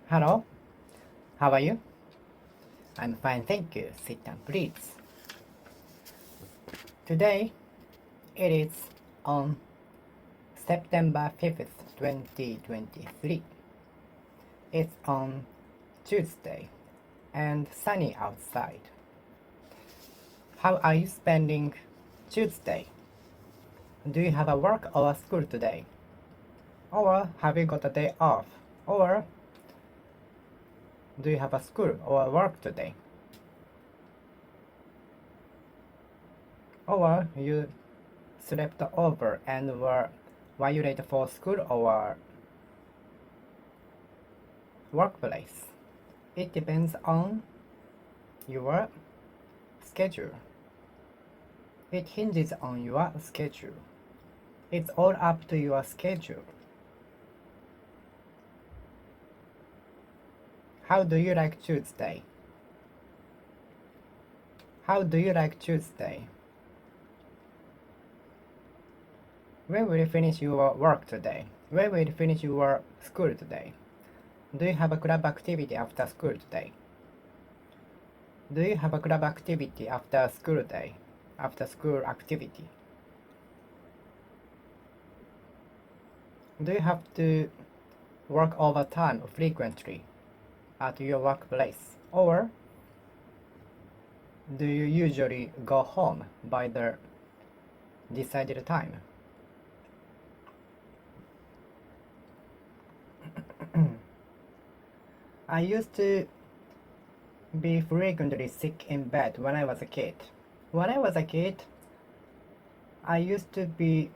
Hello, how are you? I'm fine, thank you. Sit down, please. Today, it is on September 5th, 2023. It's on Tuesday and sunny outside. How are you spending Tuesday? Do you have a work or school today? Or have you got a day off? Or do you have a school or work today? Or you slept over and were you late for school or workplace? It depends on your schedule. It hinges on your schedule. It's all up to your schedule. How do you like Tuesday? How do you like Tuesday? When will you finish your work today? When will you finish your school today? Do you have a club activity after school today? Do you have a club activity after school day? After school activity? Do you have to work overtime frequently at your workplace? Or do you usually go home by the decided time? I used to be frequently sick in bed when I was a kid. When I was a kid, I used to be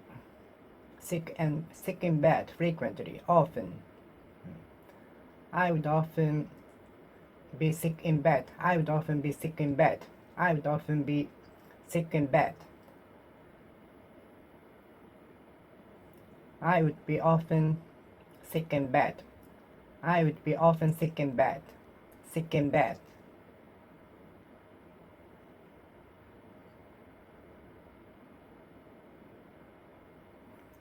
sick in bed frequently, often. I would often be sick in bed. I would often be sick in bed. I would often be sick in bed. I would be often sick in bed. I would be often sick in bed. Sick in bed.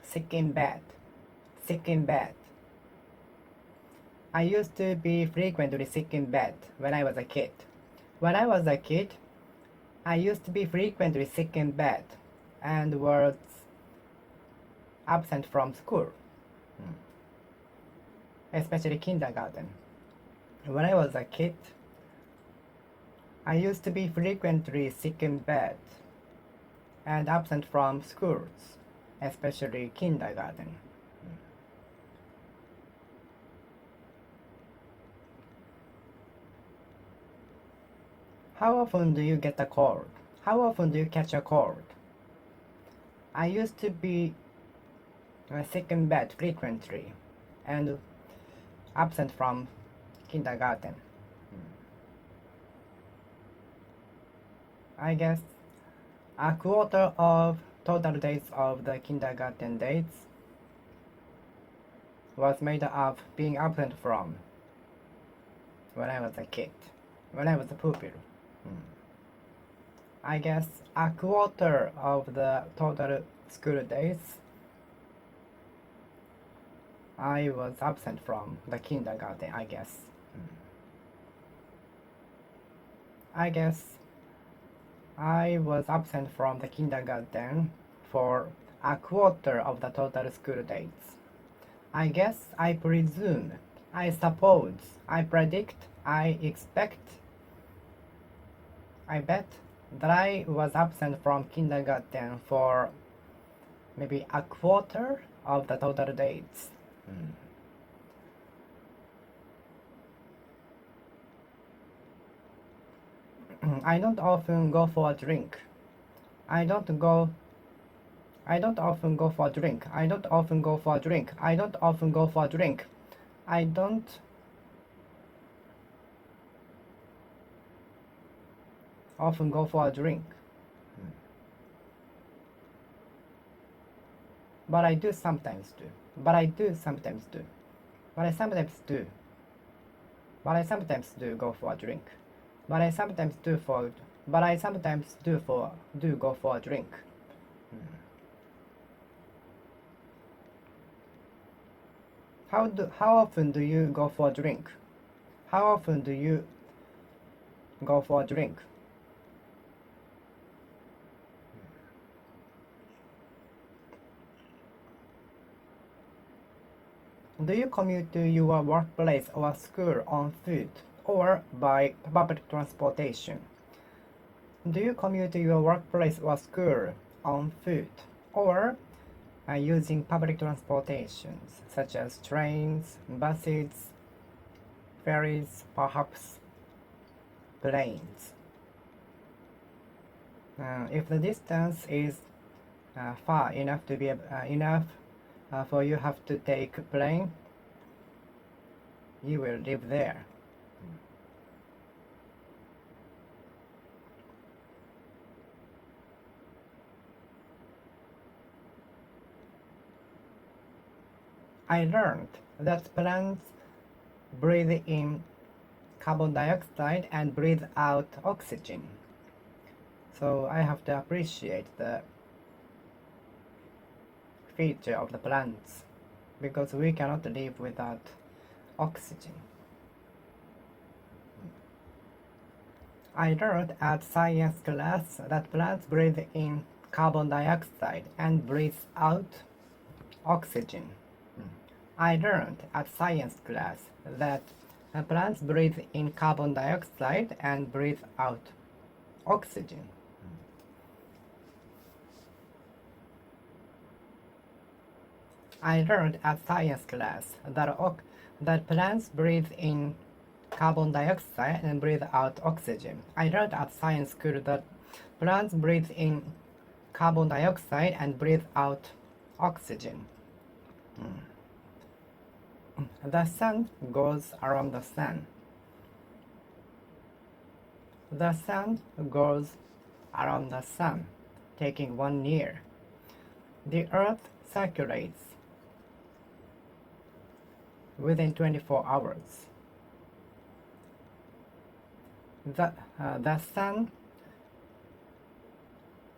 Sick in bed. Sick in bed. I used to be frequently sick in bed when I was a kid. When I was a kid, I used to be frequently sick in bed and was absent from school, especially kindergarten. When I was a kid, I used to be frequently sick in bed and absent from schools, especially kindergarten. How often do you get a cold? How often do you catch a cold? I used to be sick in bed frequently and absent from kindergarten. I guess a quarter of total days of the kindergarten days was made of being absent from when I was a kid, when I was a pupil. I guess a quarter of the total school days I was absent from the kindergarten, I guess. I guess I was absent from the kindergarten for a quarter of the total school days. I guess, I presume, I suppose, I predict, I expect, I bet that I was absent from kindergarten for maybe a quarter of the total days. I don't often go for a drink. I don't often go for a drink. I don't often go for a drink. I don't often go for a drink. I don't often go for a drink. But I do sometimes do. But I do sometimes do. But I sometimes do. But I sometimes do go for a drink. But I sometimes do for. But I sometimes do go for a drink. How often do you go for a drink? How often do you go for a drink? Do you commute to your workplace or school on foot or by public transportation? Do you commute to your workplace or school on foot or using public transportations such as trains, buses, ferries, perhaps planes? If the distance is far enough to be enough for you have to take a plane, you will live there. I learned that plants breathe in carbon dioxide and breathe out oxygen. So I have to appreciate the feature of the plants because we cannot live without oxygen. I learned at science class that plants breathe in carbon dioxide and breathe out oxygen. I learned at science class that plants breathe in carbon dioxide and breathe out oxygen. I learned at science class that plants breathe in carbon dioxide and breathe out oxygen. I learned at science school that plants breathe in carbon dioxide and breathe out oxygen. The sun goes around the sun. The sun goes around the sun, taking 1 year. The earth circulates within 24 hours. The sun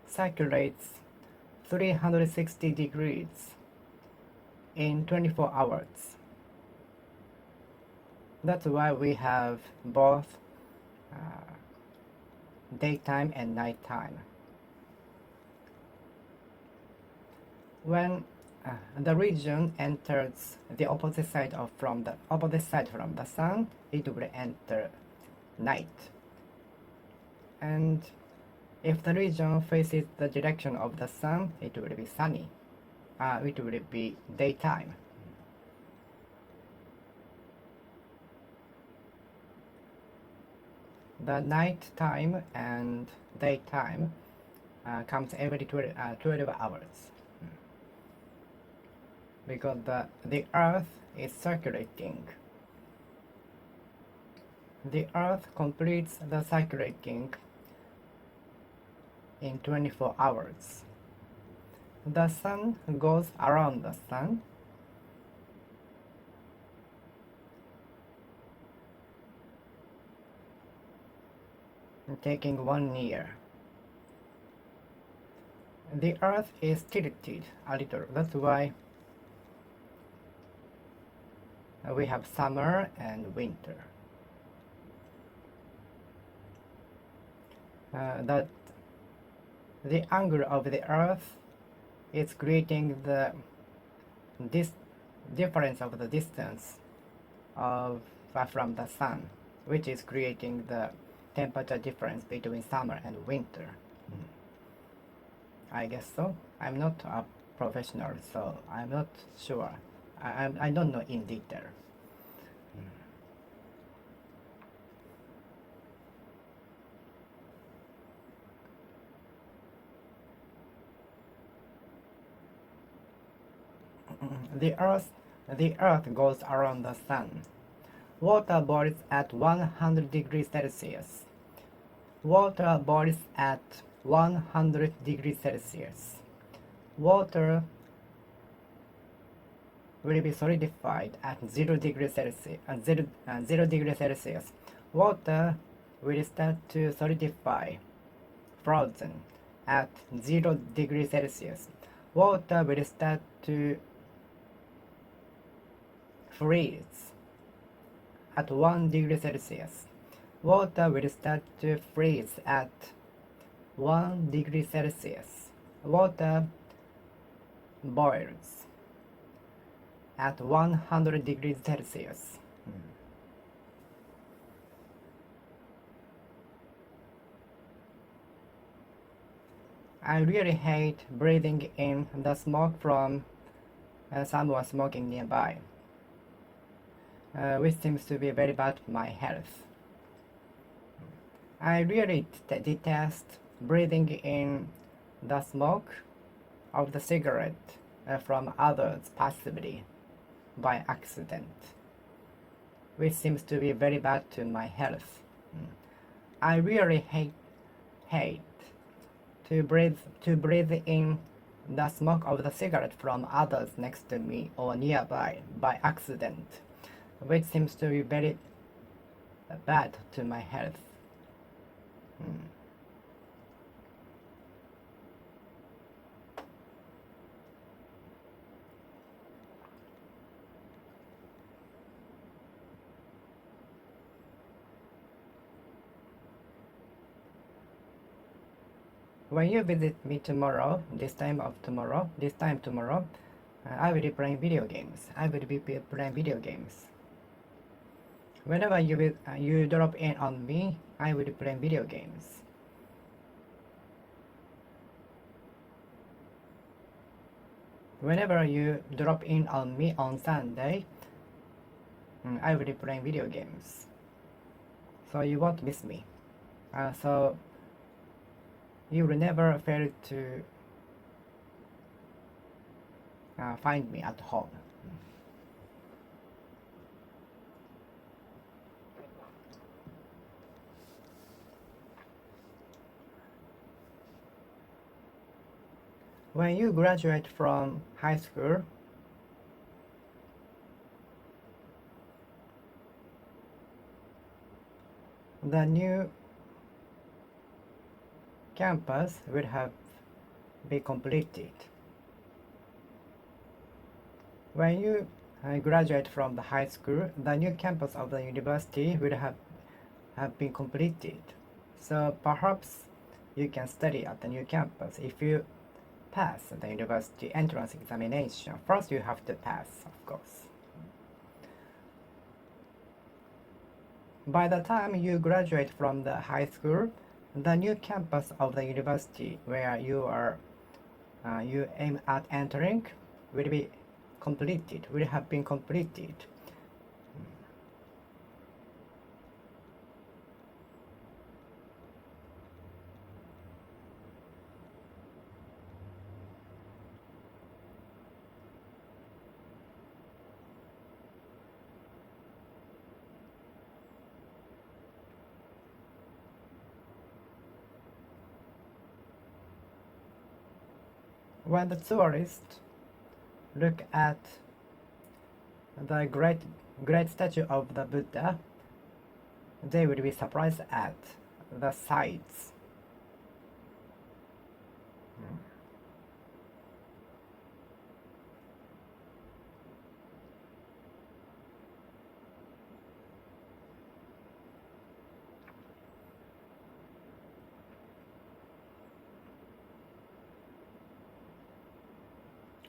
circulates 360 degrees in 24 hours. That's why we have both daytime and nighttime. When the region enters the opposite side from the sun, it will enter night. And if the region faces the direction of the sun, it will be sunny. It will be daytime. The night time and daytime comes every 12 hours. Because the earth is circulating. The earth completes the circulating in 24 hours. The sun goes around the sun. Taking 1 year. The earth is tilted a little. That's why we have summer and winter. That the angle of the earth is creating the difference of the distance from the sun, which is creating the temperature difference between summer and winter. I guess so. I'm not a professional, so I'm not sure. I don't know in detail. The earth goes around the sun. Water boils at 100 degrees Celsius. Water boils at 100 degrees Celsius. Water will be solidified at 0 degrees Celsius. 0 degrees Celsius. Water will start to solidify, frozen, at 0 degrees Celsius. Water will start to freeze at 1 degree Celsius. Water will start to freeze at 1 degree Celsius. Water boils at 100 degrees Celsius. I really hate breathing in the smoke from someone smoking nearby, which seems to be very bad for my health. I really detest breathing in the smoke of the cigarette from others passively by accident, which seems to be very bad to my health. I really hate to breathe in the smoke of the cigarette from others next to me or nearby by accident, which seems to be very bad to my health. When you visit me tomorrow, this time tomorrow, I will be playing video games. Whenever you drop in on me, I will be playing video games. Whenever you drop in on me on Sunday, I will be playing video games. So you won't miss me. So you will never fail to find me at home. When you graduate from high school, the new campus will have been completed. When you graduate from the high school, the new campus of the university will have been completed. So perhaps you can study at the new campus if you pass the university entrance examination. First you have to pass, of course. By the time you graduate from the high school, the new campus of the university where you aim at entering will have been completed. When the tourists look at the great statue of the Buddha, they will be surprised at the size.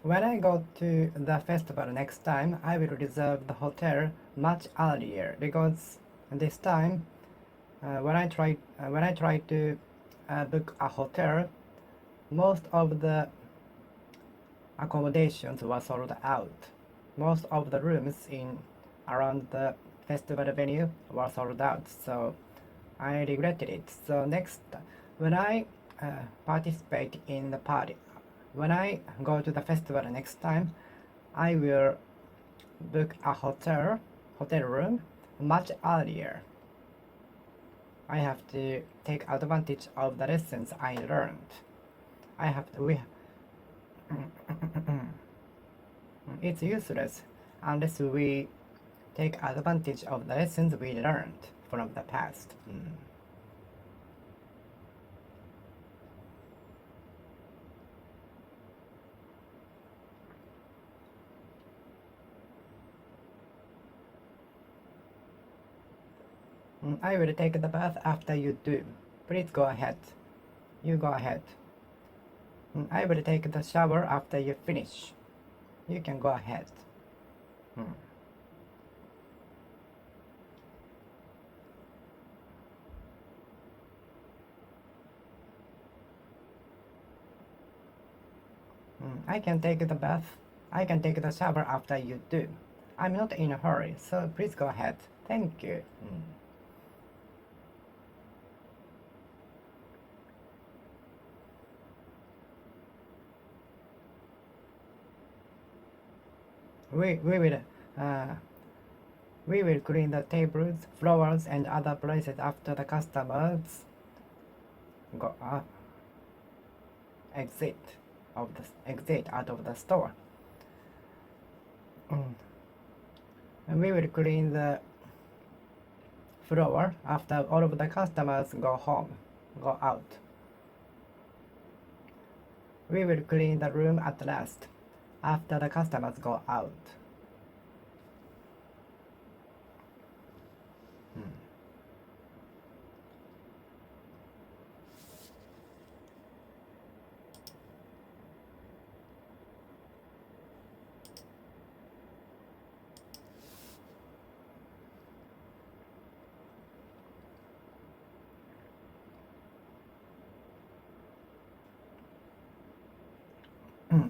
When I go to the festival next time, I will reserve the hotel much earlier because this time, when I try to book a hotel, most of the accommodations were sold out. Most of the rooms in around the festival venue were sold out, so I regretted it. So next, when I participate in the party, when I go to the festival next time, I will book a hotel room much earlier. I have to take advantage of the lessons I learned. It's useless unless we take advantage of the lessons we learned from the past. I will take the bath after you do. Please go ahead. You go ahead. I will take the shower after you finish. You can go ahead. I can take the bath. I can take the shower after you do. I'm not in a hurry, so please go ahead. Thank you. We will clean the tables, floors, and other places after the customers go exit out of the store. We will clean the floor after all of the customers go out. We will clean the room at last after the customers go out.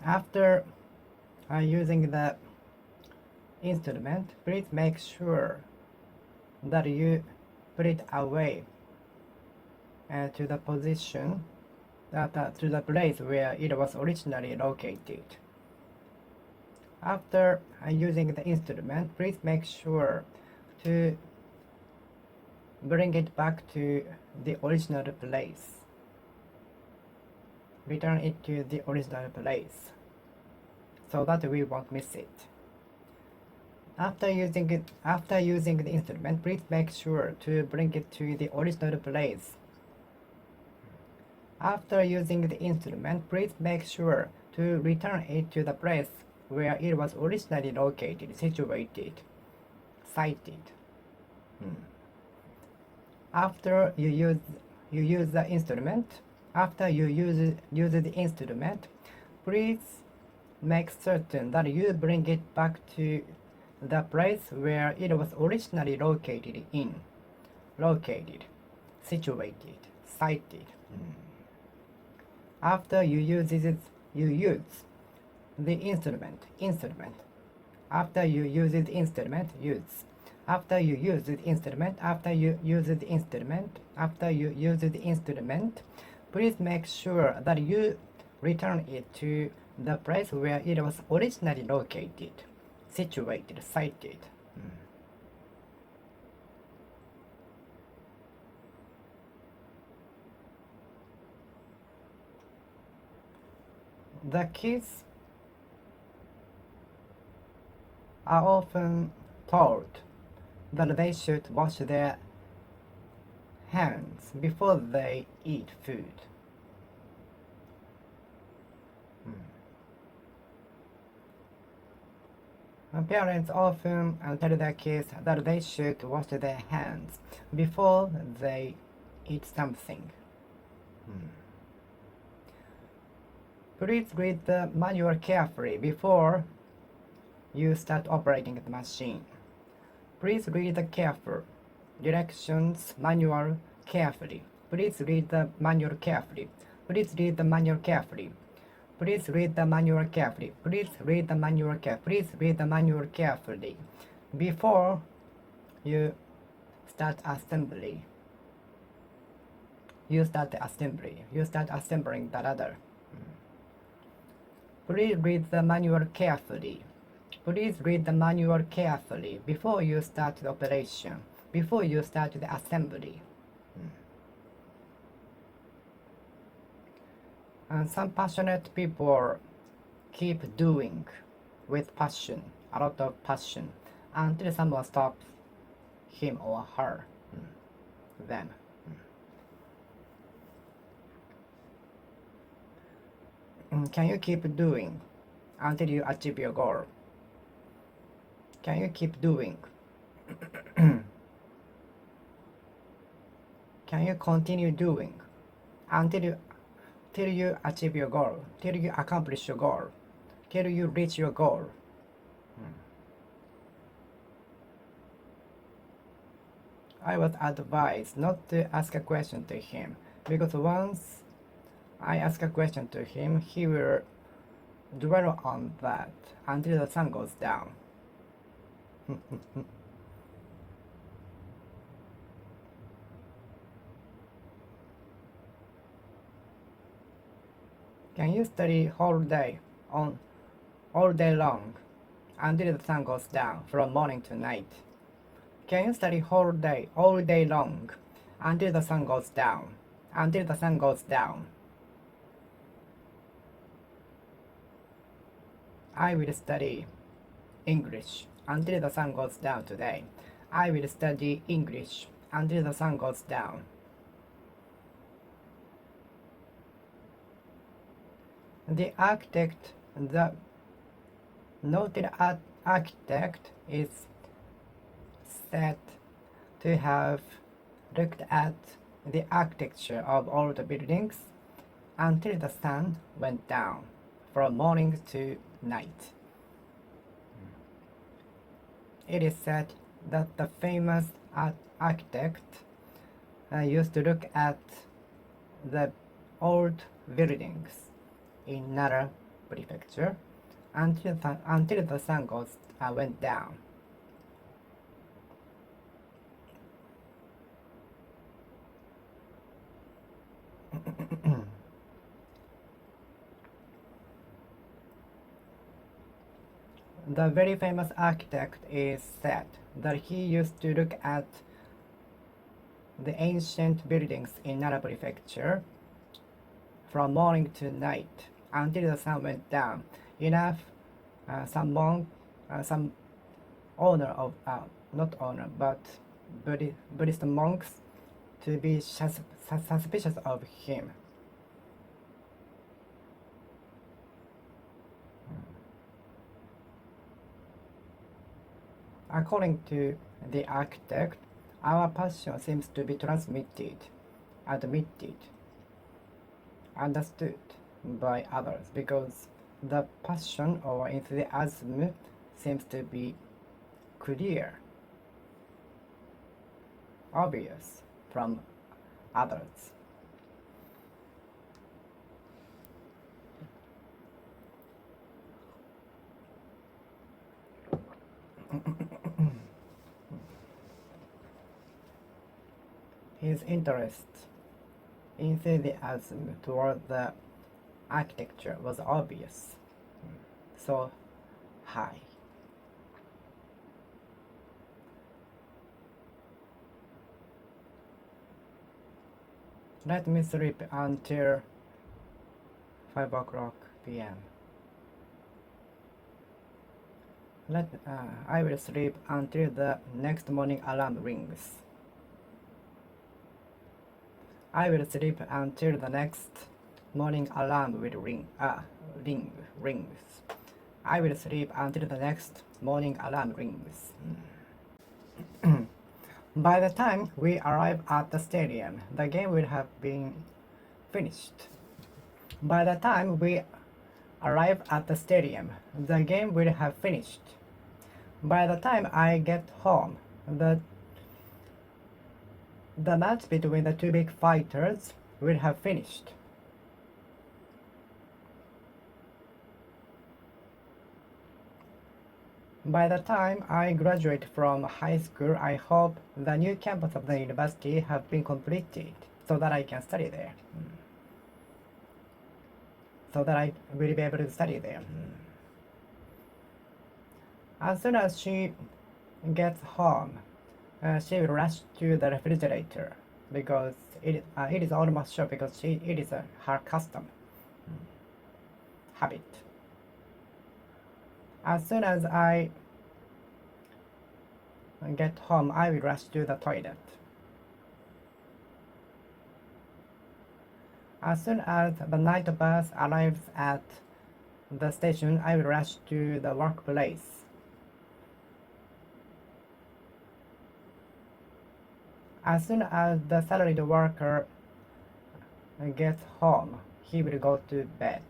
After using the instrument, please make sure that you put it away to the position to the place where it was originally located. After using the instrument, please make sure to bring it back to the original place. Return it to the original place so that we won't miss it. After using the instrument, please make sure to bring it to the original place. After using the instrument, please make sure to return it to the place where it was originally located, situated, sited. After you use the instrument, please make certain that you bring it back to the place where it was originally located, situated, sited. After you use the instrument. After you use the instrument, please make sure that you return it to the place where it was originally located, situated, sited. The kids are often told that they should wash their hands before they eat food. Parents often tell their kids that they should wash their hands before they eat something. Please read the manual carefully before you start operating the machine. Please read the careful directions manual carefully. Please read the manual carefully. Please read the manual carefully. Please read the manual carefully. Please read the manual carefully. Please read the manual carefully before you start assembly. You start assembling the ladder. Please read the manual carefully. Please read the manual carefully before you start the operation, before you start the assembly. And some passionate people keep doing with passion, a lot of passion, until someone stops him or her. Then. Can you keep doing until you achieve your goal? Can you keep doing can you continue doing until you till you achieve your goal, till you accomplish your goal, till you reach your goal. I was advised not to ask a question to him because once I ask a question to him, he will dwell on that until the sun goes down. Can you study all day long until the sun goes down from morning to night? Can you study all day long until the sun goes down? Until the sun goes down. I will study English until the sun goes down today. I will study English until the sun goes down. The noted architect is said to have looked at the architecture of all the buildings until the sun went down from morning to night. It is said that the famous architect used to look at the old buildings in Nara Prefecture until the sun went down. The very famous architect is said that he used to look at the ancient buildings in Nara Prefecture from morning to night until the sun went down. Enough, some owner of, not owner, but Buddhist monks to be suspicious of him. According to the architect, our passion seems to be transmitted, admitted, understood by others because the passion or enthusiasm seems to be clear, obvious from others. His interest, enthusiasm toward the architecture was obvious, so high. Let me sleep until 5 o'clock p.m. I will sleep until the next morning alarm rings. I will sleep until the next morning alarm will rings. I will sleep until the next morning alarm rings. By the time we arrive at the stadium, the game will have been finished. By the time we arrive at the stadium, the game will have finished. By the time I get home, the match between the two big fighters will have finished. By the time I graduate from high school, I hope the new campus of the university have been completed so that I can study there. So that I will be able to study there. As soon as she gets home, she will rush to the refrigerator because it is almost sure because it is her custom, habit. As soon as I get home, I will rush to the toilet. As soon as the night bus arrives at the station, I will rush to the workplace. As soon as the salaried worker gets home, he will go to bed.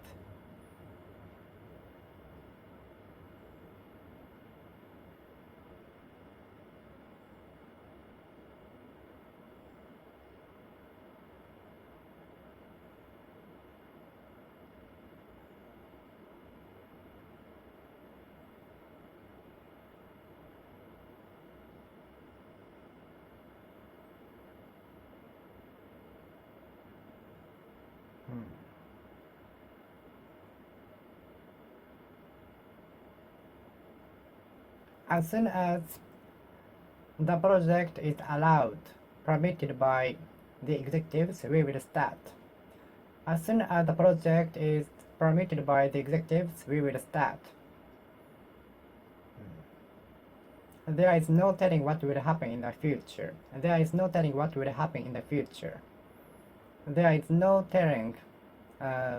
As soon as the project is allowed, permitted by the executives, we will start. As soon as the project is permitted by the executives, we will start. There is no telling what will happen in the future. There is no telling what will happen in the future. There is no telling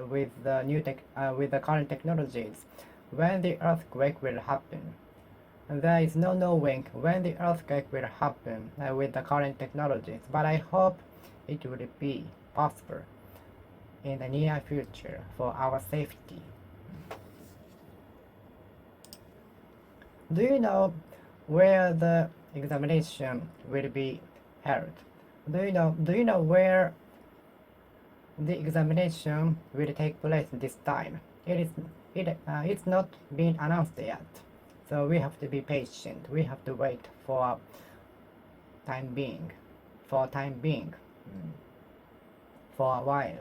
with the current technologies when the earthquake will happen. There is no knowing when the earthquake will happen with the current technologies, but I hope it will be possible in the near future for our safety. Do you know where the examination will be held? Do you know where the examination will take place this time? It's not been announced yet. So we have to be patient. We have to wait for time being. For a while.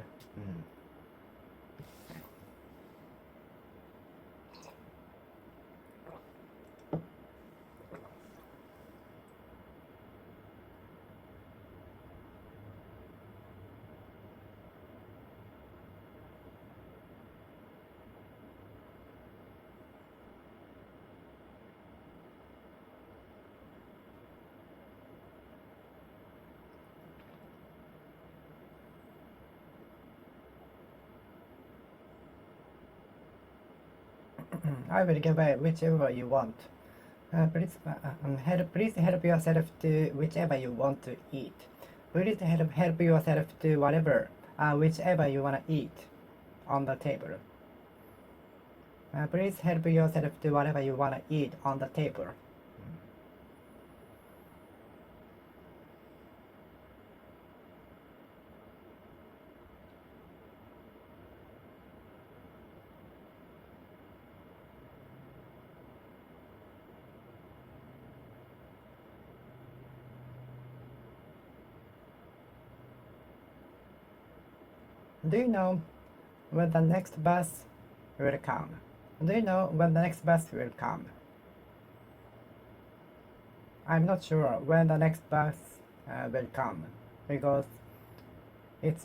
I will give whichever you want. Please help yourself to whichever you want to eat. Please help yourself to whatever, whichever you wanna eat on the table. Please help yourself to whatever you wanna eat on the table. Do you know when the next bus will come? Do you know when the next bus will come? I'm not sure when the next bus will come because it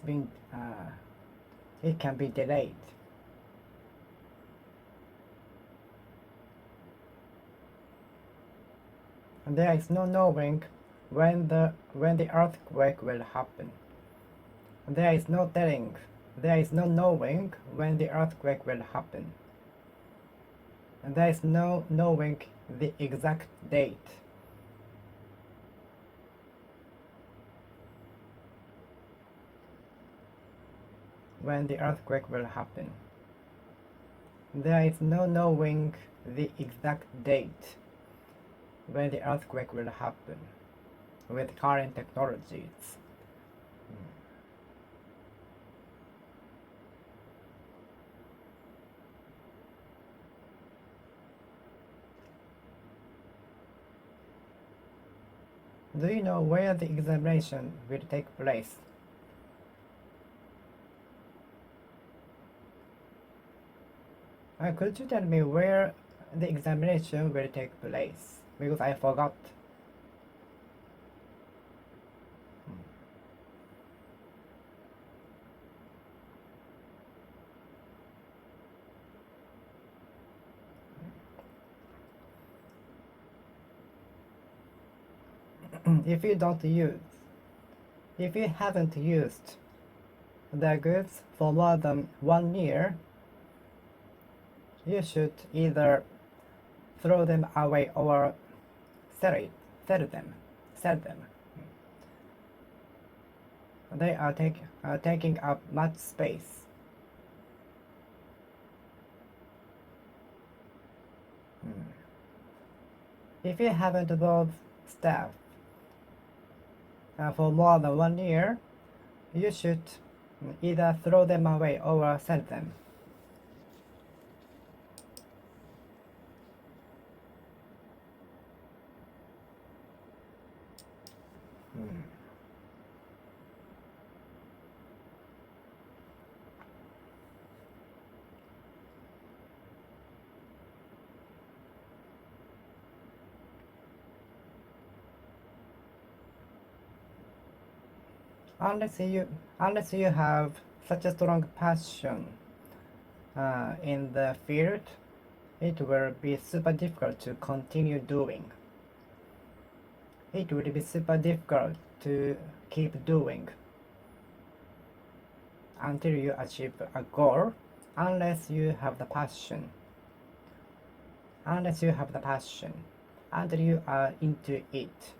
can be delayed. There is no knowing when the earthquake will happen. There is no telling. There is no knowing when the earthquake will happen. There is no knowing the exact date. When the earthquake will happen. There is no knowing the exact date when the earthquake will happen with current technologies. Do you know where the examination will take place? Could you tell me where the examination will take place? Because I forgot. If you haven't used the goods for more than 1 year, you should either throw them away or sell them. They are taking up much space. If you haven't those stuff for more than 1 year, you should either throw them away or sell them. Unless you have such a strong passion in the field, it will be super difficult to continue doing. It will be super difficult to keep doing until you achieve a goal, unless you have the passion. Until you are into it,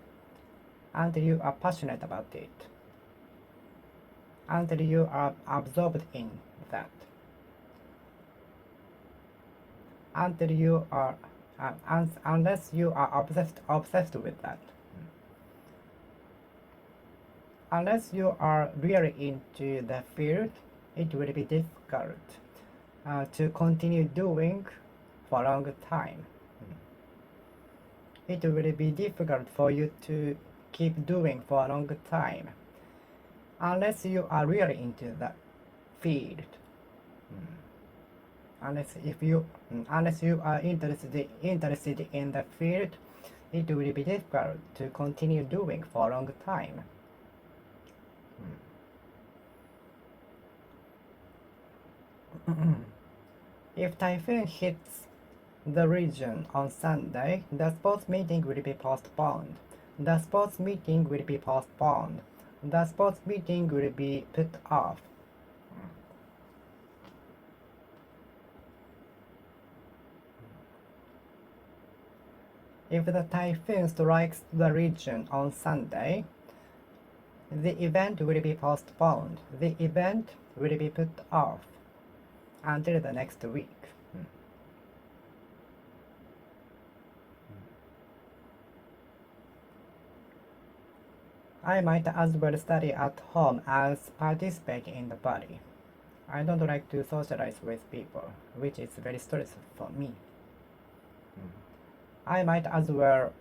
until you are passionate about it, until you are absorbed in that, until you are unless you are obsessed with that, unless you are really into the field, it will be difficult to continue doing for a long time. It will be difficult for you to keep doing for a long time unless you are really into the field. Unless you are interested in the field, it will be difficult to continue doing for a long time. If typhoon hits the region on Sunday, the sports meeting will be postponed. The sports meeting will be postponed. The sports meeting will be put off. If the typhoon strikes the region on Sunday, the event will be postponed. The event will be put off until the next week. I might as well study at home as participate in the party. I don't like to socialize with people, which is very stressful for me. I might as well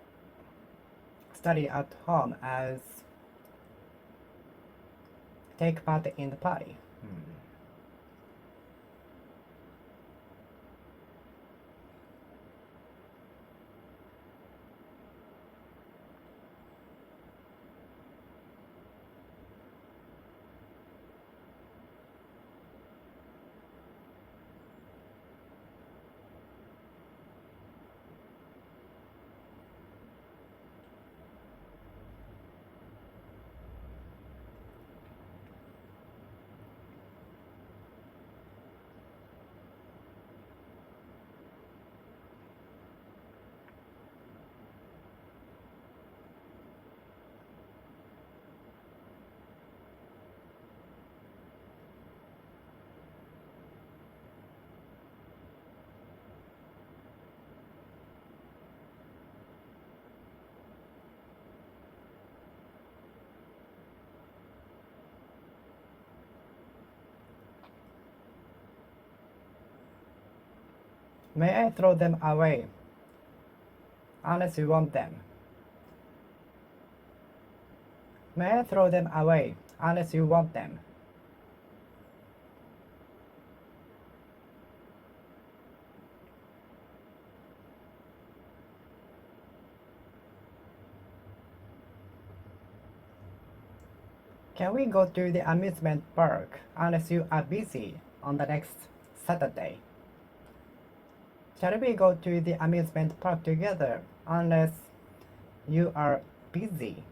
study at home as take part in the party. May I throw them away unless you want them? May I throw them away unless you want them? Can we go to the amusement park unless you are busy on the next Saturday? Shall we go to the amusement park together unless you are busy?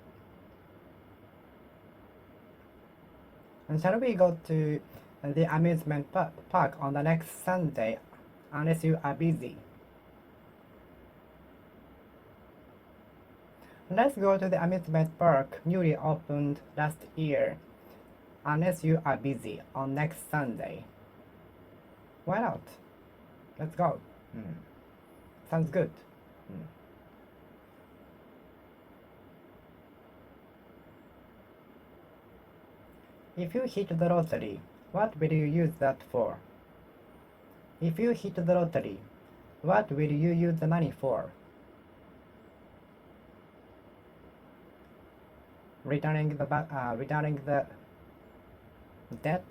And shall we go to the amusement park on the next Sunday unless you are busy? Let's go to the amusement park newly opened last year unless you are busy on next Sunday. Why not? Let's go. Sounds good. If you hit the lottery, what will you use that for? If you hit the lottery, what will you use the money for? Returning the debt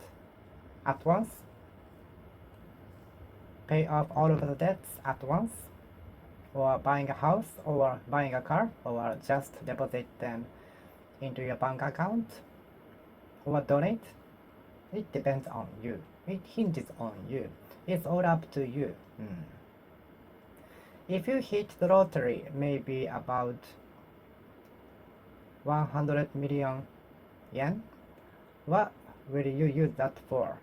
at once? Pay off all of the debts at once? Or buying a house, or buying a car, or just deposit them into your bank account? Or donate? It depends on you. It hinges on you. It's all up to you. If you hit the lottery, maybe about 100 million yen, what will you use that for?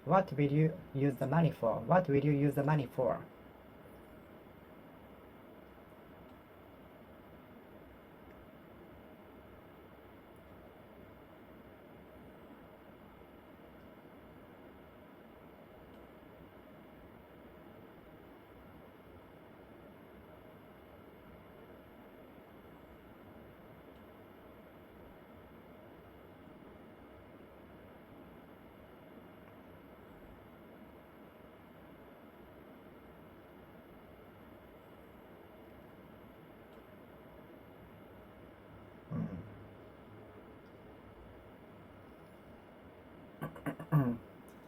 What will you use the money for? What will you use the money for?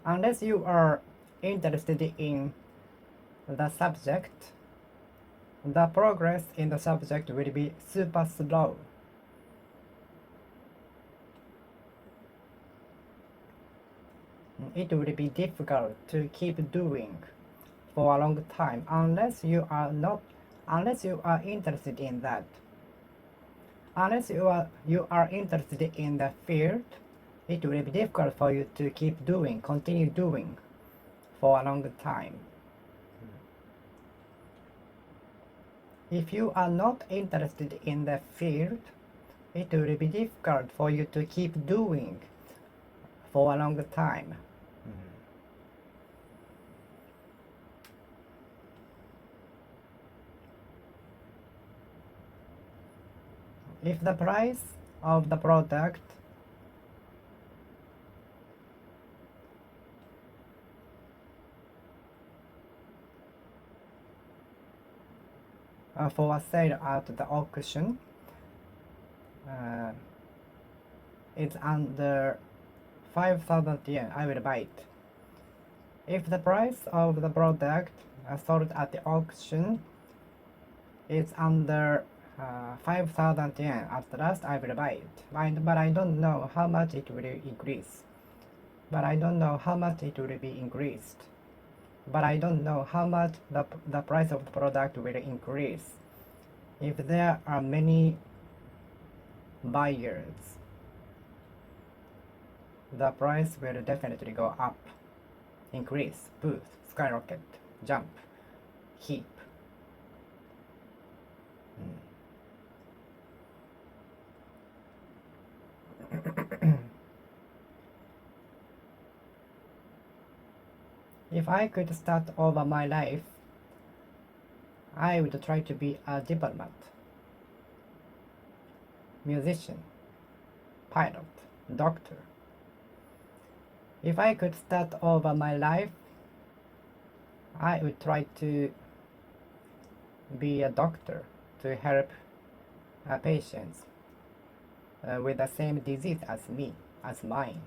Unless you are interested in the subject, the progress in the subject will be super slow. It will be difficult to keep doing for a long time unless you are interested in that. Unless you are interested in the field, it will be difficult for you to continue doing for a long time. If you are not interested in the field, it will be difficult for you to keep doing for a long time. If the price of the product for a sale at the auction it's under 5,000 yen, I will buy it. If the price of the product sold at the auction is under 5,000 yen, at last I will buy it. But I don't know how much it will increase. But I don't know how much it will be increased. But I don't know how much the price of the product will increase. If there are many buyers, the price will definitely go up, increase, boost, skyrocket, jump, heap. If I could start over my life, I would try to be a diplomat, musician, pilot, doctor. If I could start over my life, I would try to be a doctor to help patients with the same disease as mine.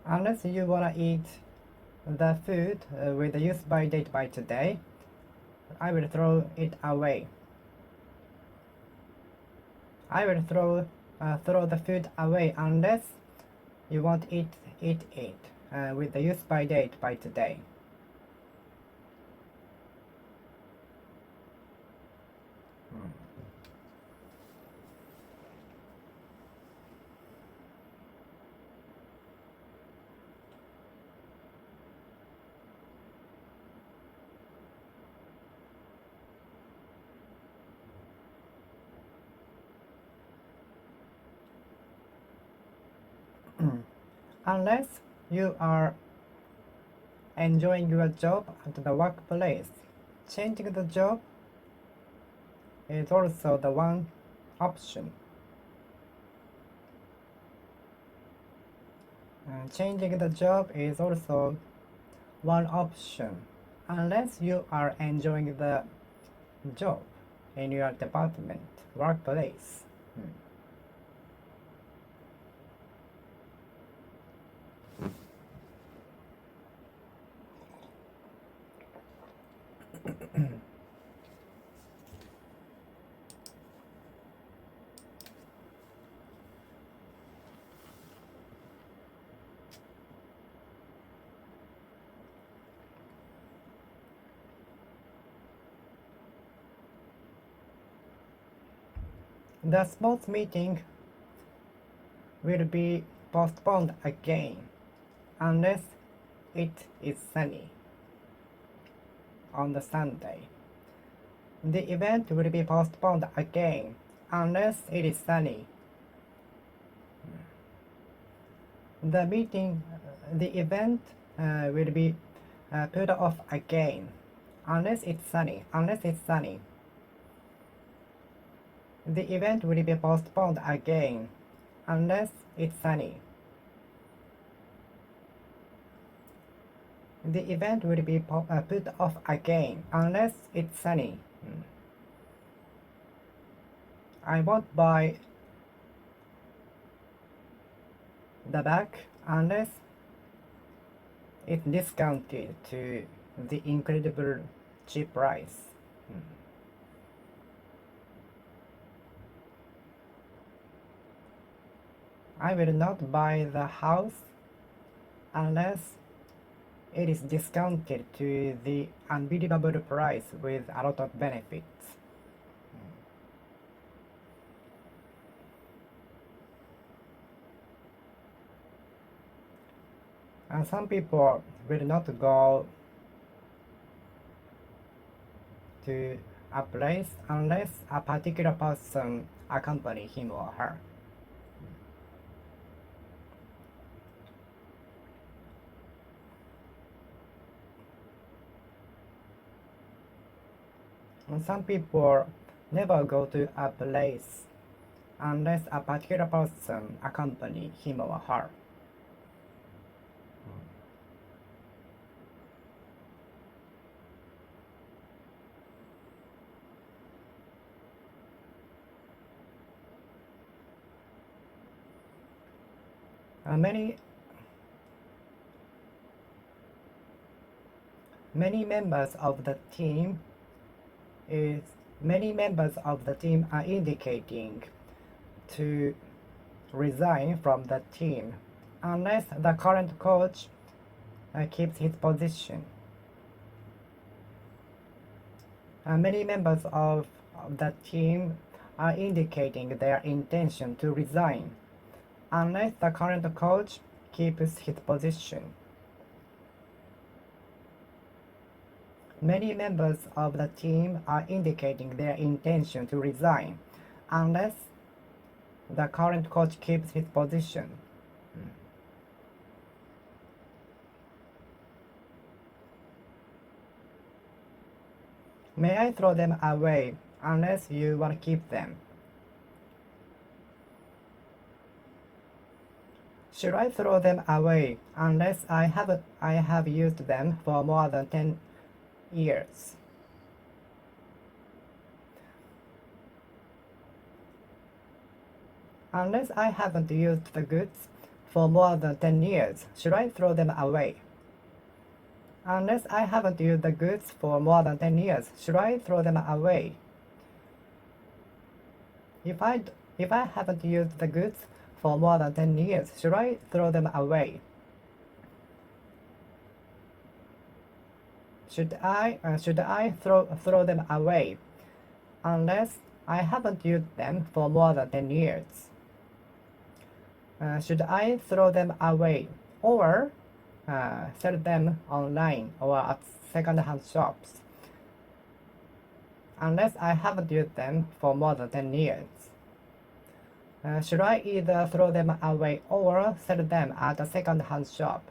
Unless you wanna eat the food with the use by date by today, I will throw it away. I will throw the food away unless you won't eat it with the use by date by today. unless you are enjoying your job at the workplace. Changing the job is also the one option. Changing the job is also one option, unless you are enjoying the job in your department, workplace. The sports meeting will be postponed again unless it is sunny on the Sunday. The event will be postponed again unless it is sunny. The event will be put off again unless it's sunny. The event will be postponed again unless it's sunny. The event will be put off again unless it's sunny. I won't buy the bag unless it's discounted to the incredible cheap price. I will not buy the house unless it is discounted to the unbelievable price with a lot of benefits. And some people will not go to a place unless a particular person accompany him or her. And some people never go to a place unless a particular person accompany him or her. Many members of the team are indicating to resign from the team unless the current coach keeps his position. Many members of the team are indicating their intention to resign unless the current coach keeps his position. Many members of the team are indicating their intention to resign unless the current coach keeps his position. May I throw them away unless you want to keep them? Should I throw them away unless I have used them for more than 10 years? Unless I haven't used the goods for more than 10 years, should I throw them away? Unless I haven't used the goods for more than 10 years, should I throw them away? If I haven't used the goods for more than 10 years, should I throw them away? Should I throw them away unless I haven't used them for more than 10 years? Should I throw them away or sell them online or at second-hand shops unless I haven't used them for more than 10 years? Should I either throw them away or sell them at a second-hand shop?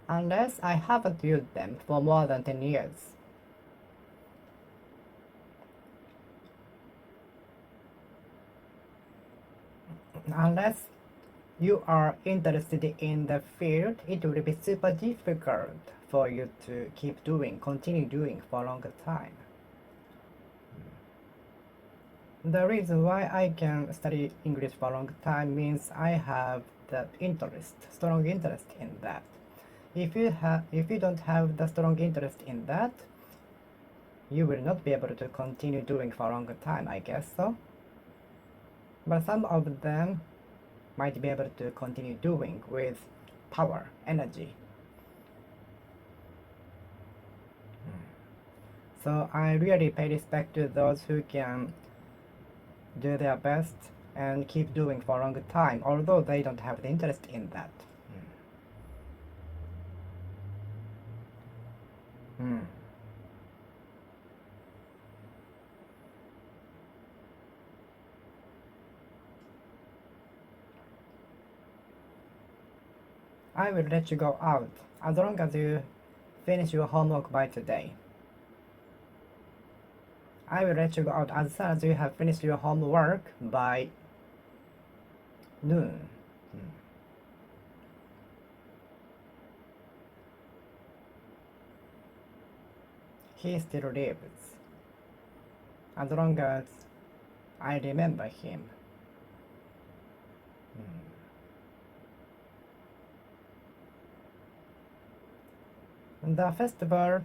Unless I haven't used them for more than 10 years. Unless you are interested in the field, it will be super difficult for you to continue doing for a longer time. The reason why I can study English for a long time means I have the strong interest in that. If you don't have the strong interest in that, you will not be able to continue doing for a longer time, I guess so. But some of them might be able to continue doing with power, energy. So I really pay respect to those who can do their best and keep doing for a longer time, although they don't have the interest in that. I will let you go out as long as you finish your homework by today. I will let you go out as soon as you have finished your homework by noon. He still lives, as long as I remember him. The festival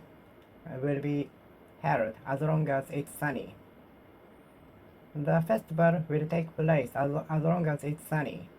will be held as long as it's sunny. The festival will take place as long as it's sunny.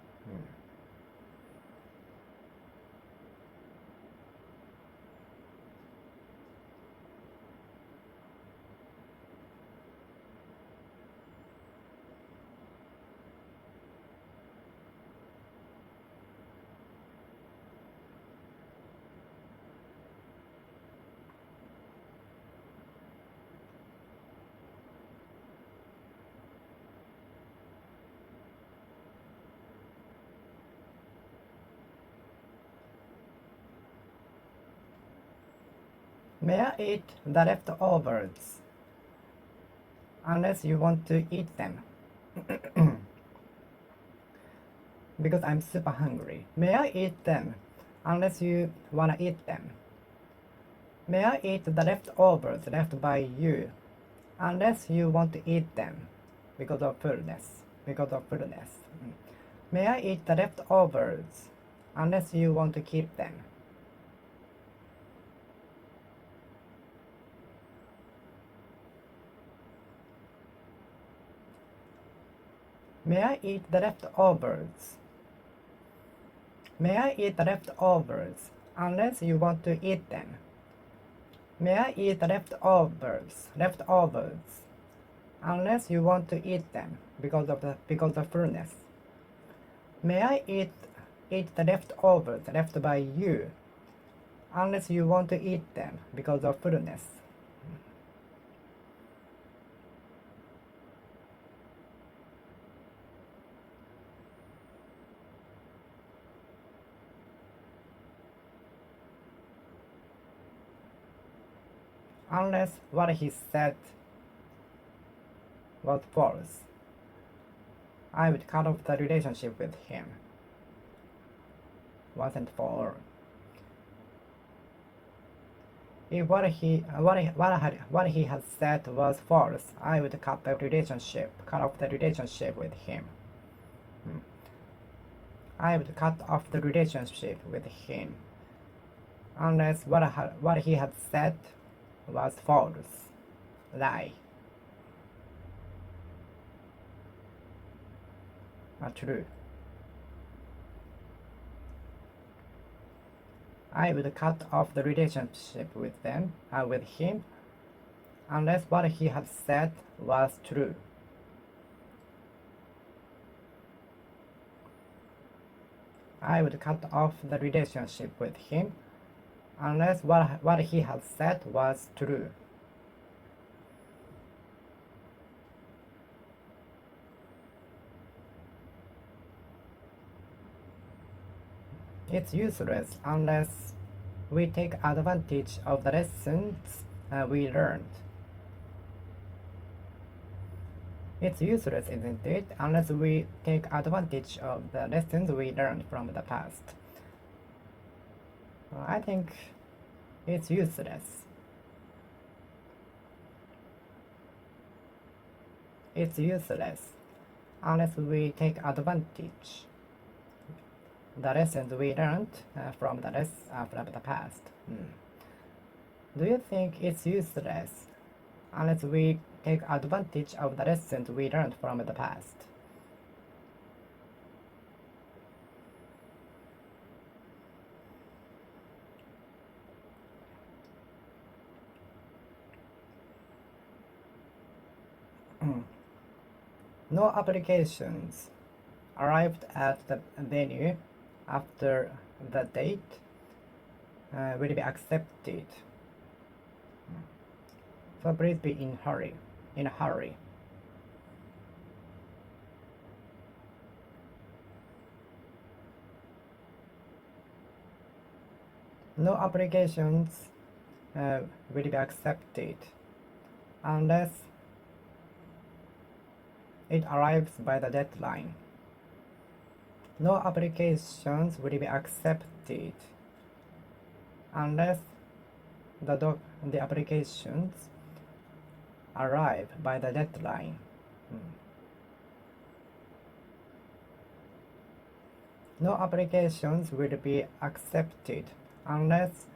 May I eat the leftovers? Unless you want to eat them. Because I'm super hungry. May I eat them? Unless you wanna eat them. May I eat the leftovers left by you? Unless you want to eat them. Because of fullness. May I eat the leftovers? Unless you want to keep them. May I eat the leftovers? May I eat the leftovers? Unless you want to eat them. May I eat the leftovers? Unless you want to eat them because of fullness. May I eat the leftovers left by you? Unless you want to eat them because of fullness. Unless what he said was false, I would cut off the relationship with him once and for all. If what he had said was false, I would cut off the relationship with him. I would cut off the relationship with him unless what he had said was false, lie, or true. I would cut off the relationship with him, unless what he had said was true. I would cut off the relationship with him, unless what he had said was true. It's useless unless we take advantage of the lessons we learned. It's useless, isn't it, unless we take advantage of the lessons we learned from the past. I think it's useless. It's useless unless we take advantage the lessons we learned from the past. Do you think it's useless unless we take advantage of the lessons we learned from the past? No applications arrived at the venue after the date will be accepted. So please be in a hurry. No applications will be accepted unless it arrives by the deadline. No applications will be accepted unless the applications arrive by the deadline. No applications will be accepted unless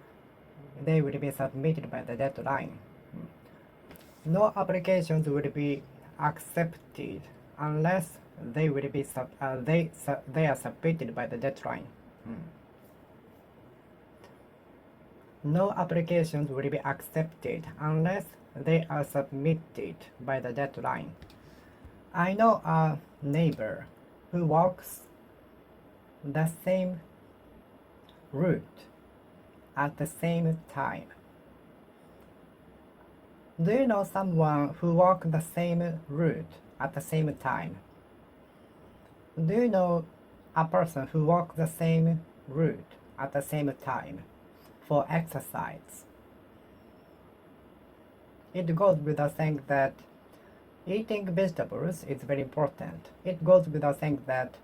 they will be submitted by the deadline. No applications will be accepted unless they will be they are submitted by the deadline. No applications will be accepted unless they are submitted by the deadline. I know a neighbor who walks the same route at the same time. Do you know someone who walks the same route at the same time? Do you know a person who walks the same route at the same time for exercise? It goes without saying that eating vegetables is very important. It goes without saying that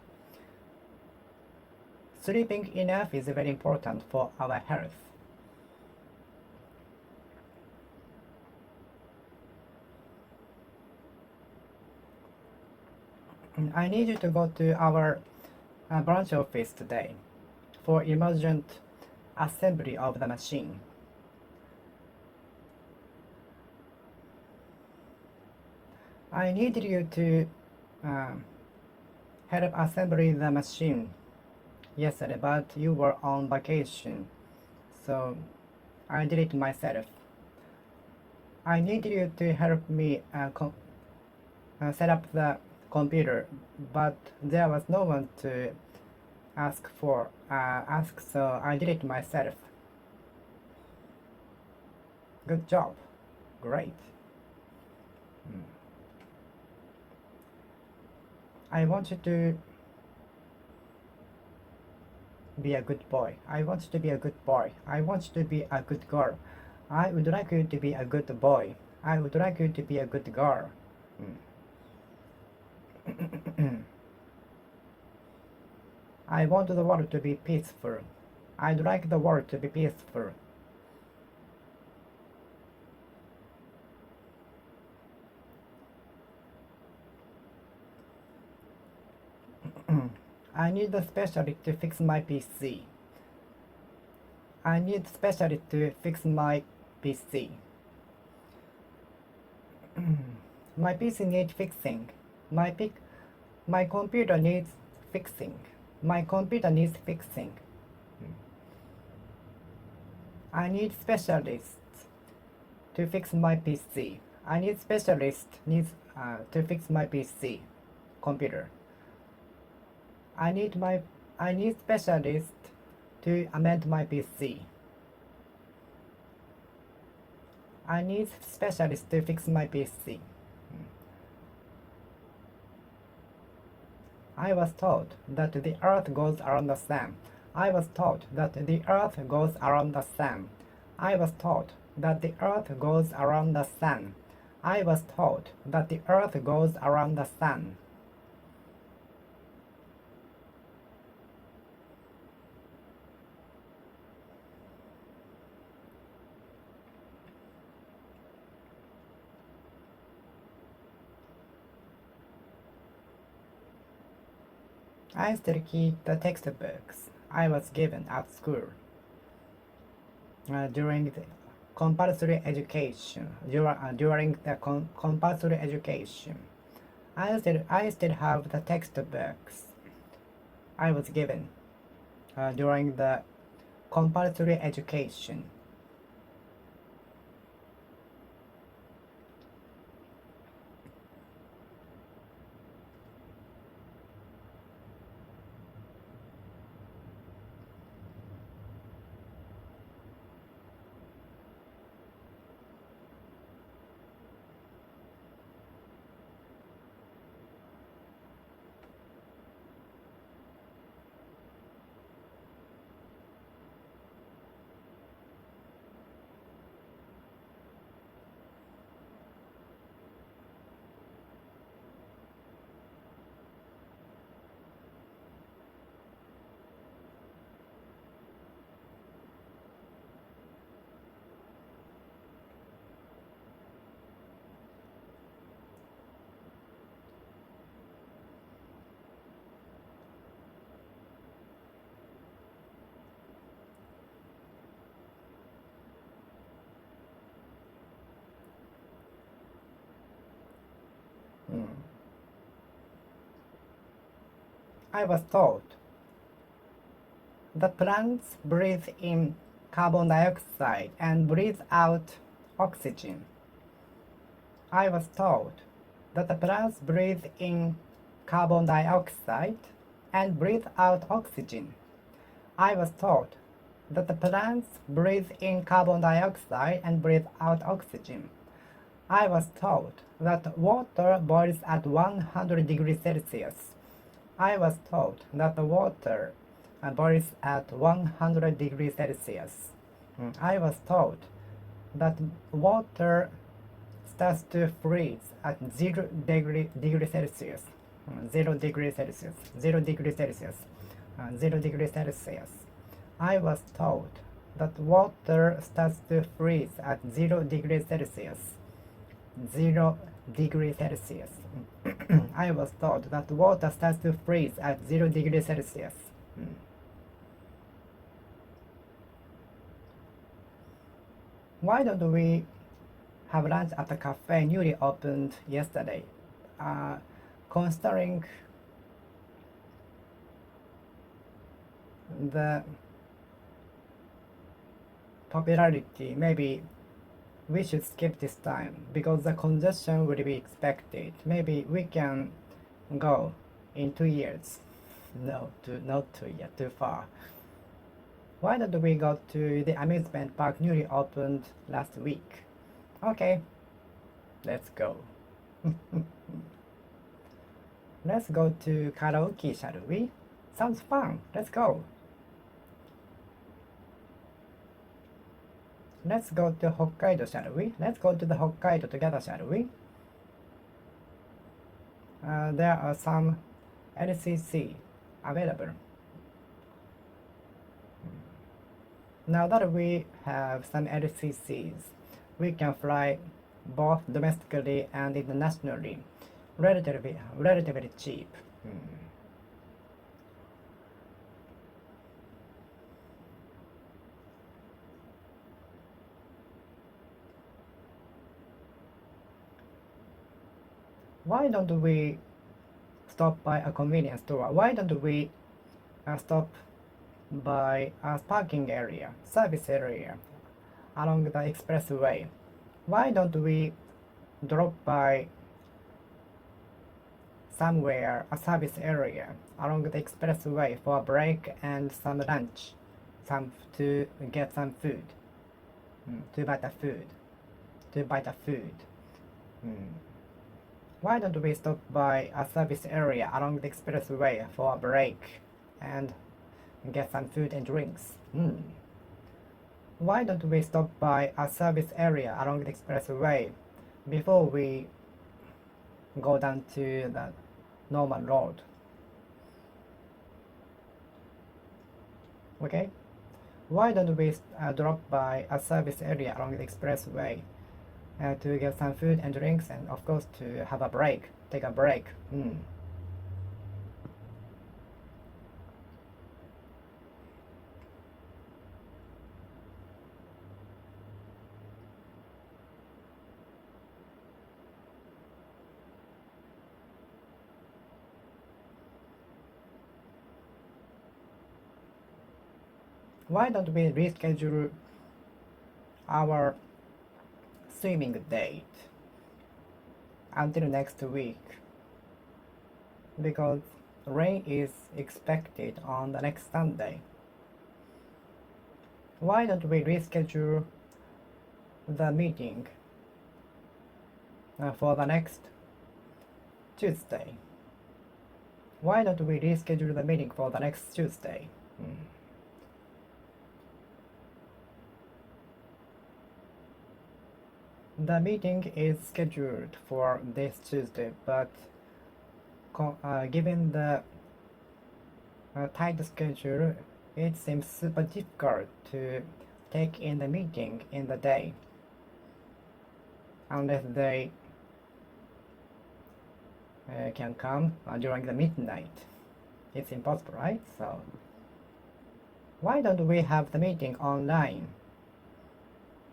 sleeping enough is very important for our health. I need you to go to our branch office today for emergent assembly of the machine. I need you to help assembly the machine yesterday, but you were on vacation, so I did it myself. I need you to help me set up the computer, but there was no one to ask, so I did it myself. Good job. Great. I want you to be a good boy. I want you to be a good boy. I want you to be a good girl. I would like you to be a good boy. I would like you to be a good girl. I want the world to be peaceful. I'd like the world to be peaceful. I need a specialist to fix my PC. I need a specialist to fix my PC. My PC needs fixing. My computer needs fixing. My computer needs fixing. I need specialists to fix my PC. I need specialist needs to fix my PC computer. I need specialist to amend my PC. I need specialist to fix my PC. I was told that the earth goes around the sun, I was taught that the earth goes around the sun. I was taught that the earth goes around the sun. I was taught that the earth goes around the sun. I still keep the textbooks I was given at school during the compulsory education. During the compulsory education, I still have the textbooks I was given during the compulsory education. I was told that plants breathe in carbon dioxide and breathe out oxygen. I was told that the plants breathe in carbon dioxide and breathe out oxygen. I was told that the plants breathe in carbon dioxide and breathe out oxygen. I was told that water boils at 100 degrees Celsius. I was told that the water boils at 100 degrees Celsius. I was told that water starts to freeze at 0 degree Celsius. 0 degree Celsius. 0 degree Celsius. 0 degree Celsius. I was told that water starts to freeze at 0 degree Celsius. 0 degree Celsius. I was told that water starts to freeze at 0 degree Celsius. Why don't we have lunch at a cafe newly opened yesterday? Considering the popularity, maybe we should skip this time because the congestion will be expected. Maybe we can go in 2 years. No, not 2 years, too far. Why don't we go to the amusement park newly opened last week? Okay, let's go. Let's go to karaoke, shall we? Sounds fun. Let's go. Let's go to Hokkaido, shall we? Let's go to the Hokkaido together, shall we? There are some LCC available. Now that we have some LCCs, we can fly both domestically and internationally, relatively cheap. Why don't we stop by a convenience store? Why don't we stop by a parking area, service area along the expressway? Why don't we drop by somewhere, a service area along the expressway for a break and some lunch, to get some food, to buy the food. Why don't we stop by a service area along the expressway for a break and get some food and drinks. Why don't we stop by a service area along the expressway before we go down to the normal road? Okay? Why don't we drop by a service area along the expressway to get some food and drinks, and of course to have a break, take a break. Why don't we reschedule our swimming date until next week? Because rain is expected on the next Sunday. Why don't we reschedule the meeting for the next Tuesday? Why don't we reschedule the meeting for the next Tuesday? The meeting is scheduled for this Tuesday, but given the tight schedule, it seems super difficult to take in the meeting in the day unless they can come during the midnight. It's impossible, right? So why don't we have the meeting online?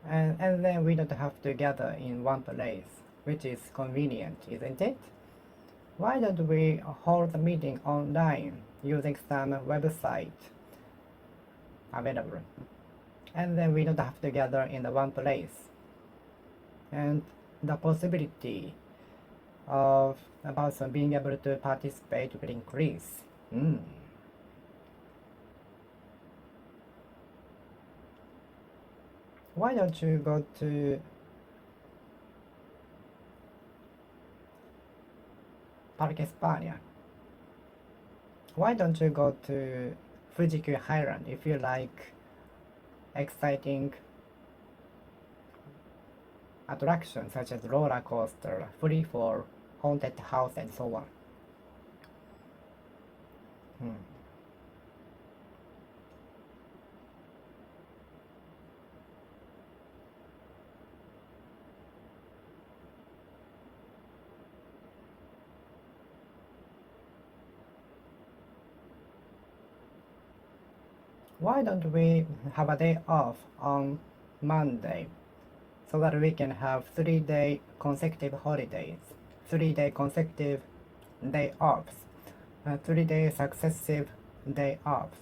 And then we don't have to gather in one place, which is convenient, isn't it? Why don't we hold the meeting online using some website available? And then we don't have to gather in the one place. And the possibility of a person being able to participate will increase. Why don't you go to Parque España? Why don't you go to Fuji-Q Highland if you like exciting attractions such as roller coaster, free fall, haunted house, and so on? Why don't we have a day off on Monday so that we can have 3-day consecutive holidays, 3-day consecutive day offs, 3-day successive day offs?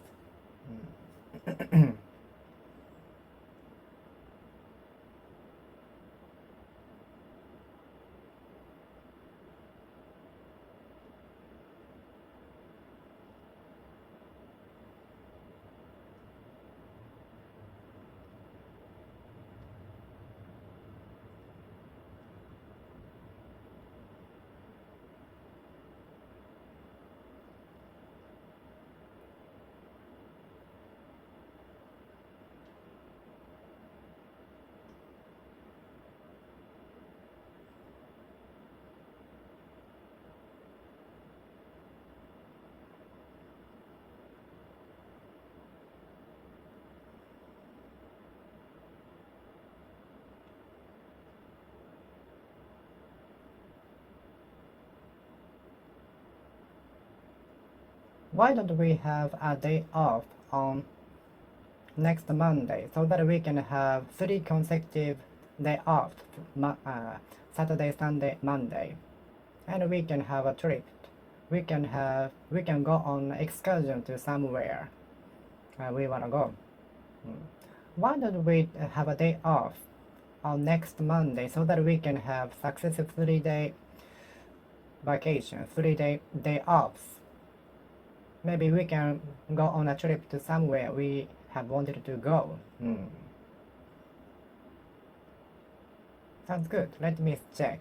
Why don't we have a day off on next Monday so that we can have 3 consecutive day off, Saturday, Sunday, Monday, and we can have a trip. We can go on excursion to somewhere we wanna go. Why don't we have a day off on next Monday so that we can have successive 3-day vacation, 3-day day offs? Maybe we can go on a trip to somewhere we have wanted to go. Sounds good. Let me check.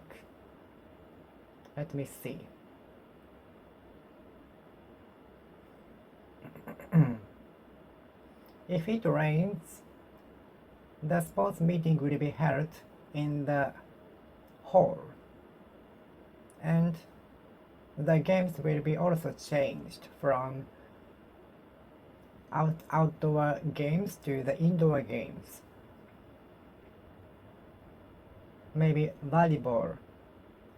Let me see. If it rains, the sports meeting will be held in the hall, and the games will be also changed from outdoor games to the indoor games. Maybe volleyball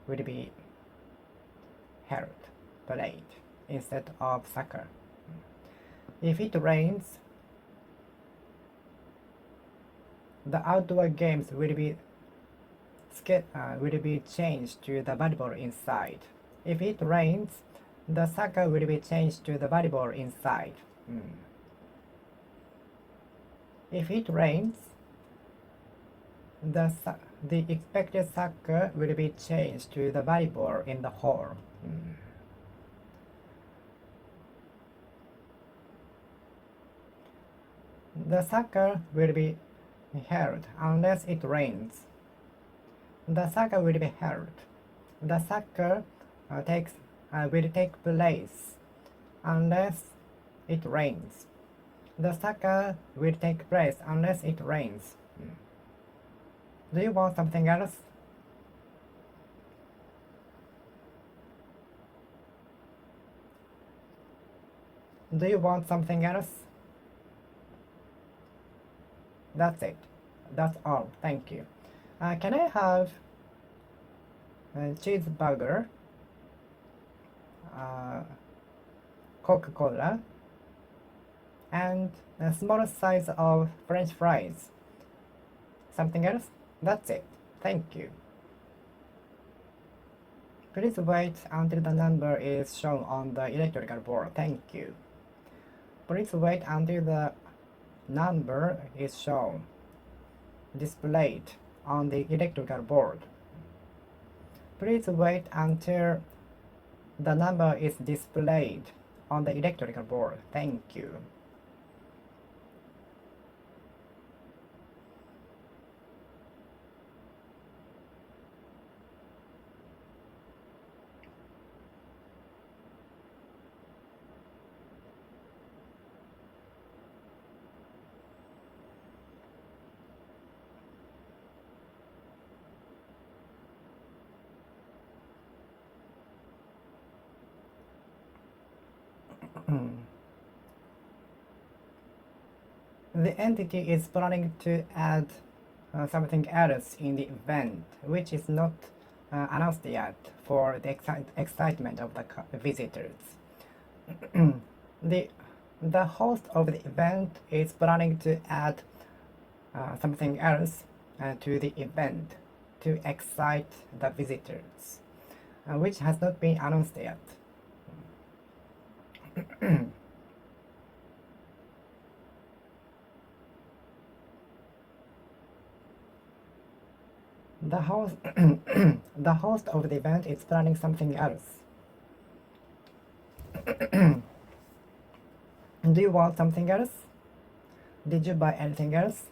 will be held, played, instead of soccer. If it rains, the outdoor games will be changed to the volleyball inside. If it rains, the soccer will be changed to the volleyball inside. If it rains, the expected soccer will be changed to the volleyball in the hall. The soccer will be held unless it rains. The soccer will be held. The soccer will take place unless it rains. The soccer will take place unless it rains. Do you want something else? Do you want something else? That's it. That's all. Thank you. Can I have a cheeseburger, Coca-Cola, and a small size of French fries? Something else? That's it. Thank you. Please wait until the number is shown on the electrical board. Thank you. Please wait until the number is shown, displayed on the electrical board. Please wait until the number is displayed on the electrical board. Thank you. The entity is planning to add something else in the event, which is not announced yet for the excitement of the visitors. The host of the event is planning to add something else to the event to excite the visitors, which has not been announced yet. The host, the host of the event is planning something else. Do you want something else? Did you buy anything else?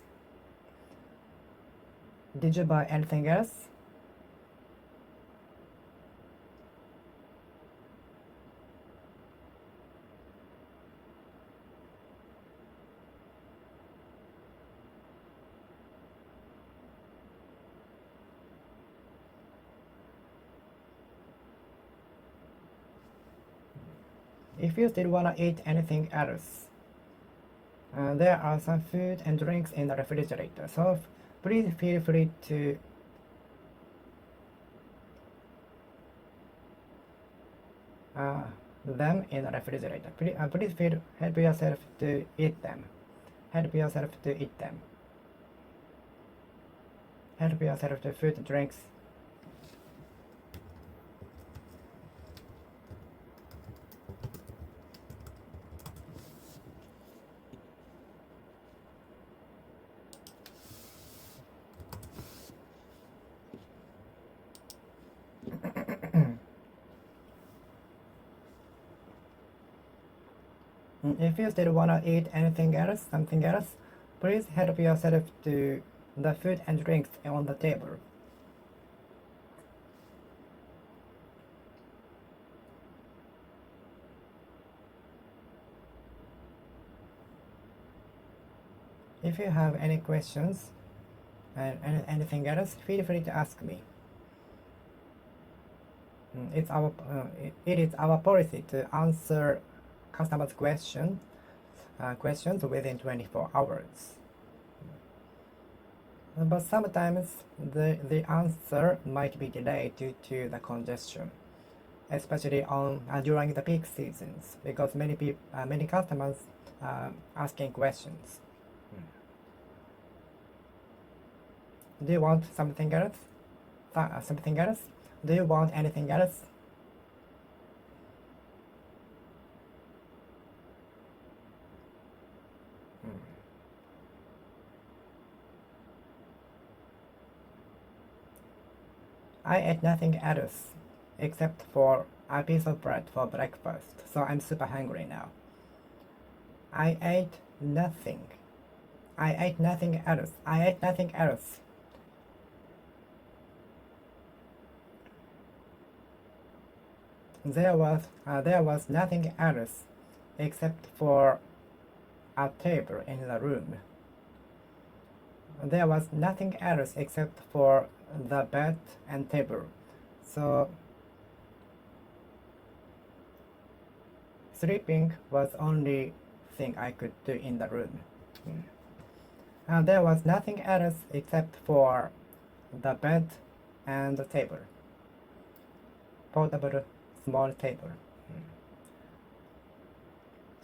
Did you buy anything else? If you still wanna eat anything else, there are some food and drinks in the refrigerator, so please feel free to them in the refrigerator. Please help yourself to eat them. Help yourself to eat them. Help yourself to food and drinks. If you still wanna eat anything else, something else, please help yourself to the food and drinks on the table. If you have any questions and anything else, feel free to ask me. It is our policy to answer customers' questions within 24 hours. But sometimes the answer might be delayed due to the congestion, especially during the peak seasons, because many customers asking questions. Do you want something else? Something else? Do you want anything else? I ate nothing else except for a piece of bread for breakfast, so I'm super hungry now. I ate nothing. I ate nothing else. I ate nothing else. There was nothing else except for a table in the room. There was nothing else except for the bed and table. So sleeping was only thing I could do in the room. There was nothing else except for the bed and the table. Portable small table.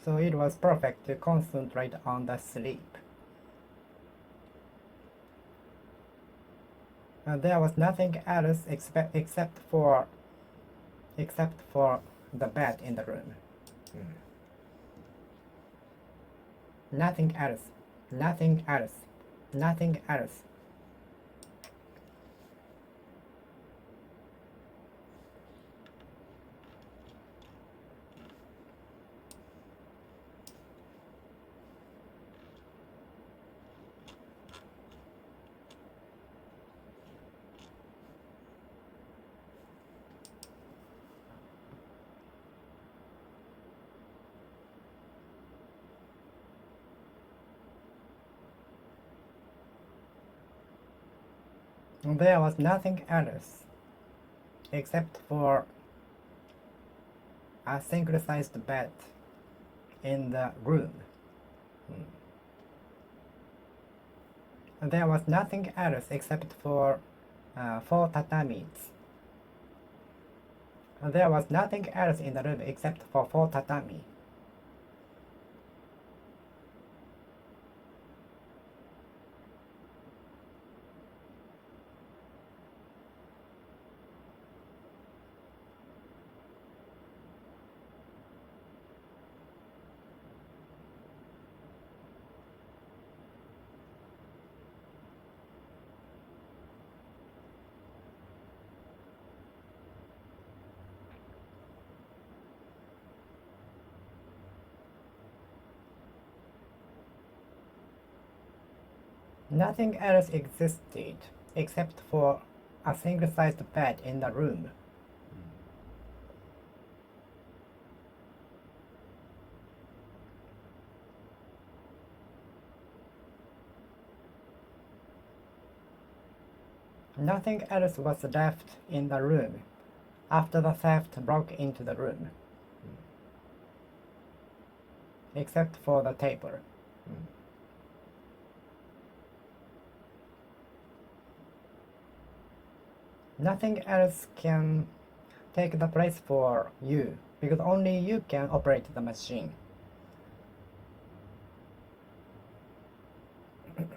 So it was perfect to concentrate on the sleep. There was nothing else except for the bed in the room. Nothing else. Nothing else. Nothing else. There was nothing else except for a single-sized bed in the room. There was nothing else except for 4 tatamis. There was nothing else in the room except for 4 tatami. Nothing else existed except for a single-sized bed in the room. Nothing else was left in the room after the theft broke into the room, except for the table. Nothing else can take the place for you, because only you can operate the machine.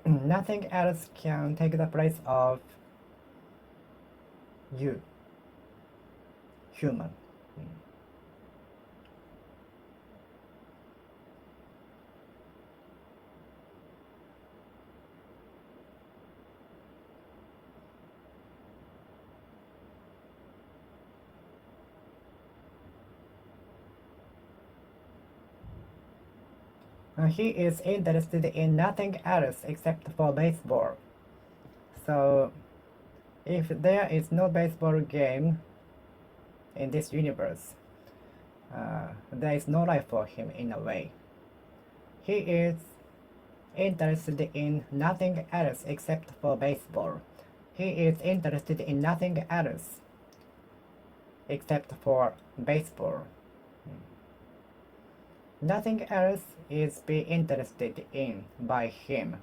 Nothing else can take the place of you, human. He is interested in nothing else except for baseball. So, if there is no baseball game in this universe, there is no life for him in a way. He is interested in nothing else except for baseball. He is interested in nothing else except for baseball. Nothing else is be interested in by him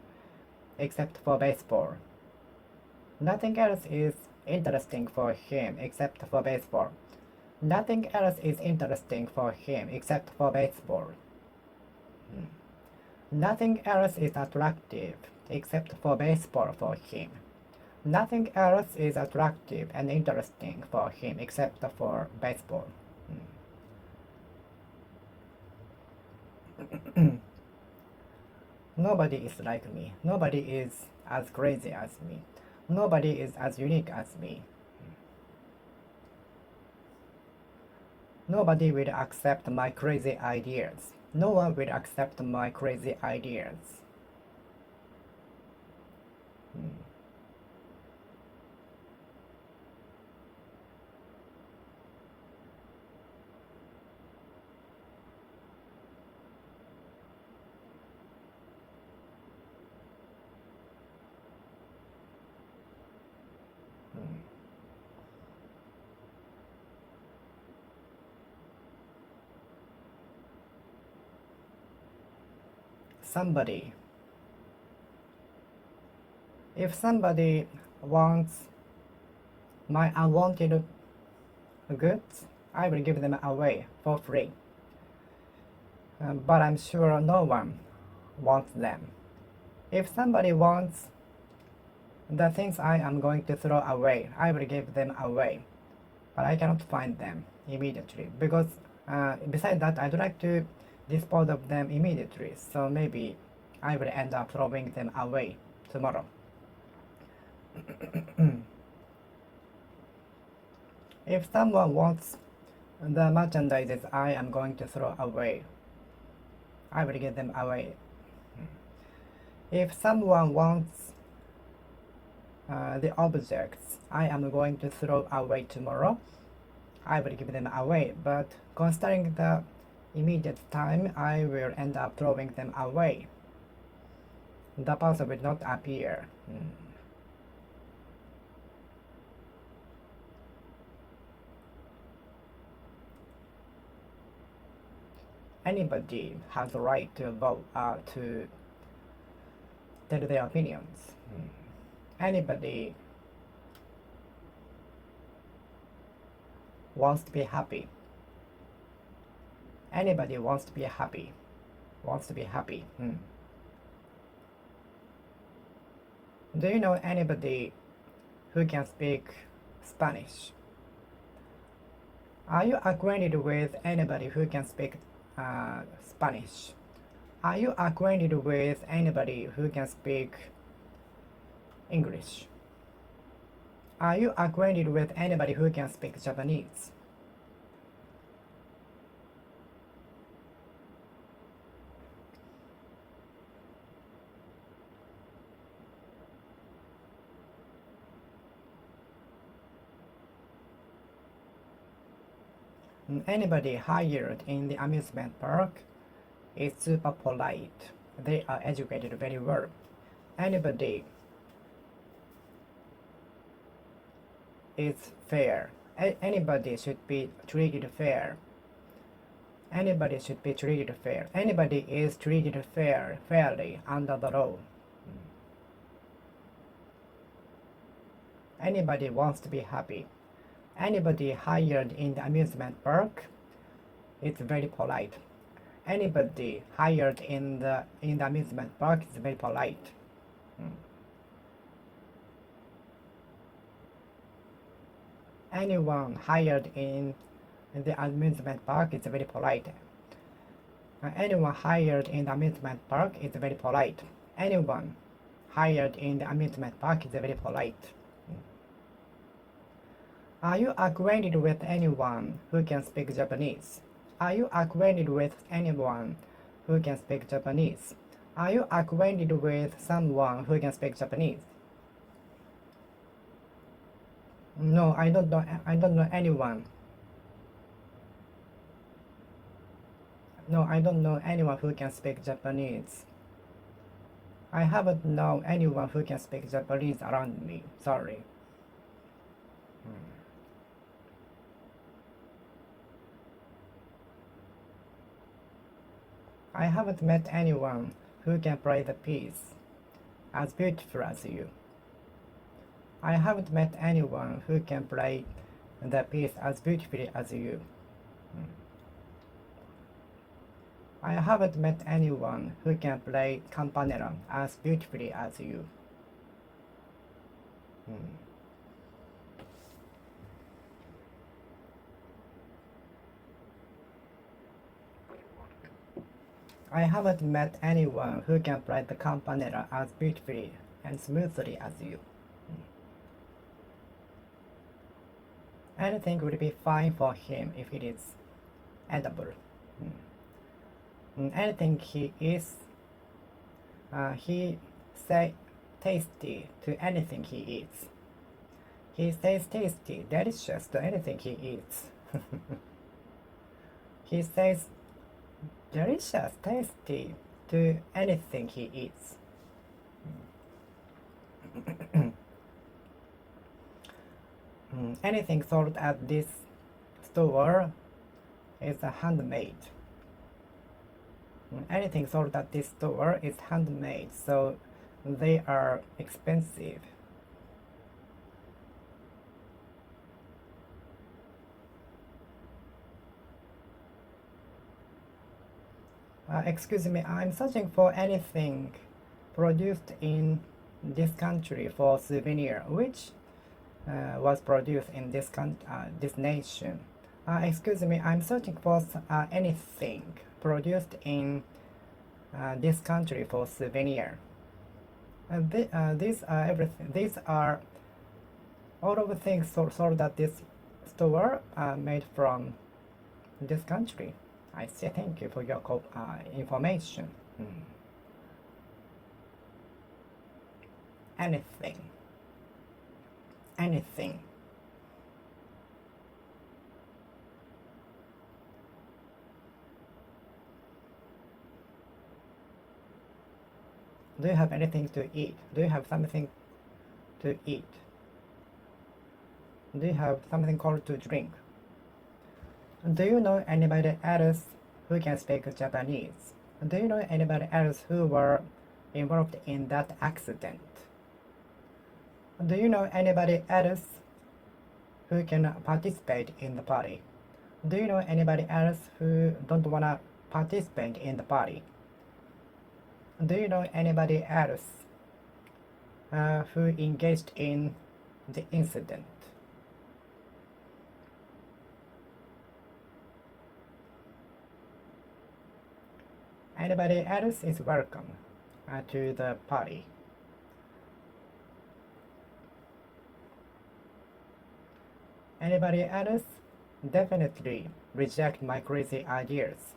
except for baseball. Nothing else is interesting for him except for baseball. Nothing else is interesting for him except for baseball. Nothing else is attractive except for baseball for him. Nothing else is attractive and interesting for him except for baseball. Nobody is like me. Nobody is as crazy as me. Nobody is as unique as me. Nobody will accept my crazy ideas. No one will accept my crazy ideas. Somebody. If somebody wants my unwanted goods, I will give them away for free. But I'm sure no one wants them. If somebody wants the things I am going to throw away, I will give them away. But I cannot find them immediately because besides that, I'd like to dispose of them immediately, so maybe I will end up throwing them away tomorrow. If someone wants the merchandises I am going to throw away, I will give them away. If someone wants the objects I am going to throw away tomorrow, I will give them away, but considering the immediate time, I will end up throwing them away. The person will not appear. Anybody has the right to vote, to tell their opinions. Anybody wants to be happy. Anybody wants to be happy. Wants to be happy. Do you know anybody who can speak Spanish? Are you acquainted with anybody who can speak Spanish? Are you acquainted with anybody who can speak English? Are you acquainted with anybody who can speak Japanese? Anybody hired in the amusement park is super polite. They are educated very well. Anybody is fair. Anybody should be treated fair. Anybody should be treated fair. Anybody is treated fairly under the law. Anybody wants to be happy. Anybody hired in the amusement park is very polite. Anybody hired in the amusement park is very polite. Anyone hired in the amusement park is very polite. Anyone hired in the amusement park is very polite. Anyone hired in the amusement park is very polite. Are you acquainted with anyone who can speak Japanese? Are you acquainted with anyone who can speak Japanese? Are you acquainted with someone who can speak Japanese? No, I don't know anyone. No, I don't know anyone who can speak Japanese. I haven't known anyone who can speak Japanese around me. Sorry. I haven't met anyone who can play the piece as beautiful as you. I haven't met anyone who can play the piece as beautifully as you. I haven't met anyone who can play campanella as beautifully as you. I haven't met anyone who can play the campanella as beautifully and smoothly as you. Anything would be fine for him if it is edible. Anything he say tasty to anything he eats. He says tasty, delicious to anything he eats. He says delicious, tasty to anything he eats. Anything sold at this store is handmade. Anything sold at this store is handmade, so they are expensive. Excuse me, I'm searching for anything produced in this country for souvenir, which was produced in this nation. Excuse me, I'm searching for anything produced in this country for souvenir. These are everything. These are all of the things sold at this store made from this country. I say thank you for your information. Anything. Anything. Do you have anything to eat? Do you have something to eat? Do you have something cold to drink? Do you know anybody else who can speak Japanese? Do you know anybody else who were involved in that accident? Do you know anybody else who can participate in the party? Do you know anybody else who don't wanna participate in the party? Do you know anybody else who engaged in the incident? Anybody else is welcome to the party. Anybody else definitely reject my crazy ideas.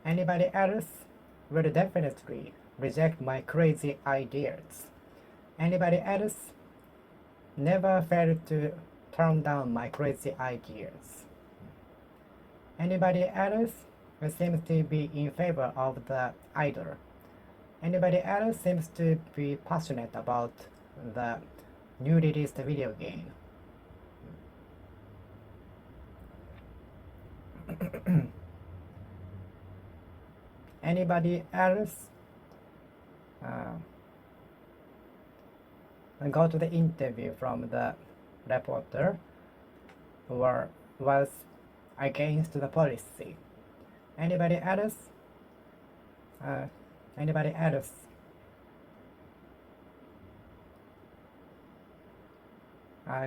Anybody else will definitely reject my crazy ideas. Anybody else never failed to turn down my crazy ideas. Anybody else seems to be in favor of the idol. Anybody else seems to be passionate about the new released video game. Anybody else got the interview from the reporter who was against the policy? Anybody else? Anybody else?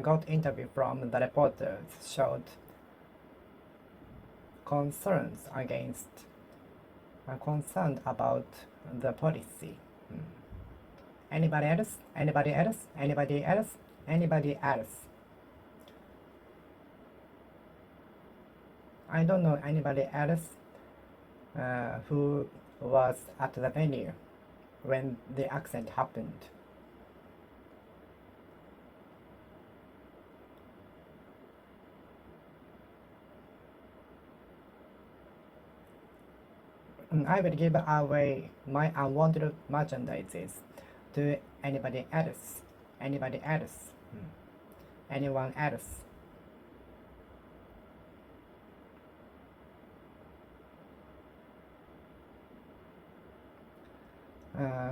Got interview from the reporters showed concerns against concerned about the policy. Anybody else? Anybody else? Anybody else? Anybody else? I don't know anybody else who was at the venue when the accident happened. I will give away my unwanted merchandises to anybody else. Anybody else. Anyone else.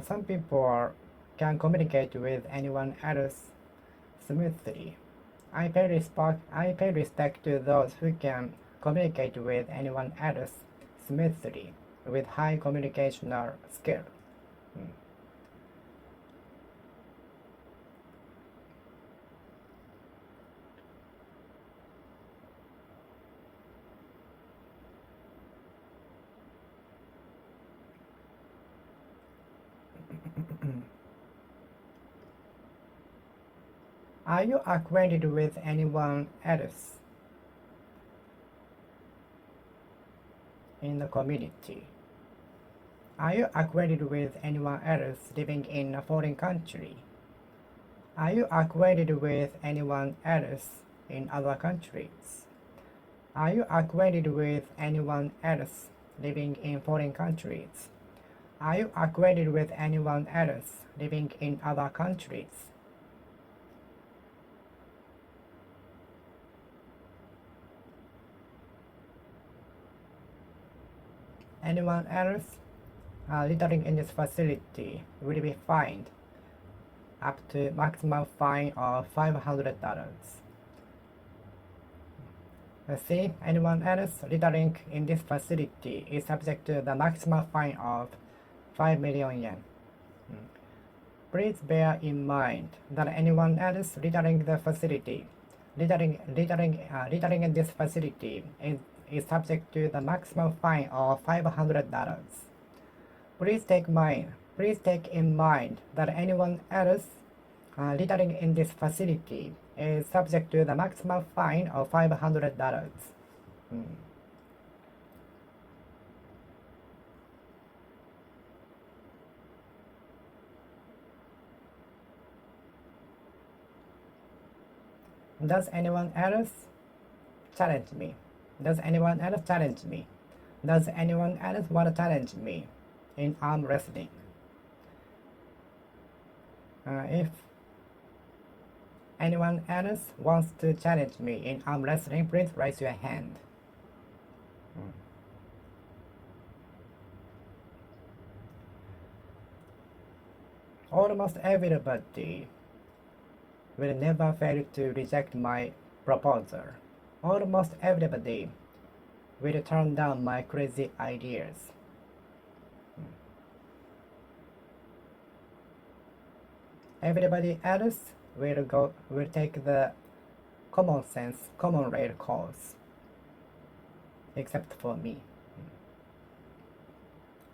Some people can communicate with anyone else smoothly. I pay respect to those who can communicate with anyone else smoothly with high communicational skill. Are you acquainted with anyone else in the community? Are you acquainted with anyone else living in a foreign country? Are you acquainted with anyone else in other countries? Are you acquainted with anyone else living in foreign countries? Are you acquainted with anyone else living in other countries? Anyone else littering in this facility will be fined up to maximum fine of $500. See, anyone else littering in this facility is subject to the maximum fine of 5 million yen. Please bear in mind that anyone else littering the facility, littering in this facility is subject to the maximum fine of $500. Please take in mind that anyone else littering in this facility is subject to the maximum fine of $500. Does anyone else challenge me? Does anyone else challenge me? Does anyone else want to challenge me in arm wrestling? If anyone else wants to challenge me in arm wrestling, please raise your hand. Almost everybody will never fail to reject my proposal. Almost everybody will turn down my crazy ideas. Everybody else will take the common sense, common rail course, except for me.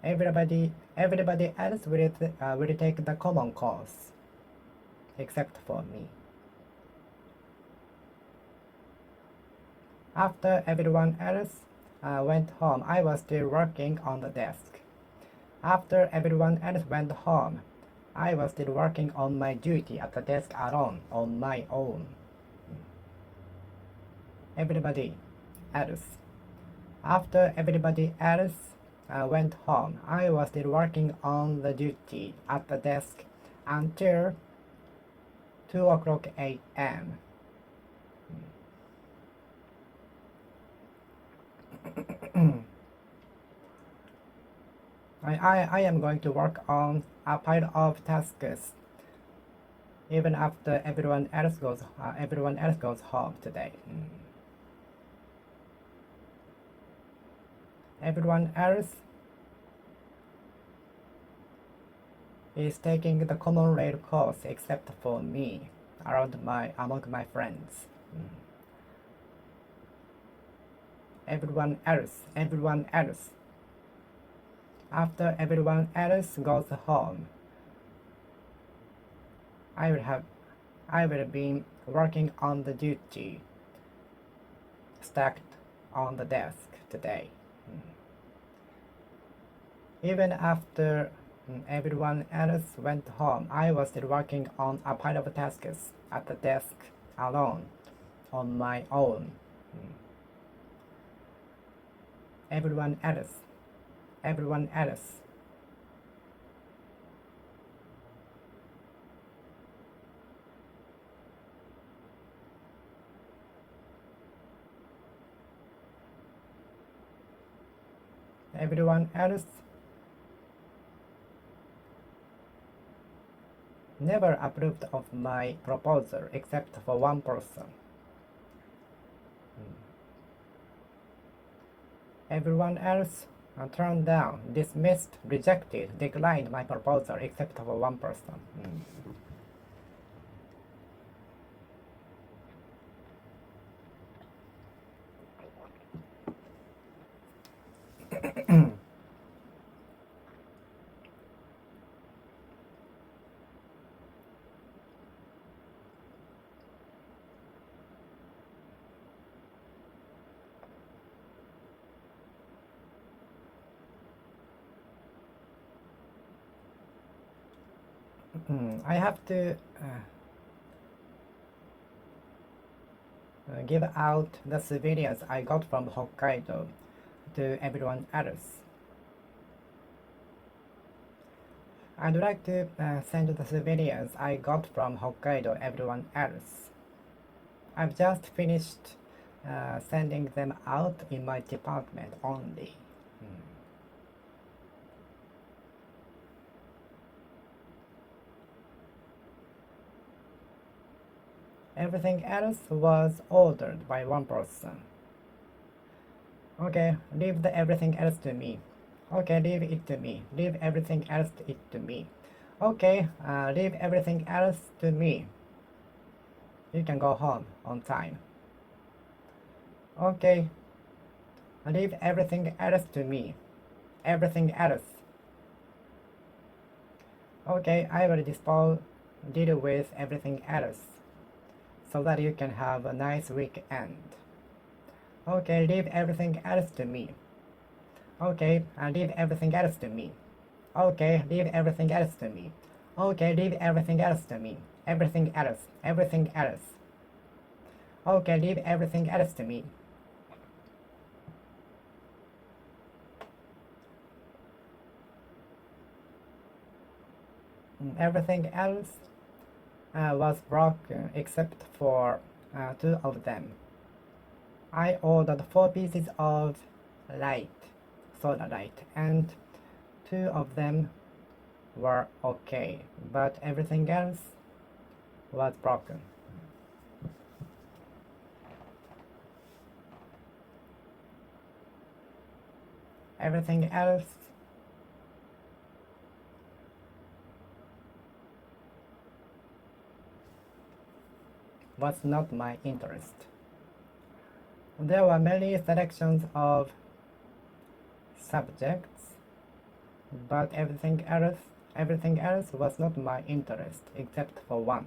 Everybody else will take the common course, except for me. After everyone else went home, I was still working on the desk. After everyone else went home, I was still working on my duty at the desk alone, on my own. Everybody else. After everybody else went home, I was still working on the duty at the desk until 2 o'clock a.m. I am going to work on a pile of tasks even after everyone else goes home today. Everyone else is taking the common rail course except for me among my friends. Everyone else. After everyone else goes home, I will be working on the duty stacked on the desk today. Even after everyone else went home, I was still working on a pile of tasks at the desk alone, on my own. Everyone everyone else. Everyone else never approved of my proposal except for one person. Everyone else turned down, dismissed, rejected, declined my proposal except for one person. I have to give out the souvenirs I got from Hokkaido to everyone else. I'd like to send the souvenirs I got from Hokkaido everyone else. I've just finished sending them out in my department only. Everything else was ordered by one person. Okay, leave the everything else to me. Okay, leave it to me. Leave everything else to me. Okay, leave everything else to me. You can go home on time. Okay, leave everything else to me. Everything else. Okay, I will deal with everything else so that you can have a nice weekend. Okay, leave everything else to me. Okay, leave everything else to me. Okay, leave everything else to me. Okay, leave everything else to me. Everything else. Everything else. Okay, leave everything else to me. Everything else was broken except for 2 of them. I ordered 4 pieces of soda light, and 2 of them were okay, but everything else was broken. Everything else was not my interest. There were many selections of subjects, but everything else was not my interest except for one.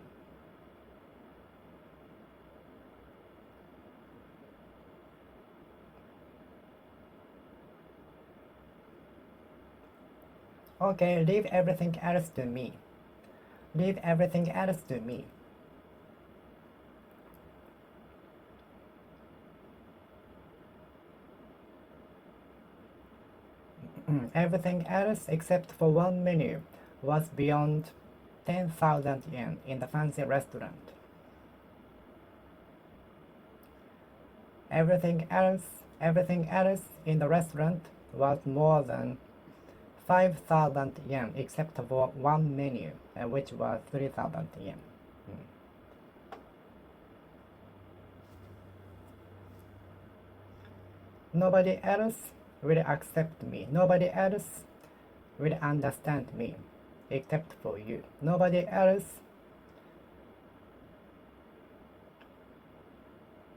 Okay, leave everything else to me. Leave everything else to me. Everything else except for one menu was beyond 10,000 yen in the fancy restaurant. Everything else in the restaurant was more than 5,000 yen except for one menu, which was 3,000 yen. Nobody else will accept me. Nobody else will understand me except for you. Nobody else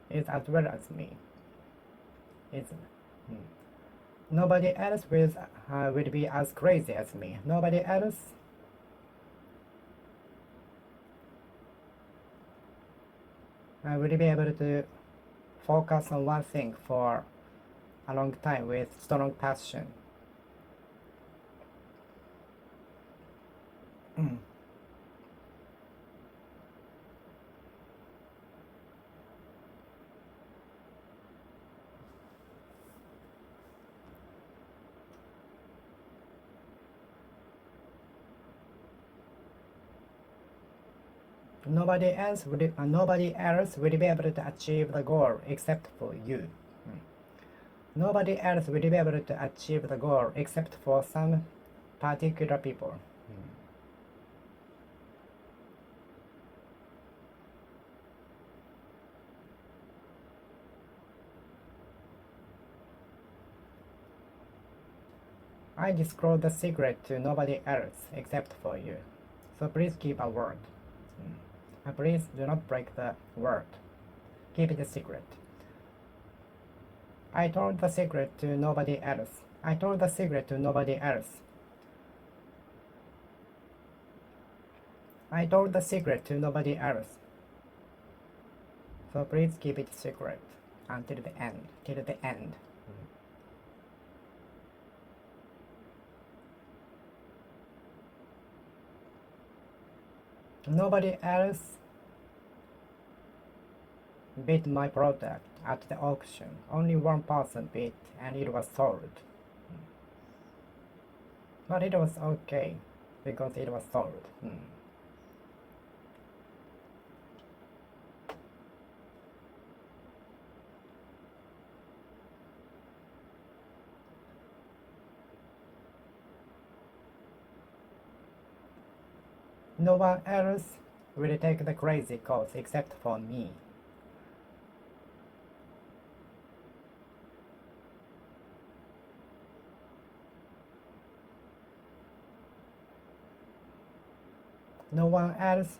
is as well as me. Nobody else will be as crazy as me. Nobody else will be able to focus on one thing for a long time with strong passion. Nobody else will be able to achieve the goal except for you. Nobody else will be able to achieve the goal except for some particular people. I disclose the secret to nobody else except for you. So please keep a word. Please do not break the word. Keep it a secret. I told the secret to nobody else. I told the secret to nobody else. I told the secret to nobody else. So please keep it secret until the end. Till the end. Nobody else bid my product at the auction. Only one person bid and it was sold. But it was okay because it was sold. No one else will take the crazy course except for me. No one else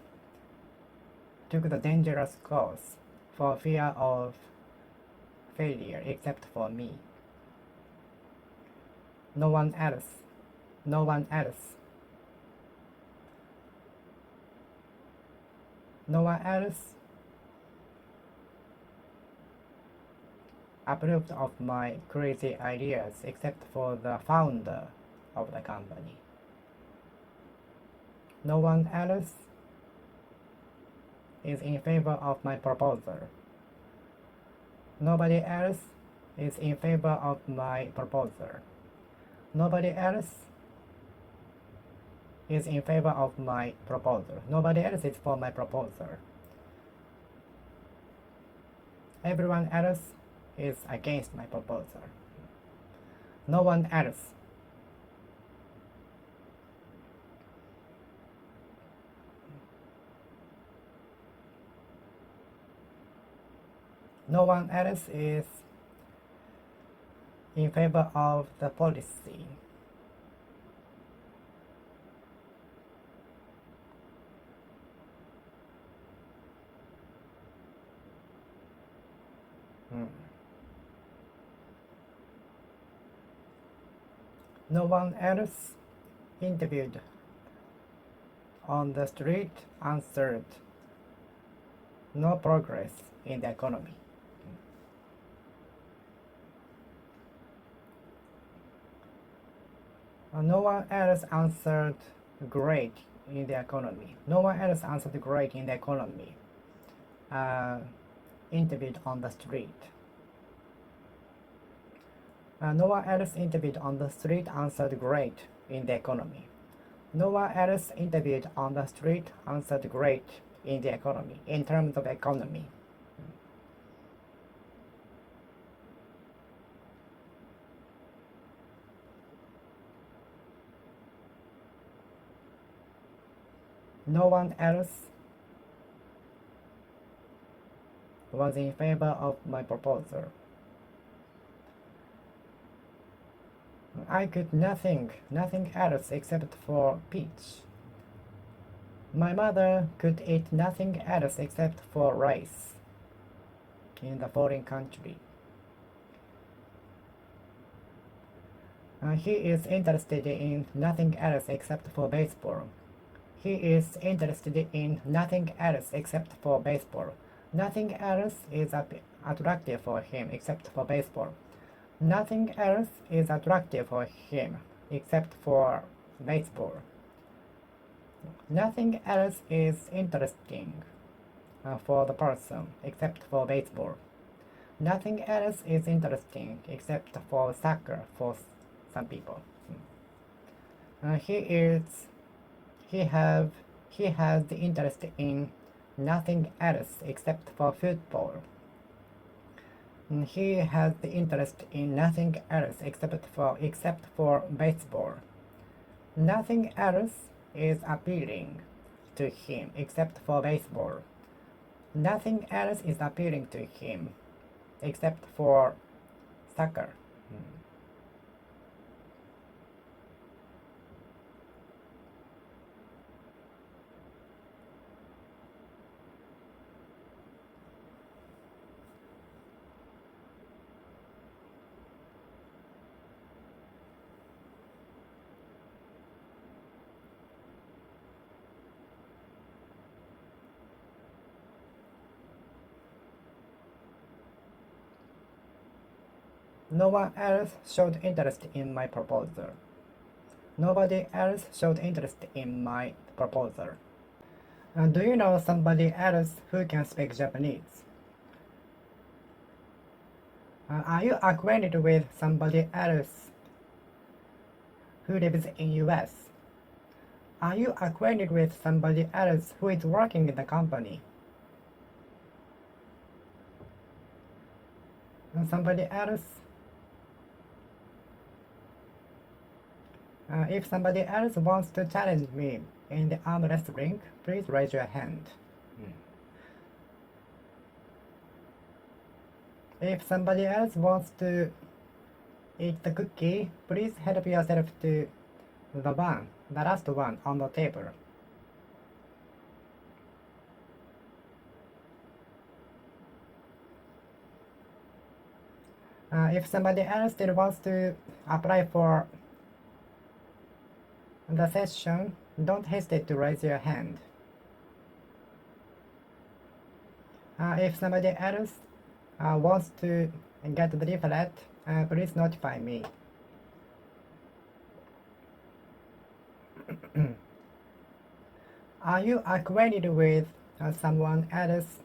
took the dangerous course for fear of failure except for me. No one else. No one else. No one else approved of my crazy ideas except for the founder of the company. No one else is in favor of my proposal. Nobody else is in favor of my proposal. Nobody else is in favor of my proposal. Nobody else is for my proposal. Everyone else is against my proposal. No one else. No one else is in favor of the policy. No one else interviewed on the street answered no progress in the economy. No one else answered great in the economy. No one else answered great in the economy. Interviewed on the street. No one else interviewed on the street answered great in the economy. No one else interviewed on the street answered great in the economy, in terms of economy. No one else was in favor of my proposal. I could nothing else except for peach. My mother could eat nothing else except for rice in the foreign country. He is interested in nothing else except for baseball. He is interested in nothing else except for baseball. Nothing else is attractive for him except for baseball. Nothing else is attractive for him except for baseball. Nothing else is interesting for the person except for baseball. Nothing else is interesting except for soccer for some people. He has the interest in nothing else except for football. He has the interest in nothing else except for baseball. Nothing else is appealing to him except for baseball. Nothing else is appealing to him except for soccer. No one else showed interest in my proposal. Nobody else showed interest in my proposal. Do you know somebody else who can speak Japanese? Are you acquainted with somebody else who lives in US? Are you acquainted with somebody else who is working in the company? Somebody else? If somebody else wants to challenge me in the arm wrestling, please raise your hand. If somebody else wants to eat the cookie, please help yourself to the last one on the table. If somebody else still wants to apply for the session, don't hesitate to raise your hand. If somebody else wants to get the leaflet, please notify me. Are you acquainted with someone else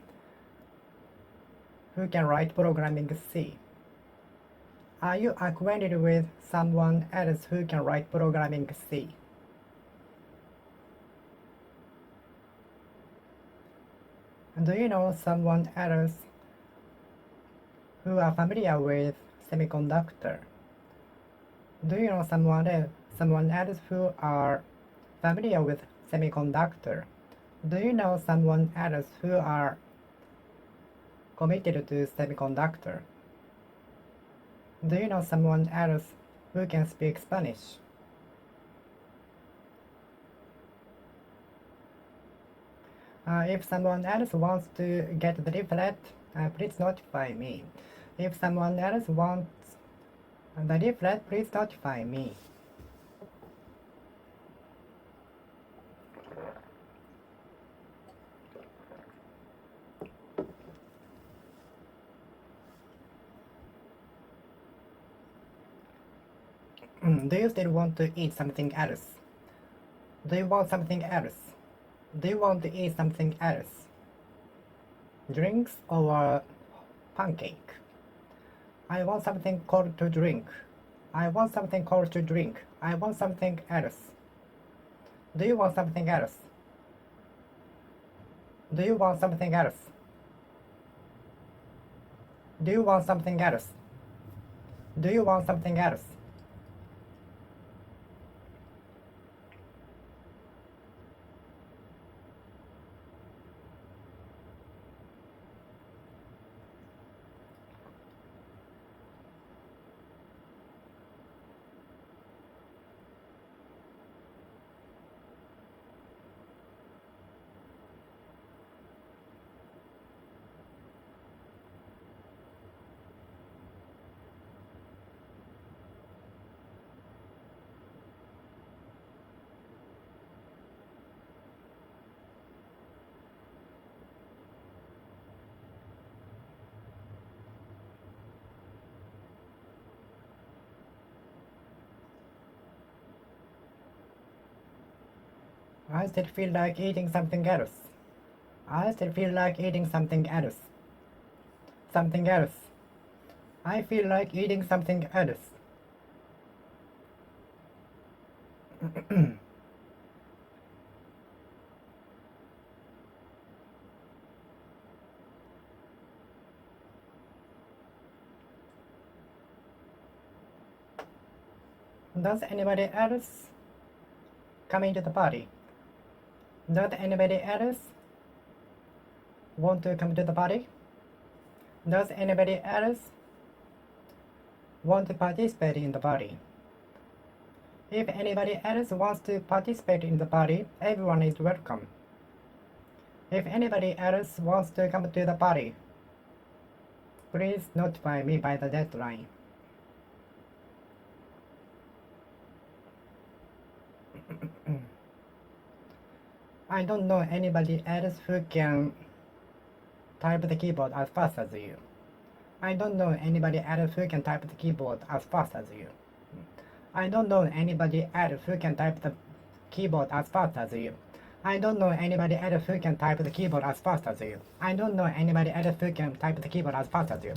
who can write programming C? Are you acquainted with someone else who can write programming C? Do you know someone else who are familiar with semiconductor? Do you know someone else who are familiar with semiconductor? Do you know someone else who are committed to semiconductor? Do you know someone else who can speak Spanish? If someone else wants to get the leaflet, please notify me. If someone else wants the leaflet, please notify me. Do you still want to eat something else? Do you want something else? Do you want to eat something else? Drinks or pancake? I want something cold to drink. I want something cold to drink. I want something else. Do you want something else? Do you want something else? Do you want something else? Do you want something else? I still feel like eating something else. I still feel like eating something else. Something else. I feel like eating something else. Does anybody else come into the party? Does anybody else want to come to the party? Does anybody else want to participate in the party? If anybody else wants to participate in the party, everyone is welcome. If anybody else wants to come to the party, please notify me by the deadline. I don't know anybody else who can type the keyboard as fast as you. I don't know anybody else who can type the keyboard as fast as you. I don't know anybody else who can type the keyboard as fast as you. I don't know anybody else who can type the keyboard as fast as you. I don't know anybody else who can type the keyboard as fast as you.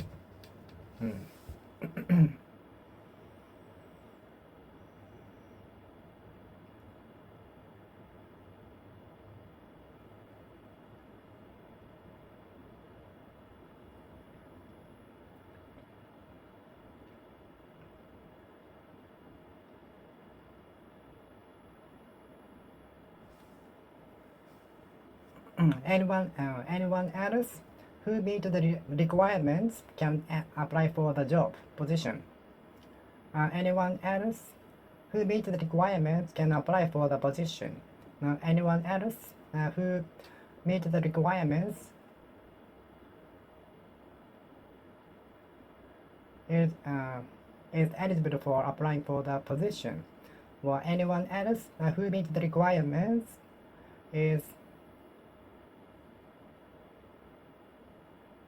Anyone else who meet the requirements can apply for the job position. Anyone else who meet the requirements can apply for the position. Anyone else who meet the requirements is eligible for applying for the position. Or anyone else who meet the requirements is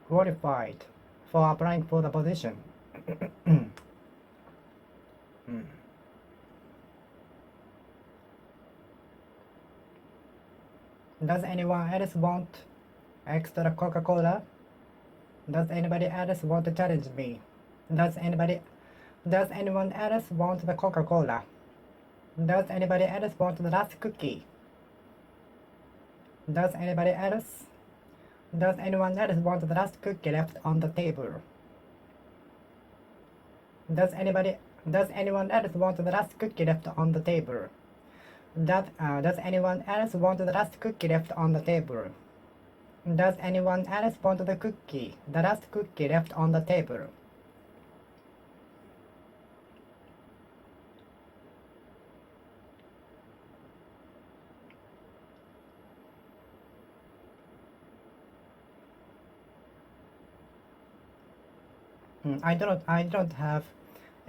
qualified for applying for the position. Does anyone else want extra Coca-Cola? Does anybody else want to challenge me? Does anyone else want the Coca-Cola? Does anybody else want the last cookie? Does anyone else want the last cookie left on the table? Does anyone else want the last cookie left on the table? Does anyone else want the last cookie left on the table? Does anyone else want the last cookie left on the table? I don't have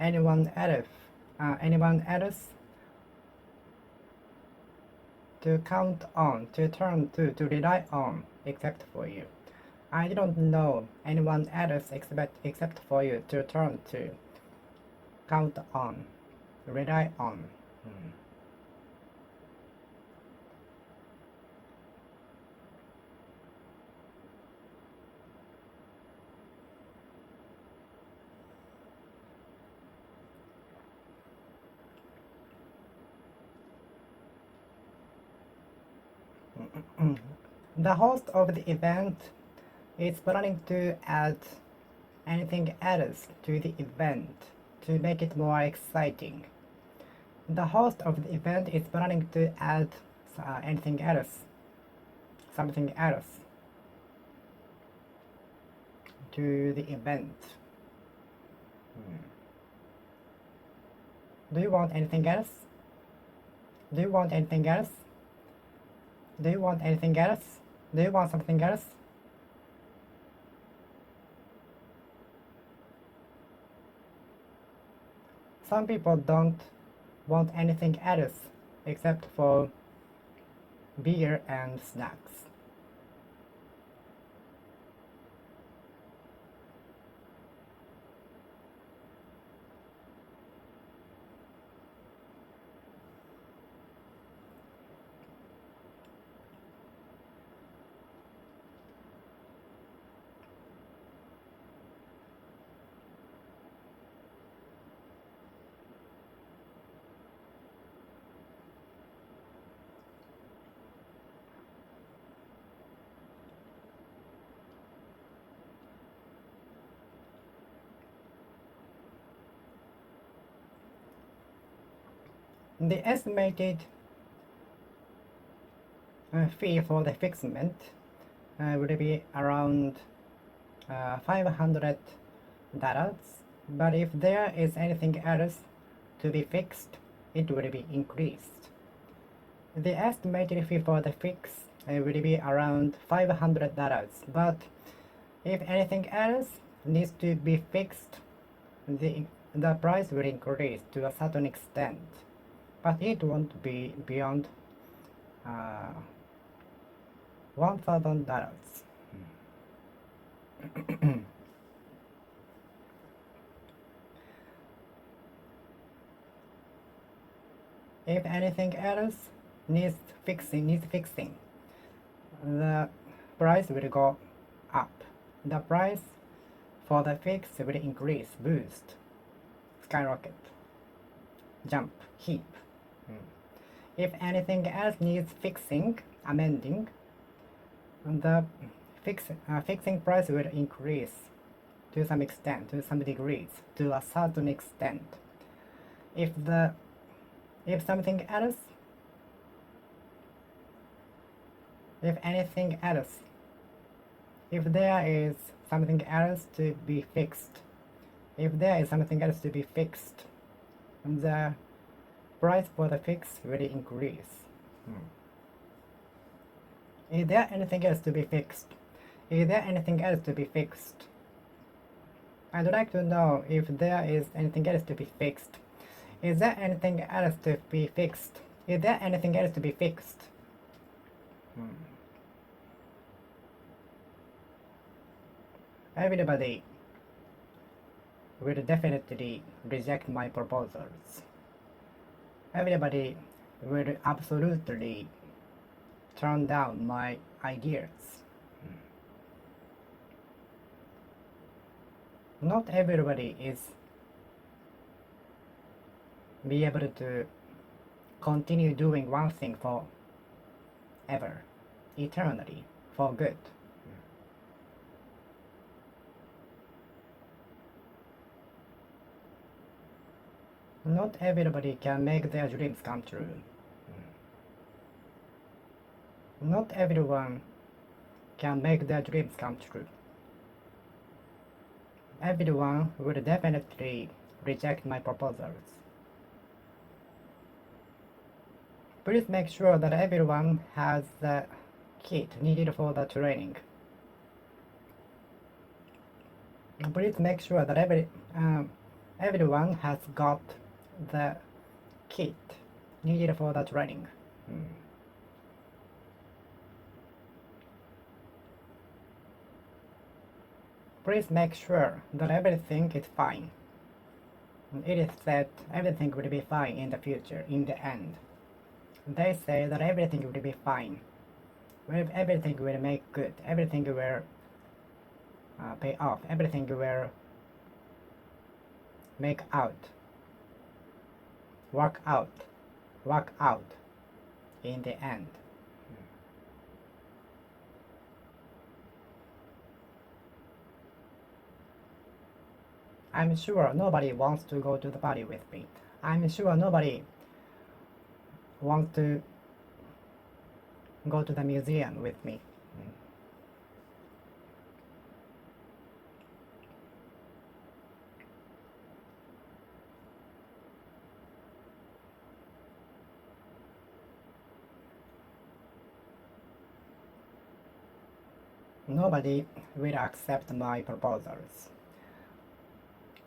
anyone else to count on, to turn to rely on, except for you. I don't know anyone else except for you to turn to, count on, rely on. The host of the event is planning to add anything else to the event to make it more exciting. The host of the event is planning to add something else to the event. Do you want anything else? Do you want anything else? Do you want anything else? Do you want something else? Some people don't want anything else except for beer and snacks. The estimated fee for the fixment would be around $500, but if there is anything else to be fixed, it will be increased. The estimated fee for the fix will be around $500, but if anything else needs to be fixed, the price will increase to a certain extent, but it won't be beyond $1,000. If anything else needs fixing, the price will go up. The price for the fix will increase, boost, skyrocket, jump, heap. If anything else needs fixing, amending, the fixing price will increase to some extent, to some degrees, to a certain extent. If something else, if anything else, if there is something else to be fixed, the price for the fix will increase. Is there anything else to be fixed? I'd like to know if there is anything else to be fixed. Is there anything else to be fixed? Everybody will definitely reject my proposals. Everybody will absolutely turn down my ideas. Not everybody is be able to continue doing one thing for ever, eternally, for good. Not everybody can make their dreams come true. Not everyone can make their dreams come true. Everyone will definitely reject my proposals. Please make sure that everyone has the kit needed for the training. Please make sure that everyone has got the kit needed for the training. Please make sure that everything is fine. It is said everything will be fine in the future, in the end. They say that everything will be fine. Everything will make good. Everything will pay off. Everything will make out. Work out in the end. I'm sure nobody wants to go to the party with me. I'm sure nobody wants to go to the museum with me. Nobody will accept my proposals.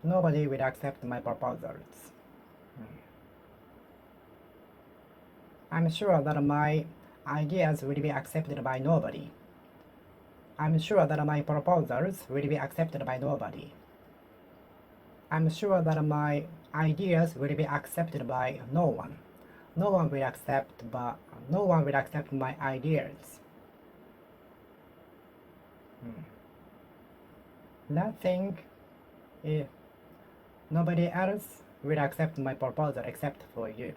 Nobody will accept my proposals. I'm sure that my ideas will be accepted by nobody. I'm sure that my proposals will be accepted by nobody. I'm sure that my ideas will be accepted by no one. No one will accept my ideas. Nobody else will accept my proposal except for you.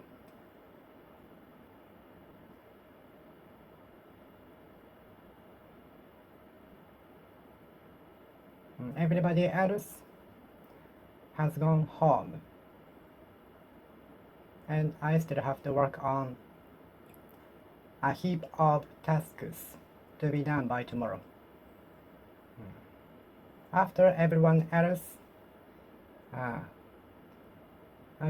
Everybody else has gone home. and I still have to work on a heap of tasks to be done by tomorrow. After everyone else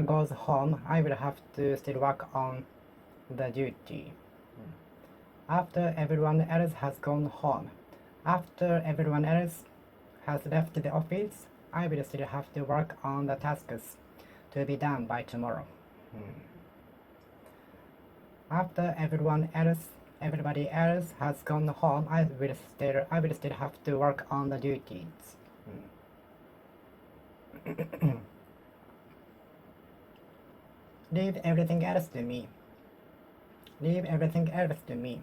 goes home, I will have to still work on the duty. After everyone else has gone home, after everyone else has left the office, I will still have to work on the tasks to be done by tomorrow. After everybody else has gone home, I will still have to work on the duties. Leave everything else to me. Leave everything else to me.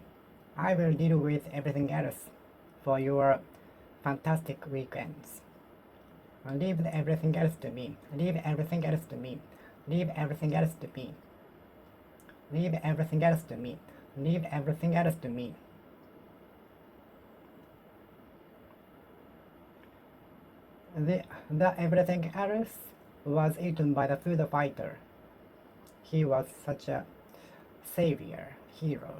I will deal with everything else for your fantastic weekends. Leave everything else to me. Leave everything else to me. Leave everything else to me. Leave everything else to me. Leave everything else to me. The everything else was eaten by the food fighter. He was such a savior, hero.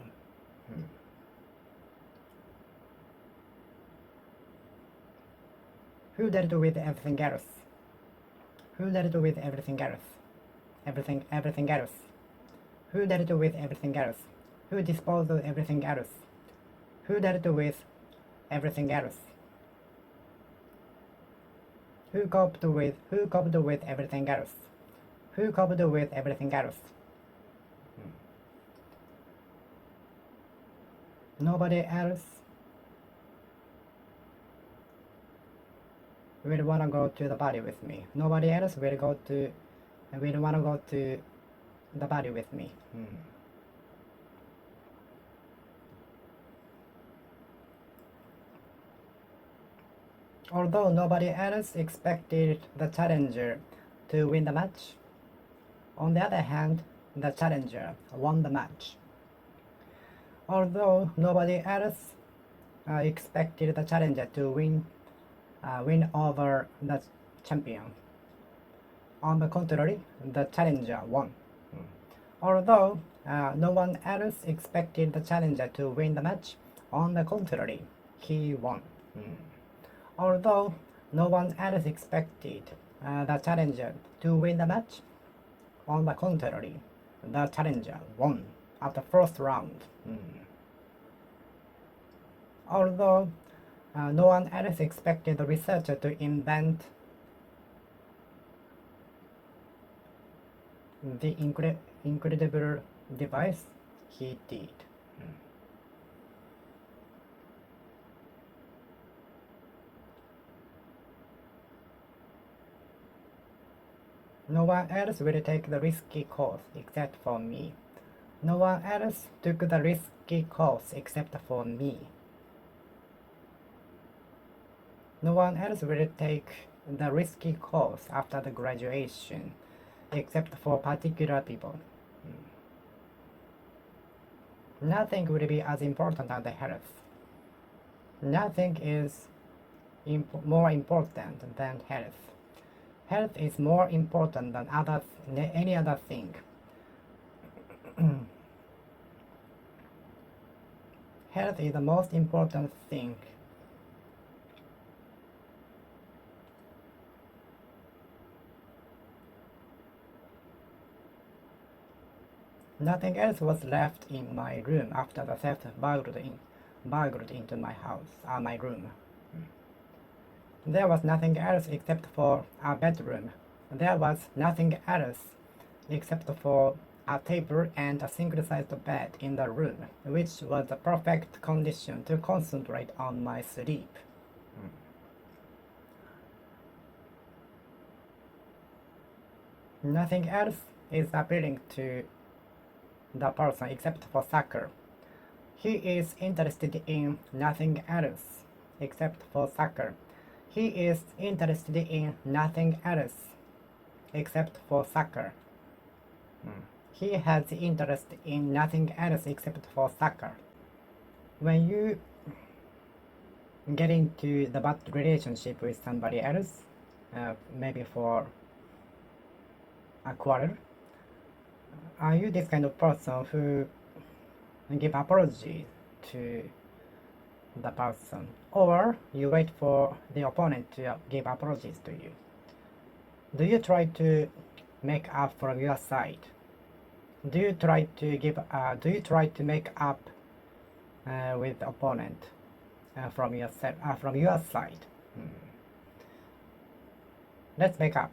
Who dealt with everything else? Who dealt with everything else? Everything else. Who dealt with everything else? Who disposed of everything else? Who dealt with everything else? Who coped with everything else? Who coped with everything else? Nobody else will wanna go to the party with me. Nobody else will wanna go to the party with me. Although nobody else expected the challenger to win the match, on the other hand, the challenger won the match. Although nobody else expected the challenger to win over the champion, on the contrary, the challenger won. Although no one else expected the challenger to win the match, on the contrary, he won. Although no one else expected the challenger to win the match, on the contrary, the challenger won at the first round. Although no one else expected the researcher to invent the incredible device, he did. No one else will take the risky course except for me. No one else took the risky course except for me. No one else will take the risky course after the graduation except for particular people. Nothing will be as important as the health. Nothing is more important than health. Health is more important than any other thing. Health is the most important thing. Nothing else was left in my room after the theft burgled into my house, my room. There was nothing else except for a bedroom. There was nothing else except for a table and a single-sized bed in the room, which was the perfect condition to concentrate on my sleep. Nothing else is appealing to the person except for soccer. He is interested in nothing else except for soccer. He is interested in nothing else except for soccer. He has interest in nothing else except for soccer. When you get into the bad relationship with somebody else, maybe for a quarrel, Are you this kind of person who give apology to the person, or you wait for the opponent to give apologies to you? Do you try to make up from your side? Do you try to make up with the opponent from your side? Let's make up.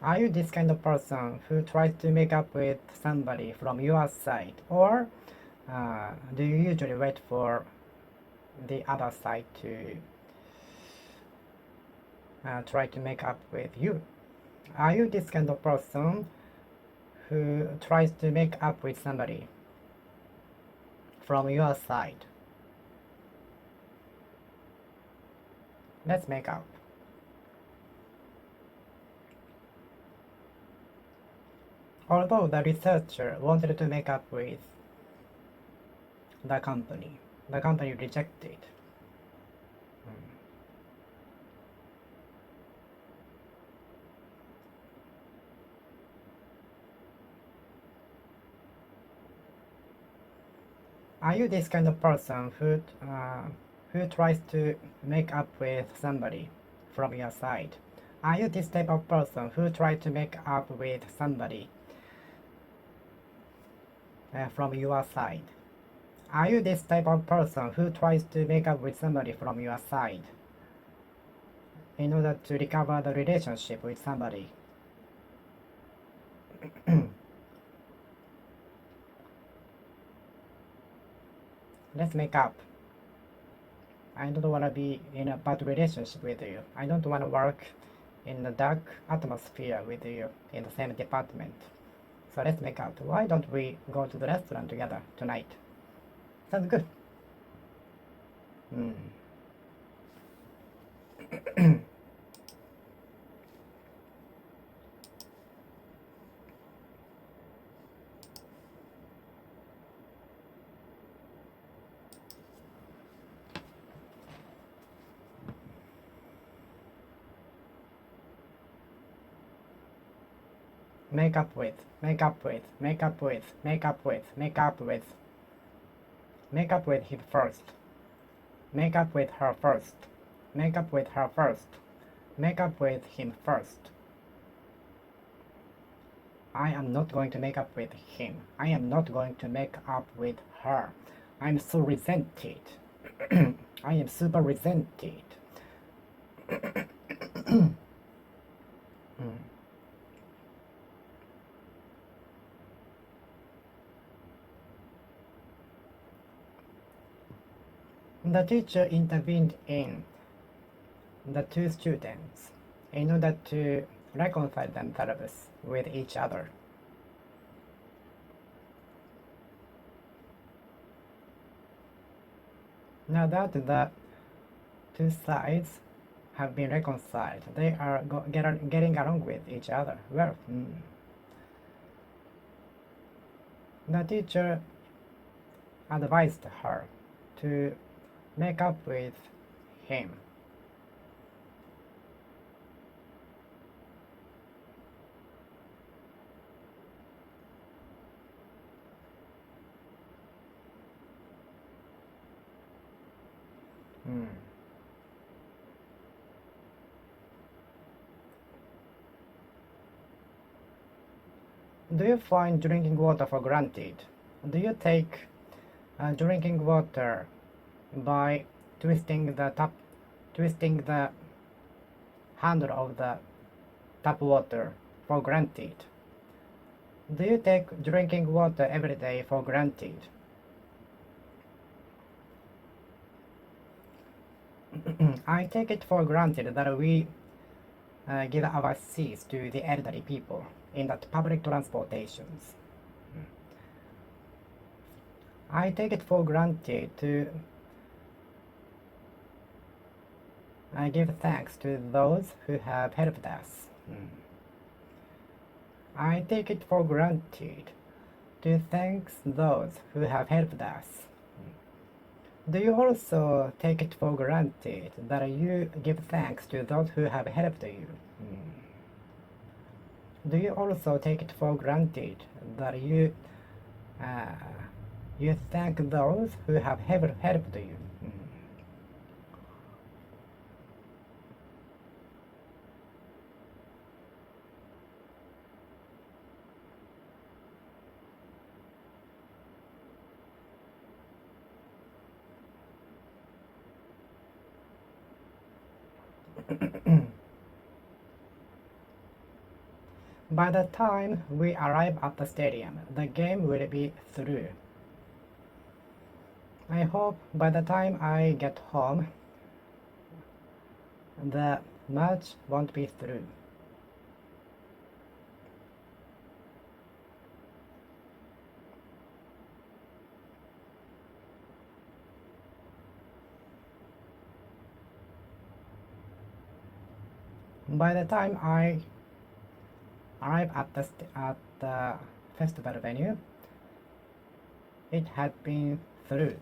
Are you this kind of person who tries to make up with somebody from your side, or do you usually wait for the other side to try to make up with you? Are you this kind of person who tries to make up with somebody from your side? Let's make up. Although the researcher wanted to make up with the company rejected. Are you this kind of person who tries to make up with somebody from your side? Are you this type of person who tries to make up with somebody from your side? Are you this type of person who tries to make up with somebody from your side in order to recover the relationship with somebody? Let's make up. I don't want to be in a bad relationship with you. I don't want to work in the dark atmosphere with you in the same department. So let's make up. Why don't we go to the restaurant together tonight? Sounds good. Make up with, make up with, make up with, make up with, make up with. Make up with him first. Make up with her first. Make up with her first. Make up with him first. I am not going to make up with him. I am not going to make up with her. I'm so resented. I am super resented. The teacher intervened in the two students in order to reconcile themselves with each other. Now that the two sides have been reconciled, they are getting along with each other well. The teacher advised her to make up with him. Do you find drinking water for granted? Do you take drinking water by twisting the handle of the tap water for granted? Do you take drinking water every day for granted? I take it for granted that we give our seats to the elderly people in the public transportations. I take it for granted to give thanks to those who have helped us. I take it for granted to thank those who have helped us. Do you also take it for granted that you give thanks to those who have helped you? Do you also take it for granted that uh, you thank those who have helped you? By the time we arrive at the stadium, the game will be through. I hope by the time I get home, the match won't be through. By the time I arrive at the festival venue, it had been through.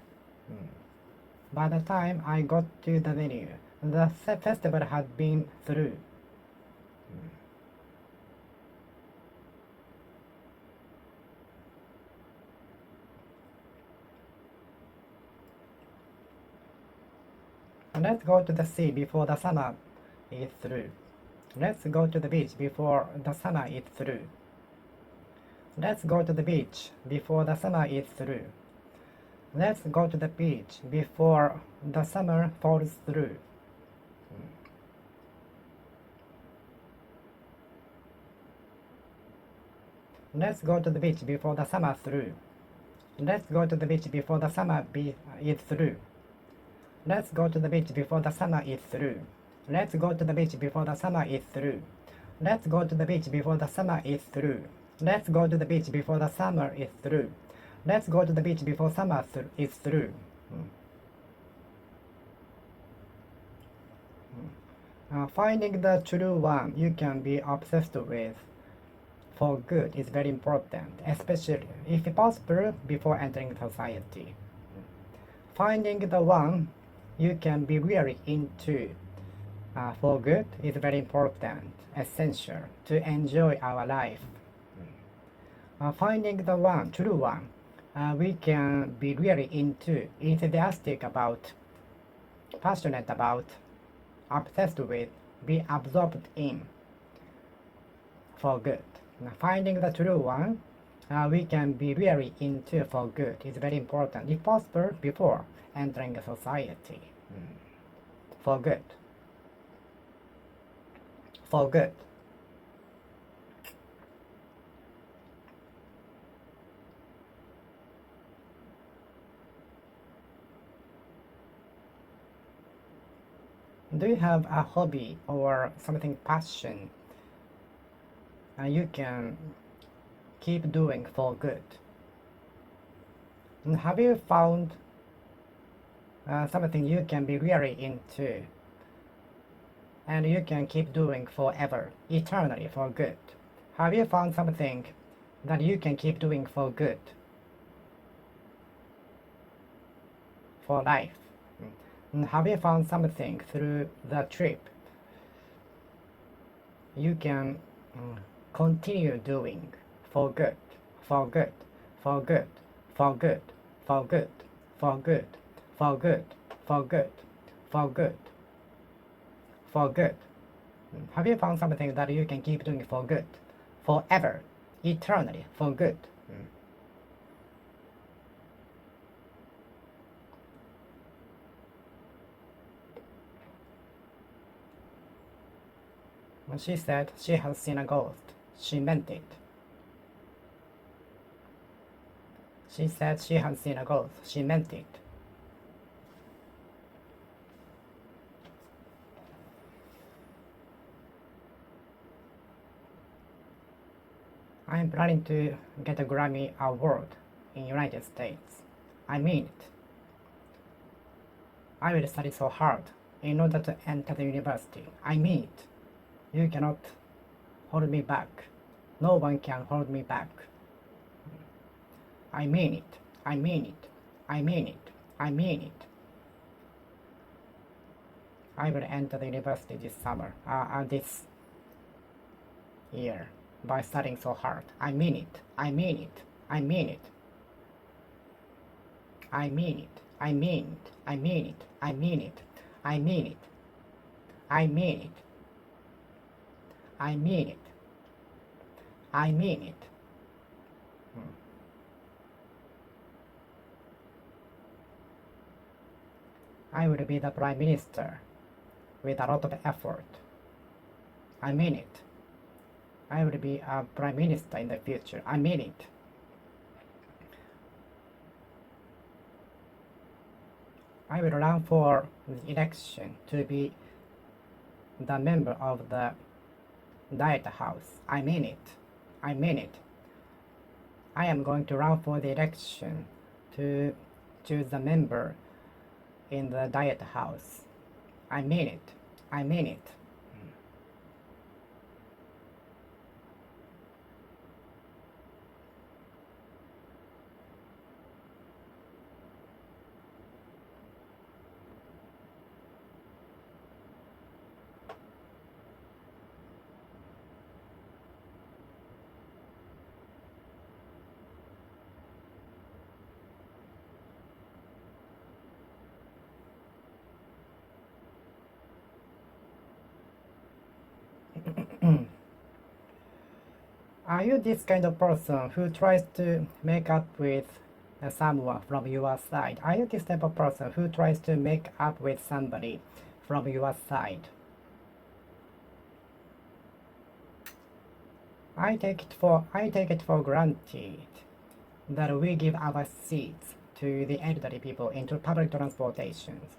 By the time I got to the venue, the festival had been through. Let's go to the sea before the summer is through. Let's go to the beach before the summer is through. Let's go to the beach before the summer is through. Let's go to the beach before the summer falls through. Let's go to the beach before the summer through. Let's go to the beach before the summer is through. Let's go to the beach before the summer is through. Let's go to the beach before the summer is through. Let's go to the beach before the summer is through. Let's go to the beach before the summer is through. Let's go to the beach before summer is through. Finding the true one you can be obsessed with for good is very important, especially if possible before entering society. Finding the one you can be really into for good is very important, essential to enjoy our life. Finding the one, true one, we can be really into, enthusiastic about, passionate about, obsessed with, be absorbed in for good. Finding the true one we can be really into for good is very important, if possible before entering a society. For good. For good. Do you have a hobby or something passion you can keep doing for good? And have you found something you can be really into and you can keep doing forever, eternally for good? Have you found something that you can keep doing for good, for life? And have you found something through the trip you can continue doing for good, for good, for good, for good, for good, for good, for good, for good, for good, for good? Have you found something that you can keep doing for good, forever, eternally, for good? When she said she has seen a ghost, she meant it. She said she had seen a ghost, she meant it. I am planning to get a Grammy Award in United States. I mean it. I will study so hard in order to enter the university. I mean it. You cannot hold me back. No one can hold me back. I mean it. I mean it. I mean it. I mean it. I will enter the university this summer, this year. by studying so hard. I mean it. I mean it. I mean it. I mean it. I mean it. I mean it. I mean it. I mean it. I mean it. I mean it. I mean it. I will be the Prime Minister with a lot of effort. I mean it. I will be a Prime Minister in the future. I mean it. I will run for the election to be the member of the Diet House. I mean it. I mean it. I am going to run for the election to choose the member in the Diet House. I mean it. I mean it. Are you this kind of person who tries to make up with someone from your side? Are you this type of person who tries to make up with somebody from your side? I take it for granted that we give our seats to the elderly people into public transportations.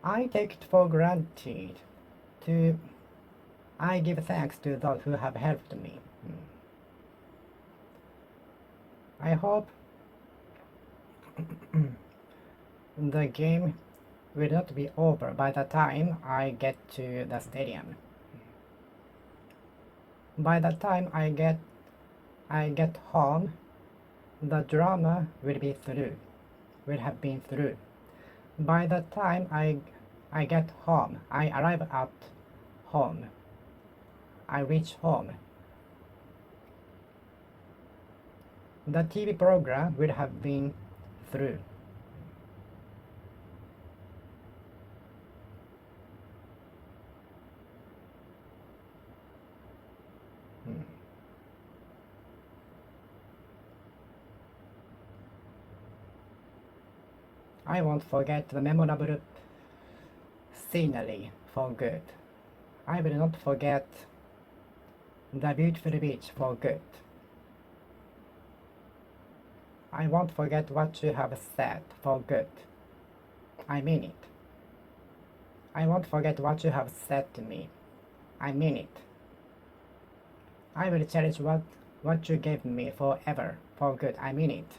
I take it for granted to I give thanks to those who have helped me. I hope the game will not be over by the time I get to the stadium. By the time I get home, the drama will be through, will have been through. By the time I get home, I arrive at home, I reach home, the TV program will have been through. I won't forget the memorable scenery for good. I will not forget the beautiful beach for good. I won't forget what you have said for good. I mean it. I won't forget what you have said to me. I mean it. I will cherish what you gave me forever for good. I mean it.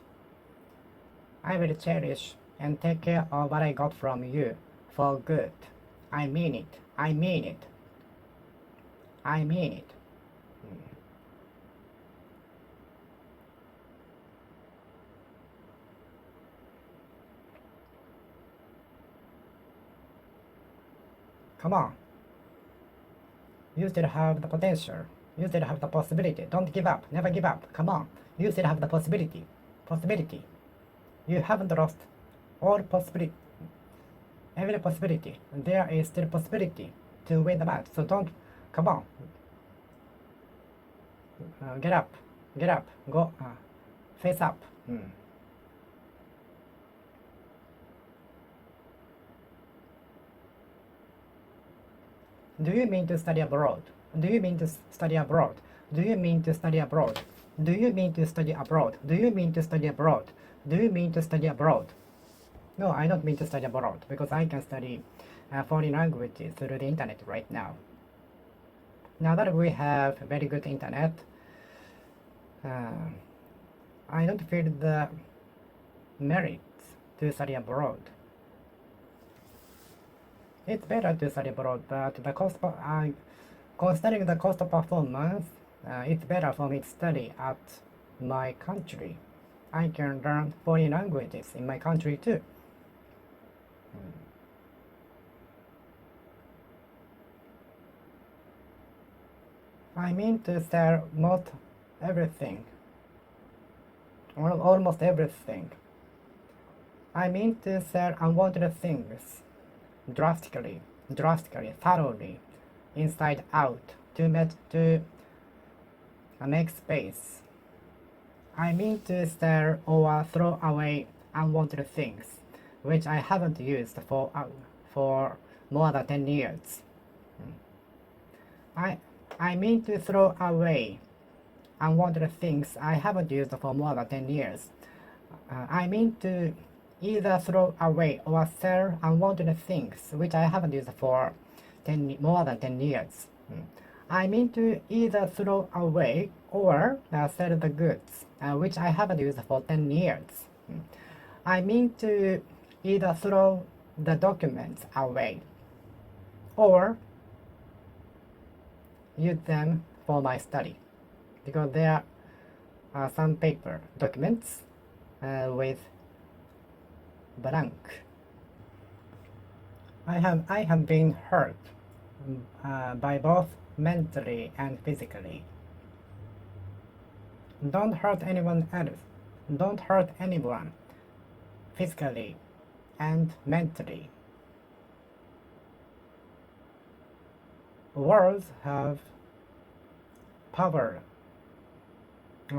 I will cherish and take care of what I got from you for good. I mean it. I mean it. I mean it. Come on. You still have the potential. You still have the possibility. Don't give up. Never give up. Come on. You still have the possibility. Possibility. You haven't lost all possibility. Every possibility. There is still possibility to win the match. So don't. Come on. Get up. Get up. Go. Face up. Do you mean to study abroad? Do you mean to study abroad? Do you mean to study abroad? Do you mean to study abroad? Do you mean to study abroad? Do you mean to study abroad? No, I don't mean to study abroad because I can study foreign languages through the internet right now. Now that we have very good internet, I don't feel the merits to study abroad. It's better to study abroad, but the cost, considering the cost of performance, it's better for me to study at my country. I can learn foreign languages in my country too. I mean to sell most everything. Almost everything. I mean to sell unwanted things drastically, thoroughly, inside out, to make space. I mean to sell or throw away unwanted things, which I haven't used for more than 10 years. I mean to throw away unwanted things I haven't used for more than 10 years. I mean to either throw away or sell unwanted things which I haven't used for more than 10 years. I mean to either throw away or sell the goods which I haven't used for 10 years. I mean to either throw the documents away or use them for my study, because there are some paper documents with blank. I have been hurt by both mentally and physically. Don't hurt anyone else. Don't hurt anyone physically and mentally. Words have power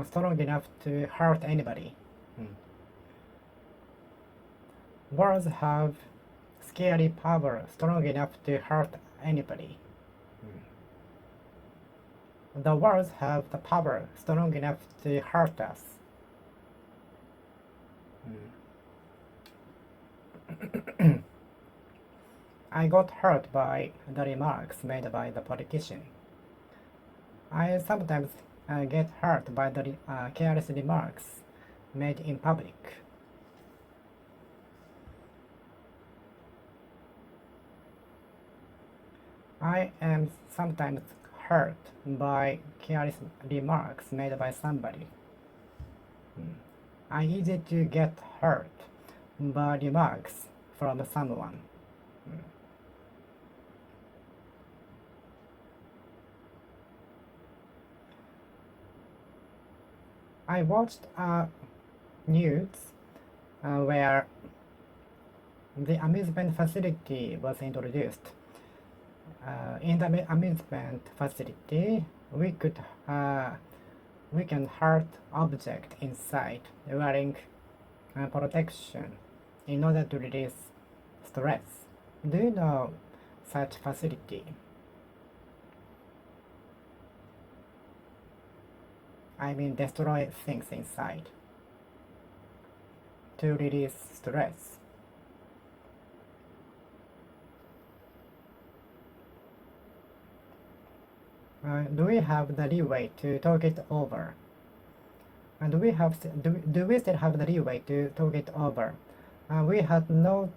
strong enough to hurt anybody. Words have scary power strong enough to hurt anybody. The words have the power strong enough to hurt us. I got hurt by the remarks made by the politician. I sometimes get hurt by the careless remarks made in public. I am sometimes hurt by careless remarks made by somebody. I easy to get hurt by remarks from someone. I watched a news where the amusement facility was introduced. In the amusement facility, we can hurt object inside wearing protection in order to release stress. Do you know such facility? I mean destroy things inside to release stress. Do we have the leeway to talk it over? And do we still have the leeway to talk it over? We had no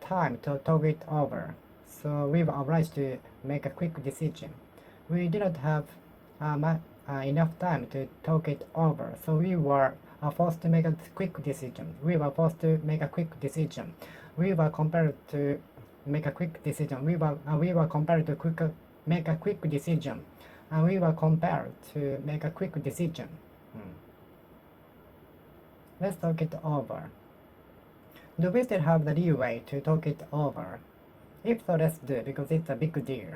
time to talk it over, so we were obliged to make a quick decision. We didn't have enough time to talk it over, so we were forced to make a quick decision. We were compelled to make a quick decision. We were compelled to make a quick decision. We were compelled to make a quick decision. Let's talk it over. Do we still have the leeway to talk it over? If so, let's do it, because it's a big deal.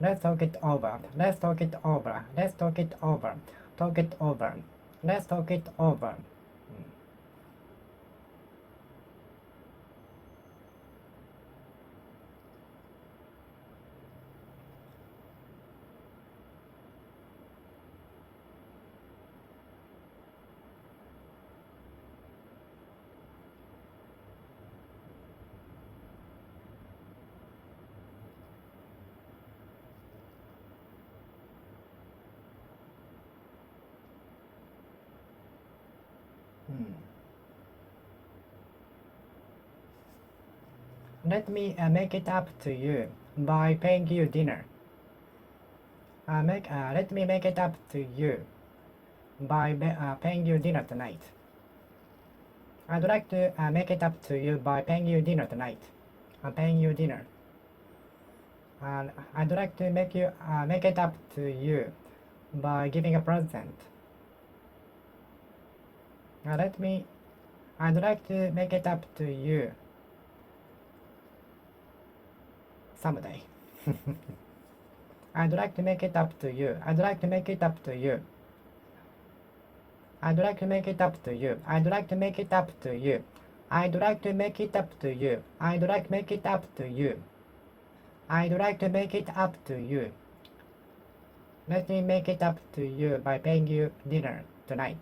Let's talk it over. Let's talk it over. Let's talk it over. Talk it over. Let's talk it over. Let me make it up to you by paying you dinner. Let me make it up to you by paying you dinner tonight. I'd like to make it up to you by paying you dinner tonight. I'm paying you dinner. and I'd like to make it up to you by giving a present. I'd like to make it up to you someday. I'd like to make it up to you. I'd like to make it up to you. I'd like to make it up to you. I'd like to make it up to you. I'd like to make it up to you. I'd like to make it up to you. I'd like to make it up to you. Let me make it up to you by paying you dinner tonight.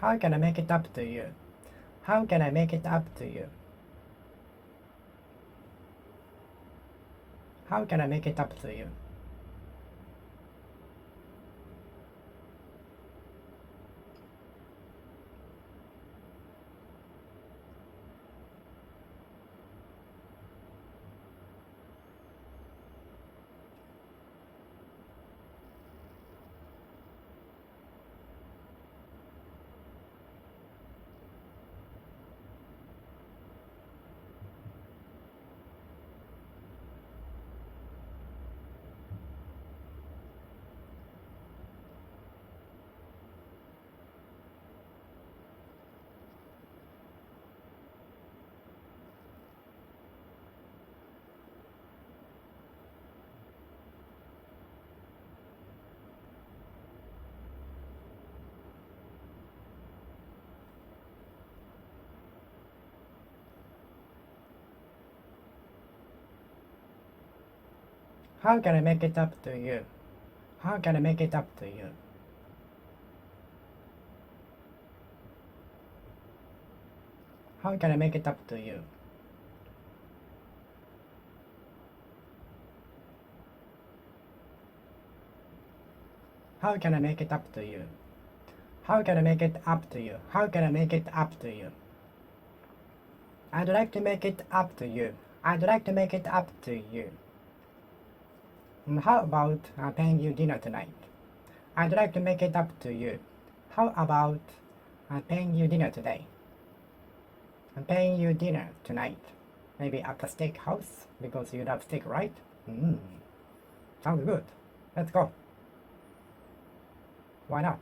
How can I make it up to you? How can I make it up to you? How can I make it up to you? How can I make it up to you? How can I make it up to you? How can I make it up to you? How can I make it up to you? How can I make it up to you? How can I make it up to you? I'd like to make it up to you. I'd like to make it up to you. How about paying you dinner tonight? I'd like to make it up to you. How about paying you dinner today? I'm paying you dinner tonight. Maybe at the steakhouse, because you love steak, right? Sounds good. Let's go. Why not?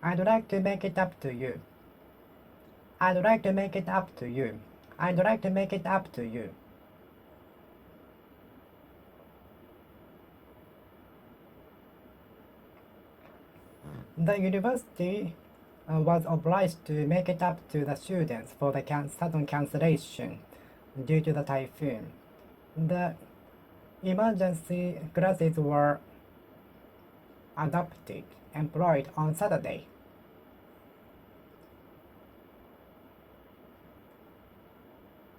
I'd like to make it up to you. I'd like to make it up to you. I'd like to make it up to you. The university was obliged to make it up to the students for the sudden cancellation due to the typhoon. The emergency classes were employed on Saturday.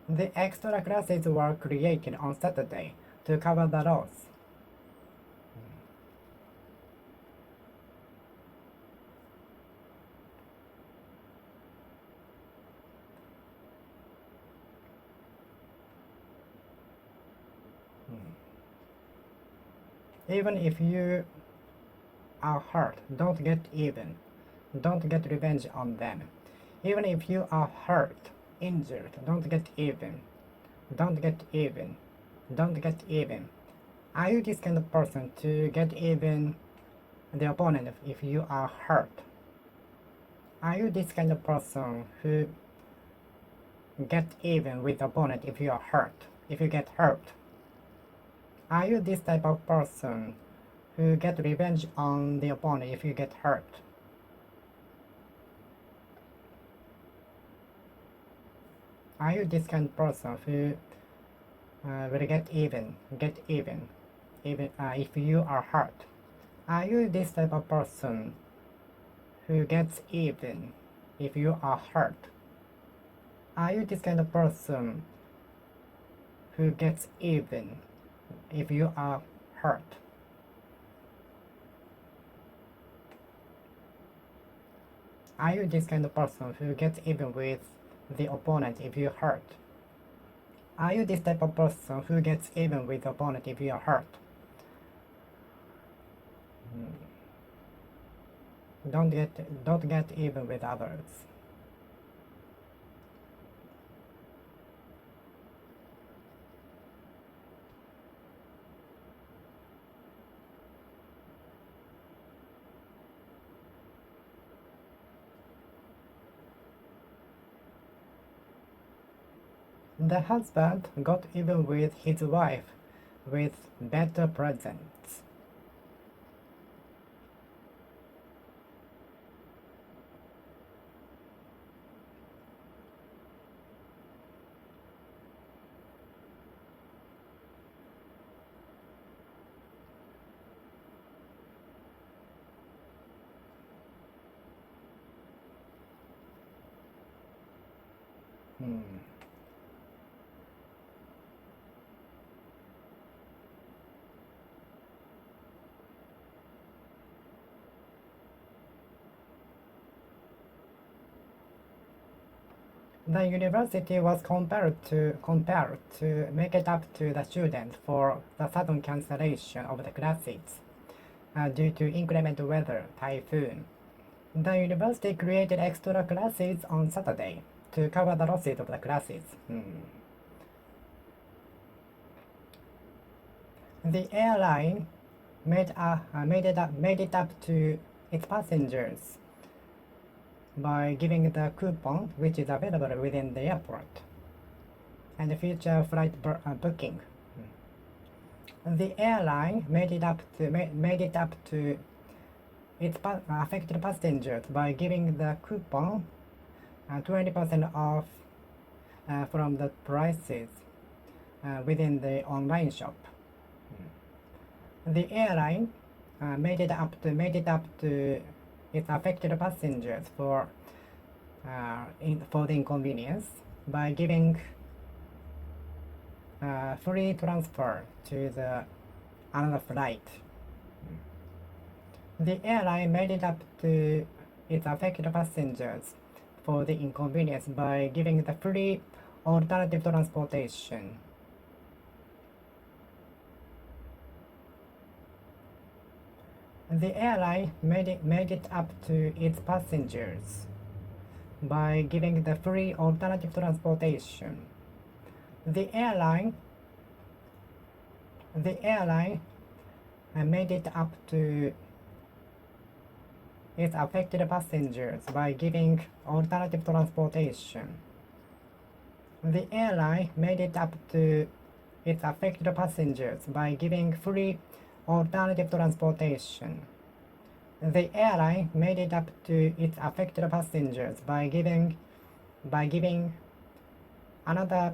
The extra classes were created on Saturday to cover the loss. Even if you are hurt, don't get even. Don't get revenge on them. Even if you are hurt, injured, don't get even. Don't get even. Don't get even. Are you this kind of person to get even the opponent if you are hurt? Are you this kind of person who get even with the opponent if you are hurt, if you get hurt? Are you this type of person who get revenge on the opponent if you get hurt? Are you this kind of person who will get even even if you are hurt? Are you this type of person who gets even if you are hurt? Are you this kind of person who gets even if you are hurt? Are you this kind of person who gets even with the opponent if you hurt? Are you this type of person who gets even with the opponent if you are hurt? Don't get even with others. The husband got even with his wife with better presents. The university was compelled to make it up to the students for the sudden cancellation of the classes due to inclement weather, typhoon. The university created extra classes on Saturday to cover the losses of the classes. The airline made it up to its passengers by giving the coupon which is available within the airport and future flight booking. The airline made it up to its affected passengers by giving the coupon 20% off from the prices within the online shop. The airline made it up to its affected passengers for the inconvenience by giving free transfer to the another flight. The airline made it up to its affected passengers for the inconvenience by giving the free alternative transportation. The airline made it up to its passengers by giving the free alternative transportation. The airline made it up to its affected passengers by giving alternative transportation. The airline made it up to its affected passengers by giving free alternative transportation. The airline made it up to its affected passengers by giving another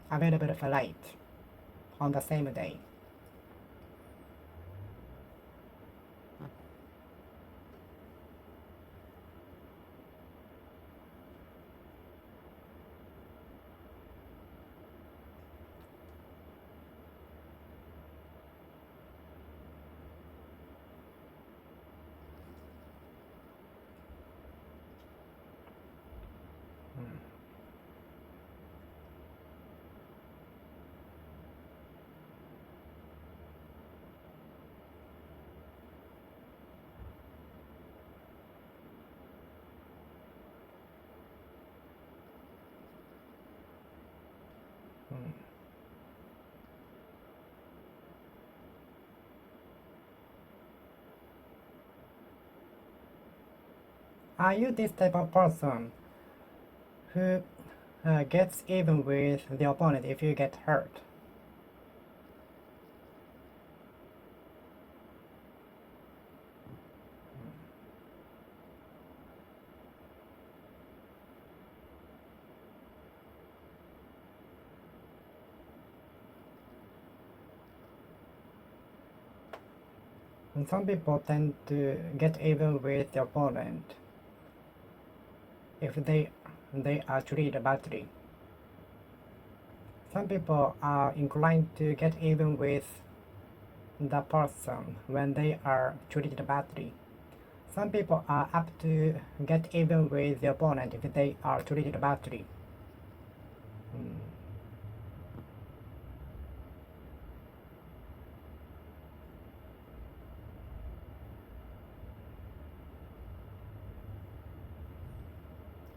available flight on the same day. Are you this type of person who gets even with the opponent if you get hurt? And some people tend to get even with the opponent if they are treated badly. Some people are inclined to get even with the person when they are treated badly. Some people are apt to get even with the opponent if they are treated badly.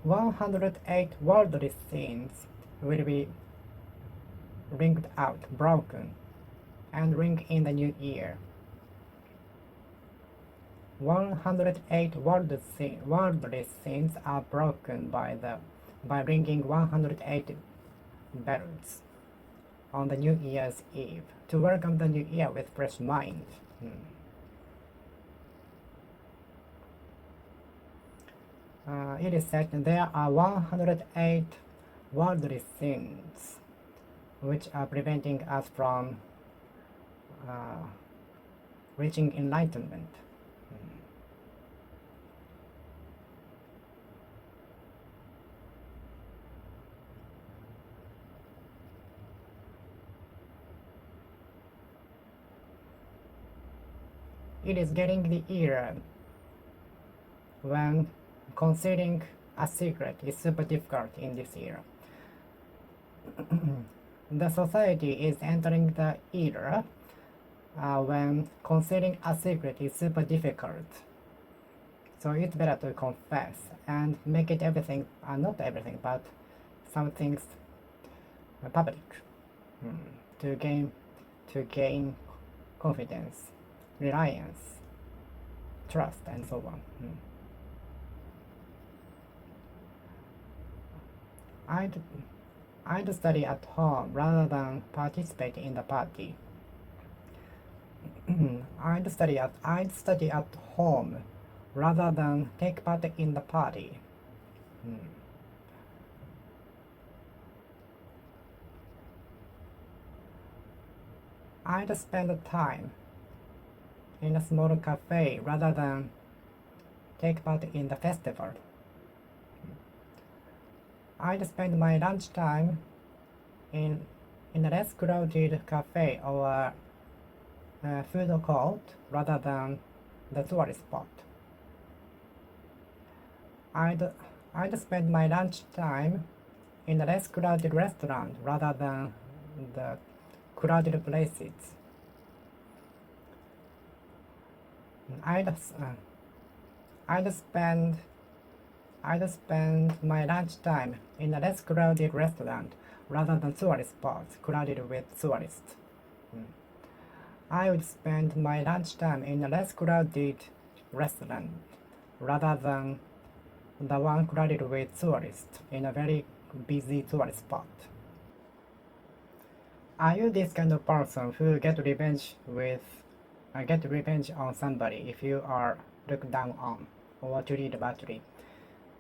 108 worldly sins will be ringed out, broken, and ring in the new year. 108 worldly sins are broken by ringing 108 bells on the New Year's Eve to welcome the new year with fresh mind. It is said there are 108 worldly sins which are preventing us from reaching enlightenment. It is getting the era when concealing a secret is super difficult in this era. The society is entering the era when concealing a secret is super difficult. So it's better to confess and make it everything, not everything, but some things public to gain confidence, reliance, trust, and so on. I'd study at home rather than participate in the party. I'd study at home rather than take part in the party. I'd spend time in a small cafe rather than take part in the festival. I'd spend my lunchtime in a less crowded cafe or food court rather than the tourist spot. I'd spend my lunchtime in a less crowded restaurant rather than the crowded places. I'd spend my lunchtime in a less crowded restaurant rather than tourist spots crowded with tourists. I would spend my lunchtime in a less crowded restaurant rather than the one crowded with tourists in a very busy tourist spot. Are you this kind of person who get revenge on somebody if you are looked down on or treated badly?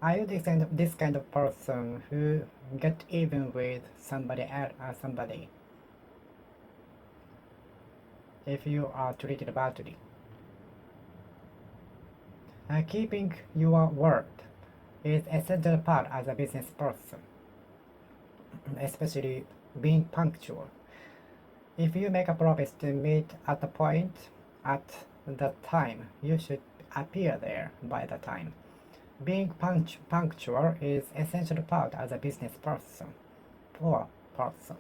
Are you this kind of person who get even with somebody if you are treated badly? Keeping your word is essential part as a business person, especially being punctual. If you make a promise to meet at the point at the time, you should appear there by the time. Being punctual is essential part as a business person or person.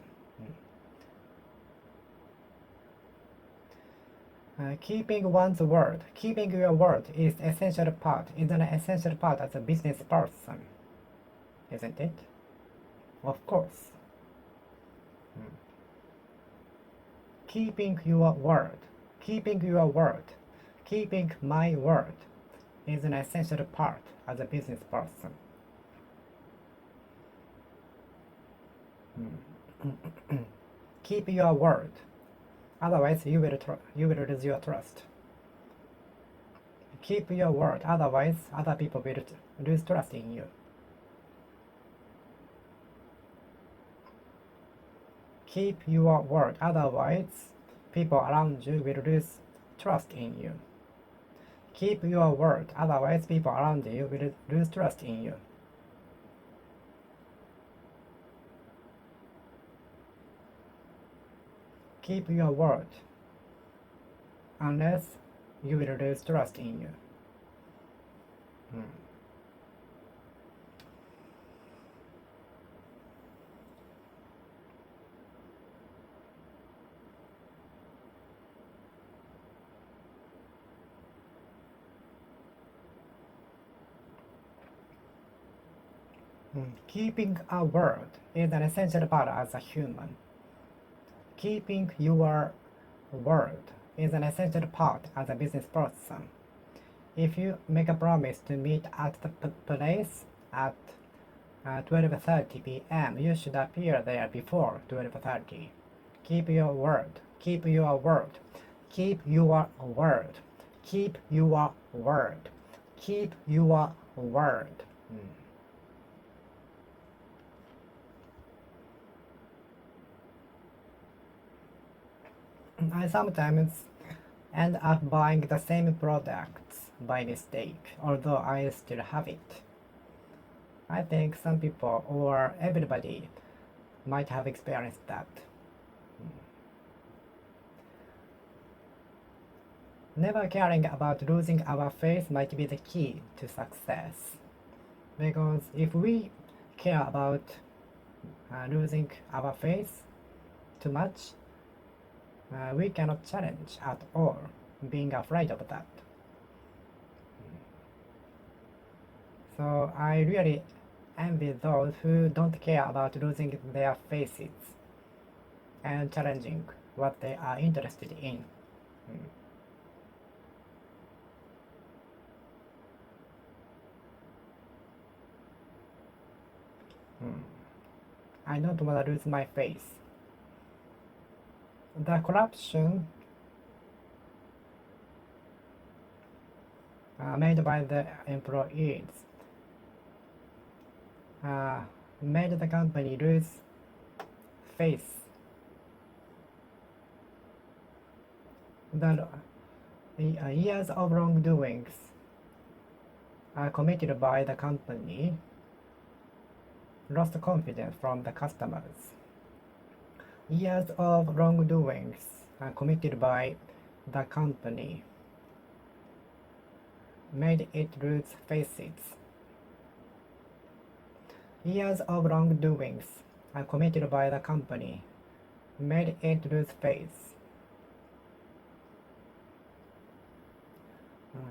Keeping your word is an essential part as a business person, isn't it? Of course. Keeping my word is an essential part as a business person. Keep your word, otherwise you will lose your trust. Keep your word, otherwise other people will lose trust in you. Keep your word, otherwise people around you will lose trust in you. Keep your word, otherwise people around you will lose trust in you. Keep your word, unless you will lose trust in you. Keeping a word is an essential part as a human. Keeping your word is an essential part as a business person. If you make a promise to meet at the place at 12:30 p.m., you should appear there before 12:30. Keep your word. Keep your word. Keep your word. Keep your word. Keep your word. I sometimes end up buying the same products by mistake, although I still have it. I think some people or everybody might have experienced that. Never caring about losing our faith might be the key to success. Because if we care about losing our faith too much, we cannot challenge at all, being afraid of that. So I really envy those who don't care about losing their faces and challenging what they are interested in. I don't want to lose my face. The corruption made by the employees made the company lose face. The years of wrongdoings committed by the company lost confidence from the customers. Years of wrongdoings committed by the company made it lose faces. Years of wrongdoings committed by the company made it lose face.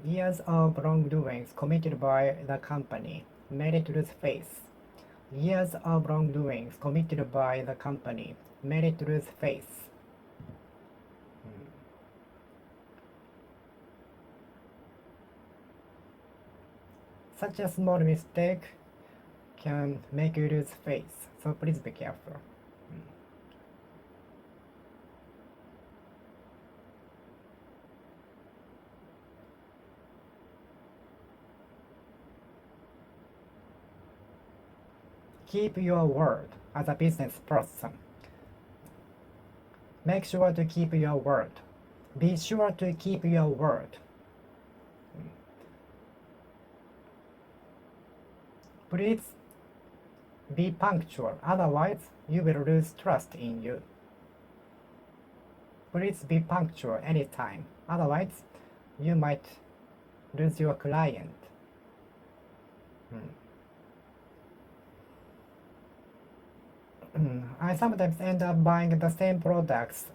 Years of wrongdoings committed by the company made it lose face. Years of wrongdoings committed by the company made it lose face. Such a small mistake can make you lose face, so please be careful. Keep your word as a business person. Make sure to keep your word. Be sure to keep your word. Please be punctual, otherwise you will lose trust in you. Please be punctual anytime, otherwise you might lose your client. I sometimes end up buying the same products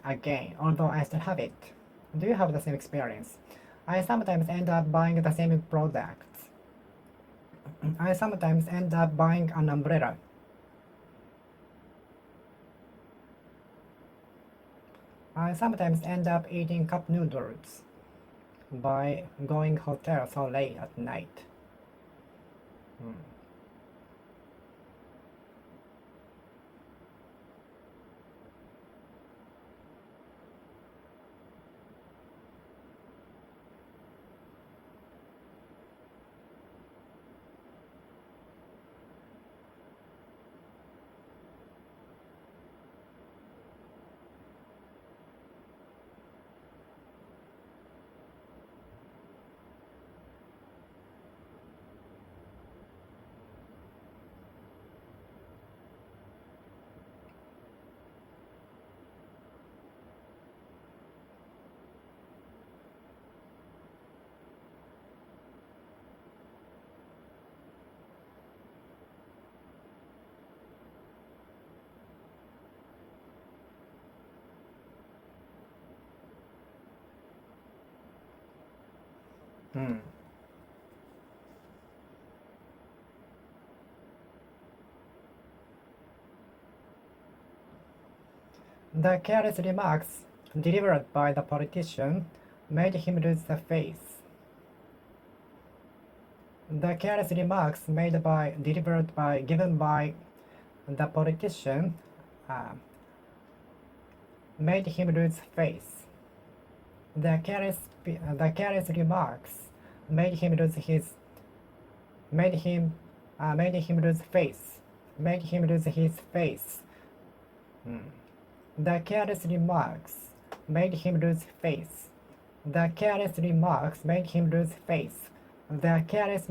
again, although I still have it. Do you have the same experience? I sometimes end up buying the same products. I sometimes end up buying an umbrella. I sometimes end up eating cup noodles by going hotel so late at night. Mm. The careless remarks delivered by the politician made him lose the face. The careless remarks given by the politician uh, made him lose face. The careless remarks made him lose his made him lose face. Made him lose his face. Mm. The careless remarks made him lose face. The careless remarks made him lose face. The careless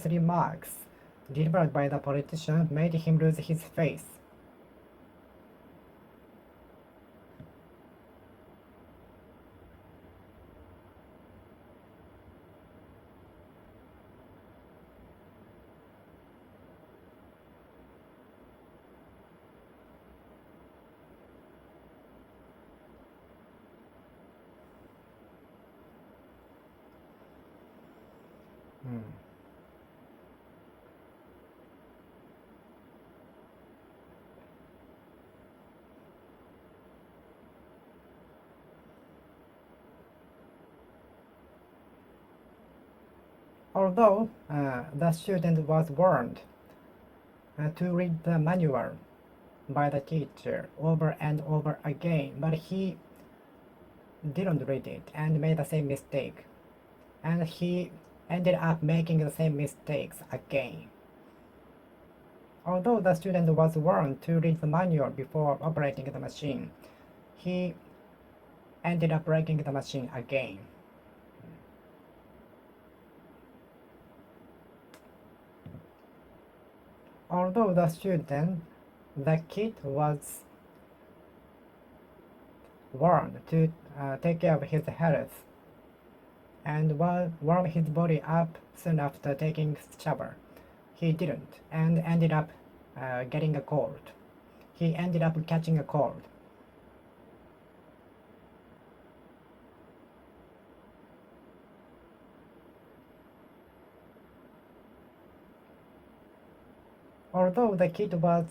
remarks delivered by the politician made him lose his face. Mm. Although the student was warned to read the manual by the teacher over and over again, but he didn't read it and made the same mistake. And he ended up making the same mistakes again. Although the student was warned to read the manual before operating the machine, he ended up breaking the machine again. Although the kid was warned to take care of his health and warm his body up soon after taking shower, he didn't and ended up getting a cold. He ended up catching a cold. Although the kid was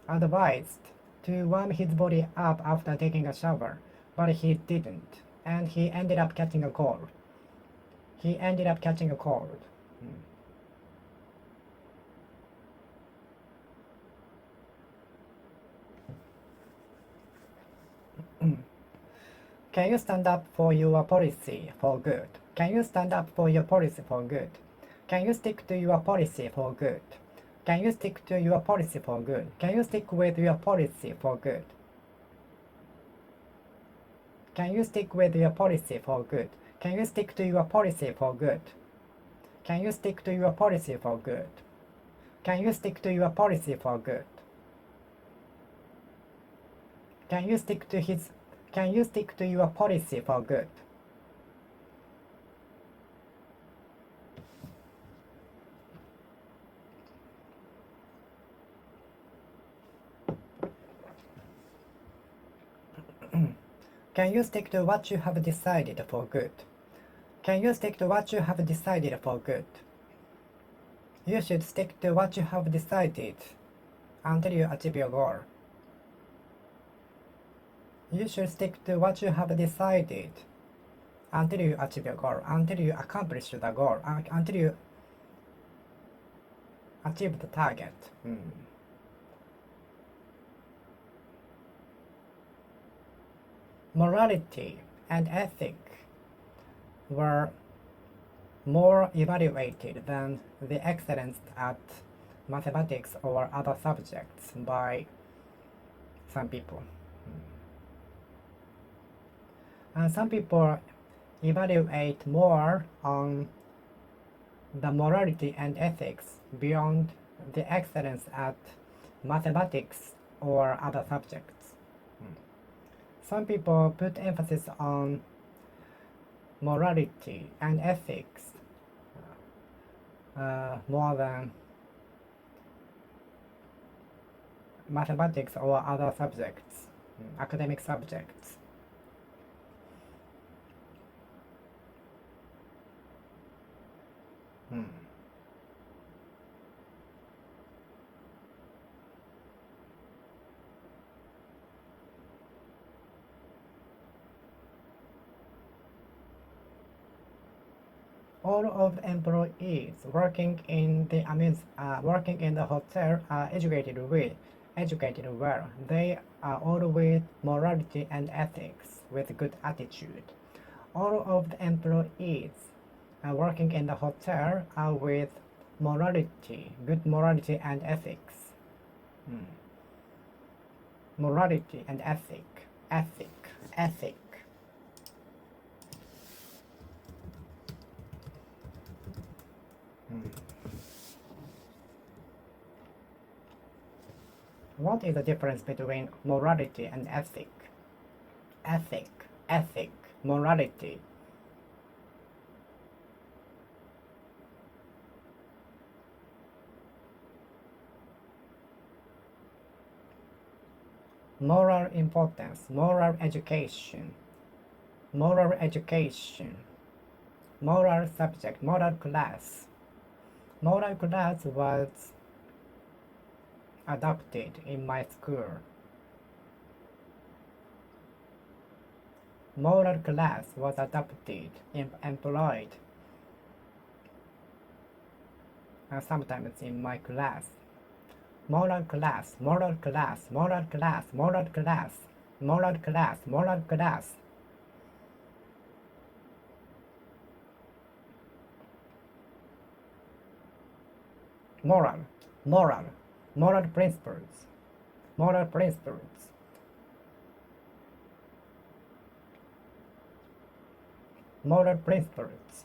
advised to warm his body up after taking a shower, but he didn't, and he ended up catching a cold. He ended up catching a cold. Can you stand up for your policy for good? Can you stand up for your policy for good? Can you stick to your policy for good? Can you stick to your policy for good? Can you stick with your policy for good? Can you stick with your policy for good? Can you stick to your policy for good? Can you stick to your policy for good? Can you stick to your policy for good? Can you stick to your policy for good? Can you stick to what you have decided for good? Can you stick to what you have decided for good? You should stick to what you have decided until you achieve your goal. You should stick to what you have decided until you achieve your goal, until you accomplish the goal, until you achieve the target. Morality and ethic were more evaluated than the excellence at mathematics or other subjects by some people. And some people evaluate more on the morality and ethics beyond the excellence at mathematics or other subjects. Some people put emphasis on morality and ethics more than mathematics or other subjects, academic subjects. Hmm. All of the employees working in the hotel are educated well. They are all with morality and ethics, with good attitude. All of the employees working in the hotel are with good morality and ethics. Hmm. Morality and ethic. Hmm. What is the difference between morality and ethic? Ethic, morality. Moral importance, moral education, moral subject, moral class. Moral class was adopted in my school. Moral class was adopted, employed, sometimes in my class. Moral class, moral class, moral class, moral class, moral class, moral class. Moral, moral, moral principles, moral principles. Moral principles.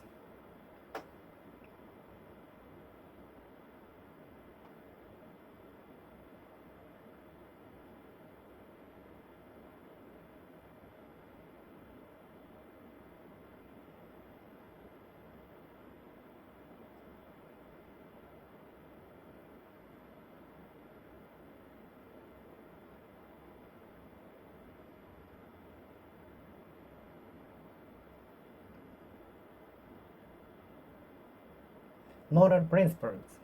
Moral principles.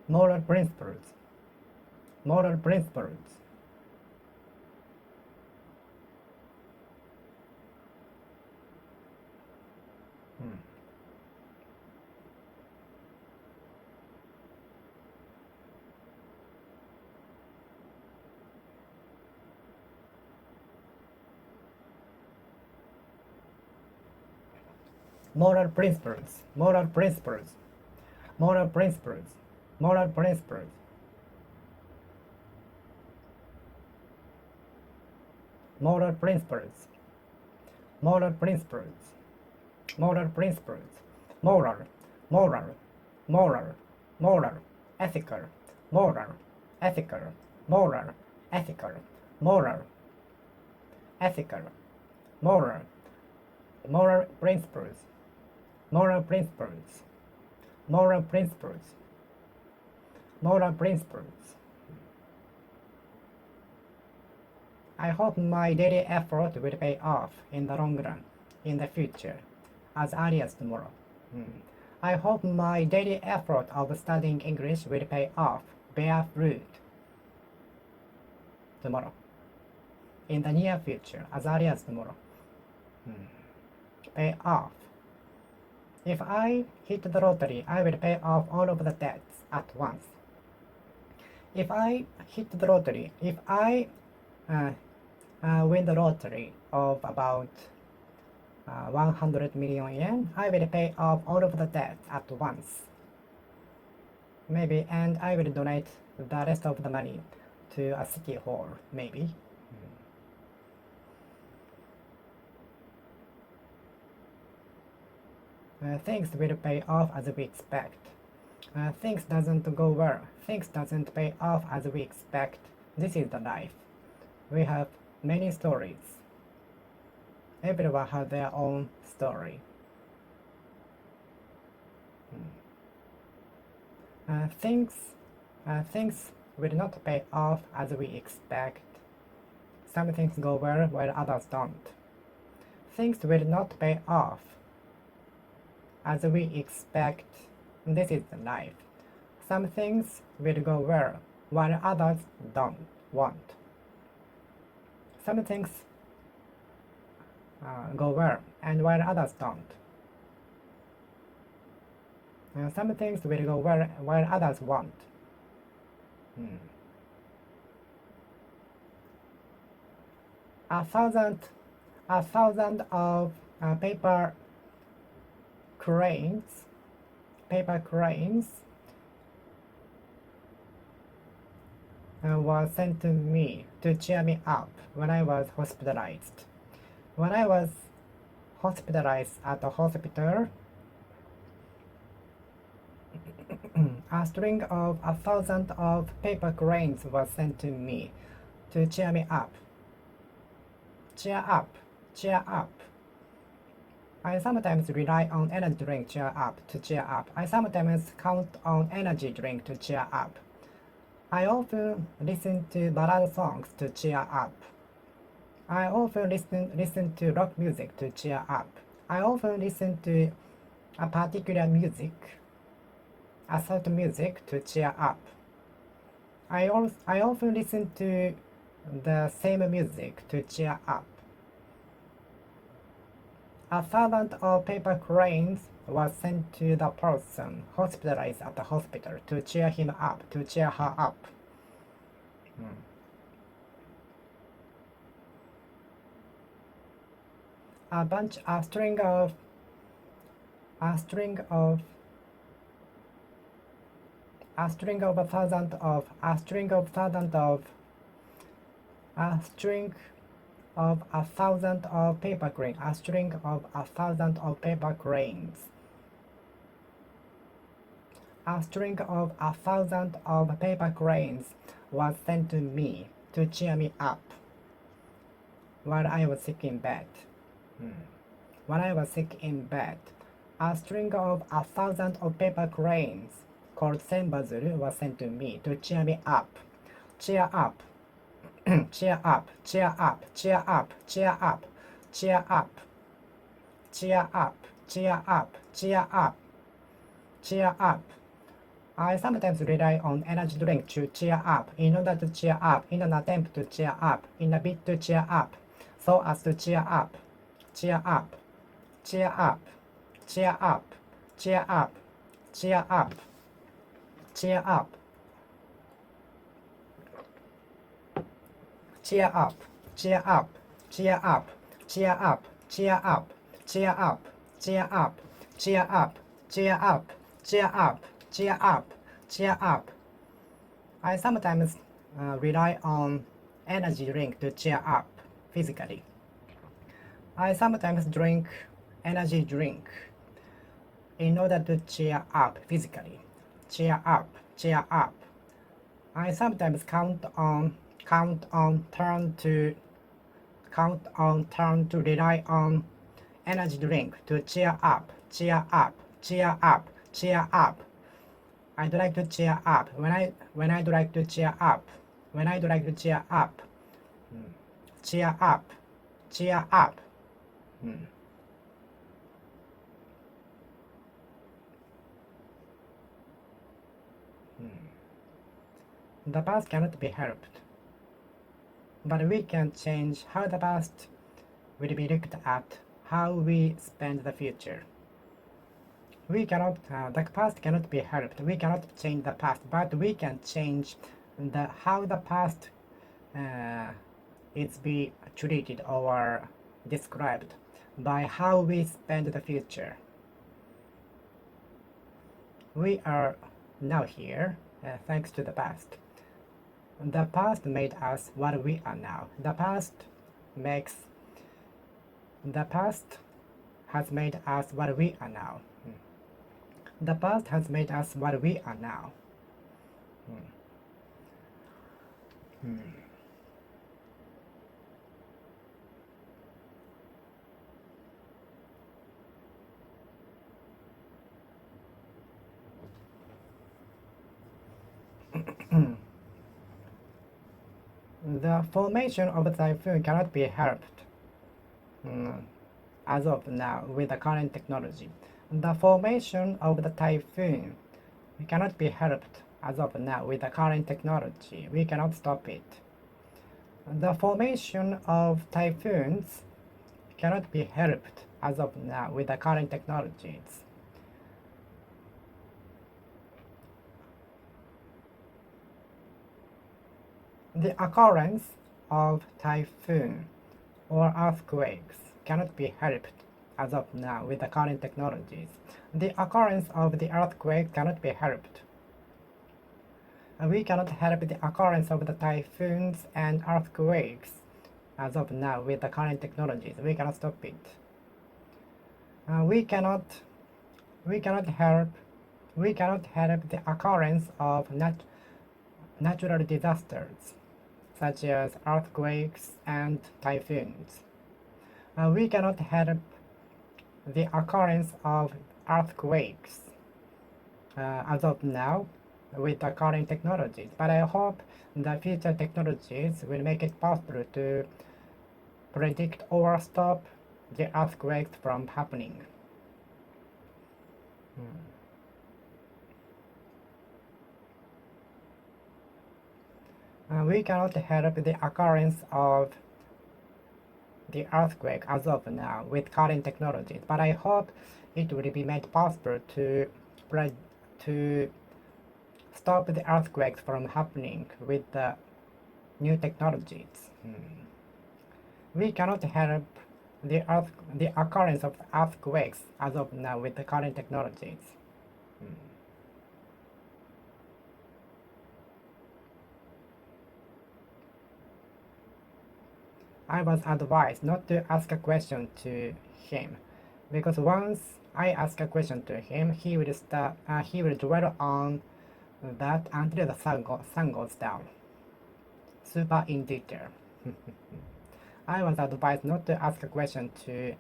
Moral principles. Moral principles. Hmm. Moral principles. Moral principles. Moral principles. Moral principles. Moral principles. Moral principles. Moral principles. Moral. Moral. Moral. Moral. Ethical. Moral. Ethical. Moral. Ethical. Moral. Ethical. Moral. Moral principles. Moral principles. Moral principles. Moral principles. I hope my daily effort will pay off in the long run, in the future, as early as tomorrow. I hope my daily effort of studying English will pay off, bear fruit tomorrow, in the near future, as early as tomorrow. Pay off. If I hit the lottery, I will pay off all of the debts at once. If I hit the lottery, if I win the lottery of about 100 million yen, I will pay off all of the debts at once. Maybe, and I will donate the rest of the money to a city hall, maybe. Things will pay off as we expect. Things doesn't go well. Things doesn't pay off as we expect. This is the life. We have many stories. Everyone has their own story. Things will not pay off as we expect. Some things go well while others don't. things will not pay off as we expect. This is life. Some things will go well, while others won't. Some things go well, and while others don't. Some things will go well, while others won't. A thousand of paper cranes was sent to me to cheer me up when I was hospitalized. When I was hospitalized at the hospital, a string of 1,000 of paper cranes was sent to me to cheer me up. Cheer up, cheer up. I sometimes rely on energy drink cheer up to cheer up. I sometimes count on energy drink to cheer up. I often listen to ballad songs to cheer up. I often listen to rock music to cheer up. I often listen to a particular music, a certain music to cheer up. I often listen to the same music to cheer up. 1,000 of paper cranes was sent to the person hospitalized at the hospital to cheer him up, to cheer her up. A string of 1,000 of a string of 1,000 of paper cranes, a string of 1,000 of paper cranes. A string of 1,000 of paper cranes was sent to me to cheer me up while I was sick in bed. When I was sick in bed, a string of 1,000 of paper cranes called senbazuru was sent to me to cheer me up. Cheer up. Cheer up, cheer up, cheer up, cheer up, cheer up, cheer up, cheer up, cheer up, cheer up. I sometimes rely on energy drink to cheer up, in order to cheer up, in an attempt to cheer up, in a bid to cheer up, so as to cheer up, cheer up, cheer up, cheer up, cheer up, cheer up, cheer up. Cheer up, cheer up, cheer up, cheer up, cheer up, cheer up, cheer up, cheer up, cheer up, cheer up, cheer up, cheer up. I sometimes rely on energy drink to cheer up physically. I sometimes drink energy drink in order to cheer up physically. Cheer up, cheer up. I sometimes count on turn to rely on energy drink to cheer up, cheer up, cheer up, cheer up. I'd like to cheer up. When I'd like to cheer up. When I'd like to cheer up. Cheer up, cheer up. The past cannot be helped, but we can change how the past will be looked at, how we spend the future. We cannot, the past cannot be helped. We cannot change the past, but we can change how the past is be treated or described by how we spend the future. We are now here thanks to the past. The past made us what we are now. The past has made us what we are now. The past has made us what we are now. The formation of the typhoon cannot be helped. as of now with the current technology. The formation of the typhoon cannot be helped as of now with the current technology. We cannot stop it. The formation of typhoons cannot be helped as of now with the current technologies. The occurrence of typhoon or earthquakes cannot be helped as of now with the current technologies. The occurrence of the earthquake cannot be helped. We cannot help the occurrence of the typhoons and earthquakes as of now with the current technologies. We cannot stop it. We cannot help the occurrence of natural disasters such as earthquakes and typhoons. We cannot help the occurrence of earthquakes as of now with the current technologies, but I hope the future technologies will make it possible to predict or stop the earthquakes from happening. We cannot help the occurrence of the earthquake as of now with current technologies, but I hope it will be made possible to stop the earthquakes from happening with the new technologies. We cannot help the occurrence of earthquakes as of now with the current technologies. I was advised not to ask a question to him, because once I ask a question to him, he will dwell on that until the sun goes down, super in detail. I was advised not to ask a question to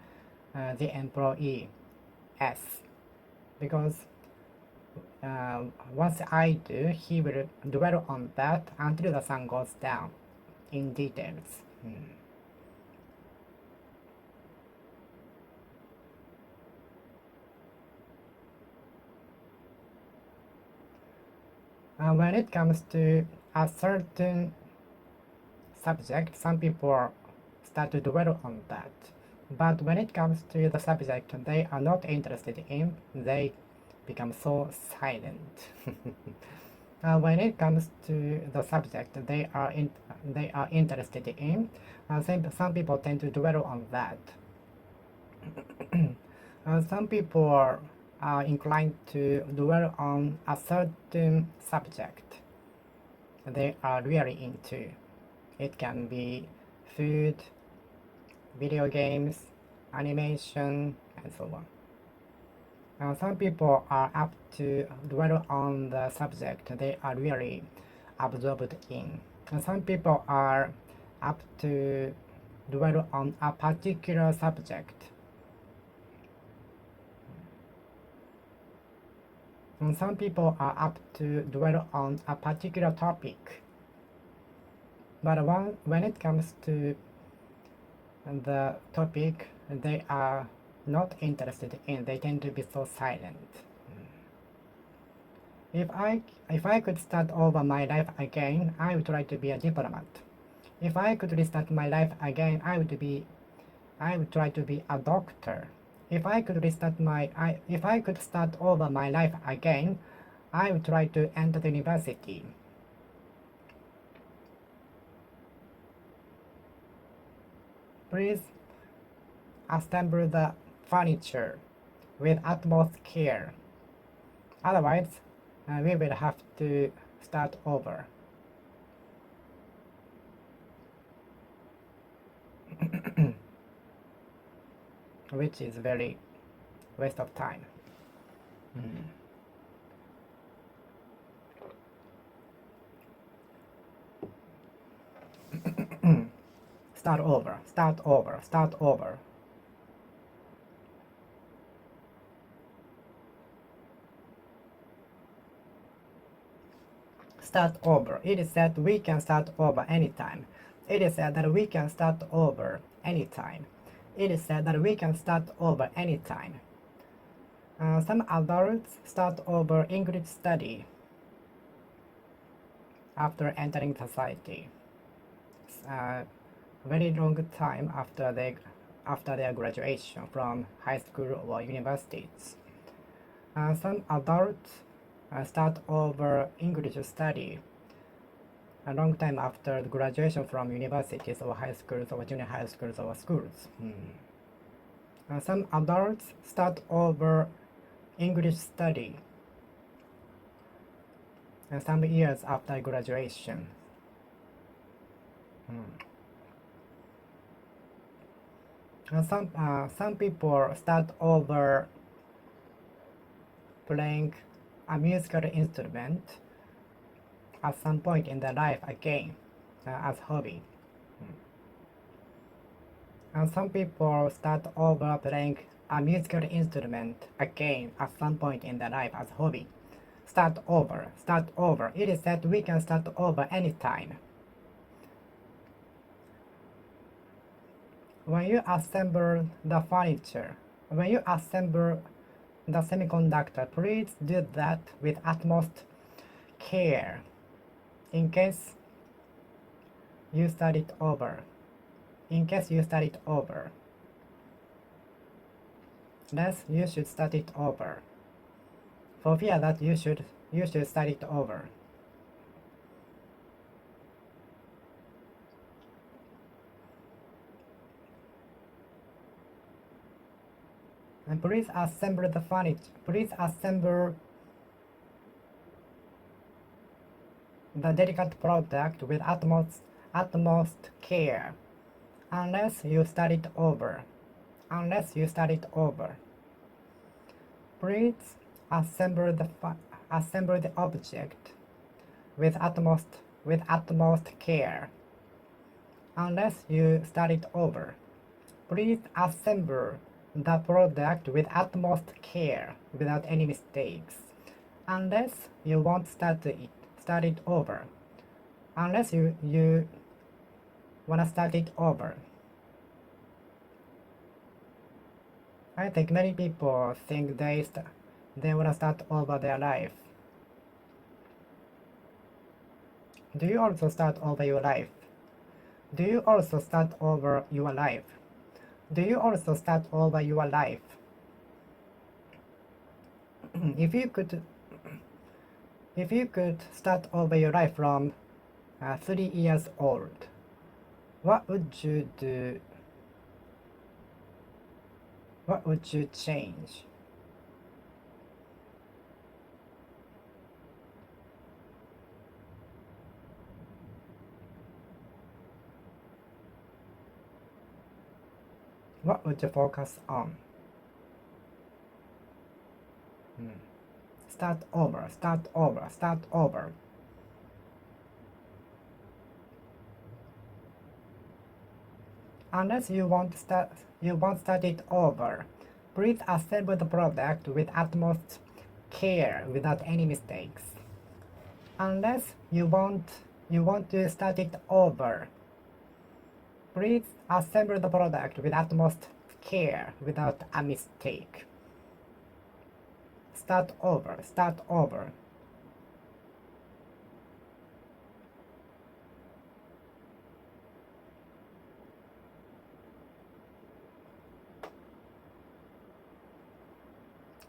the employee S, because once I do, he will dwell on that until the sun goes down in details. When it comes to a certain subject, some people start to dwell on that. But when it comes to the subject they are not interested in, they become so silent. When it comes to the subject they are interested in, some people tend to dwell on that. Some people are inclined to dwell on a certain subject they are really into. It can be food, video games, animation, and so on. Some people are apt to dwell on the subject they are really absorbed in. Some people are apt to dwell on a particular subject. And some people are apt to dwell on a particular topic. But when it comes to the topic they are not interested in, they tend to be so silent. If I could start over my life again, I would try to be a diplomat. If I could restart my life again, I would try to be a doctor. If I could start over my life again, I would try to enter the university. Please assemble the furniture with utmost care. Otherwise, we will have to start over. Which is very waste of time. Start over, start over, start over. Start over. It is said we can start over anytime. It is said that we can start over anytime. it is said that we can start over anytime. Some adults start over English study after entering society. Very long time after their graduation from high school or universities. Some adults start over English study a long time after graduation from universities or high schools or junior high schools or schools. Some adults start over English study some years after graduation. Some people start over playing a musical instrument at some point in their life again as hobby. And some people start over playing a musical instrument again at some point in their life as hobby. Start over, start over. It is said we can start over anytime. When you assemble the furniture, when you assemble the semiconductor, please do that with utmost care in case you start it over. Thus, you should start it over. For fear that you should start it over. And please assemble the furniture. Please assemble the delicate product with utmost care. Unless you start it over. Please assemble the object with utmost care. Unless you start it over. Please assemble the product with utmost care without any mistakes. Unless you won't start it over. Unless you wanna start it over. I think many people think they wanna start over their life. Do you also start over your life? Do you also start over your life? Do you also start over your life? If you could start over your life from 3 years old, what would you do? What would you change? What would you focus on? Start over. Unless you won't start it over. Please assemble the product with utmost care without any mistakes. Unless you want to start it over. Please assemble the product with utmost care without a mistake. Start over.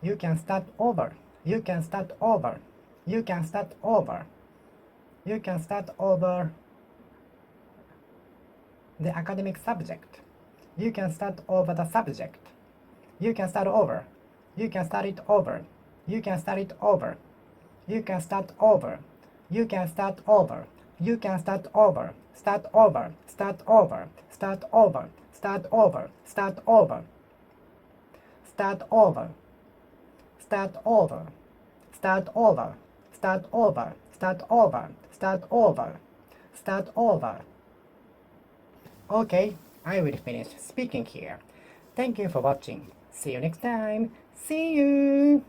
You can start over. You can start over the academic subject. You can start over the subject. You can start over. You can start it over. You can start it over. You can start over. You can start over. You can start over. Start over. Start over. Start over. Start over. Start over. Start over. Start over. Start over. Start over. Start over. Start over. Start over. Okay, I will finish speaking here. Thank you for watching. See you next time. See you!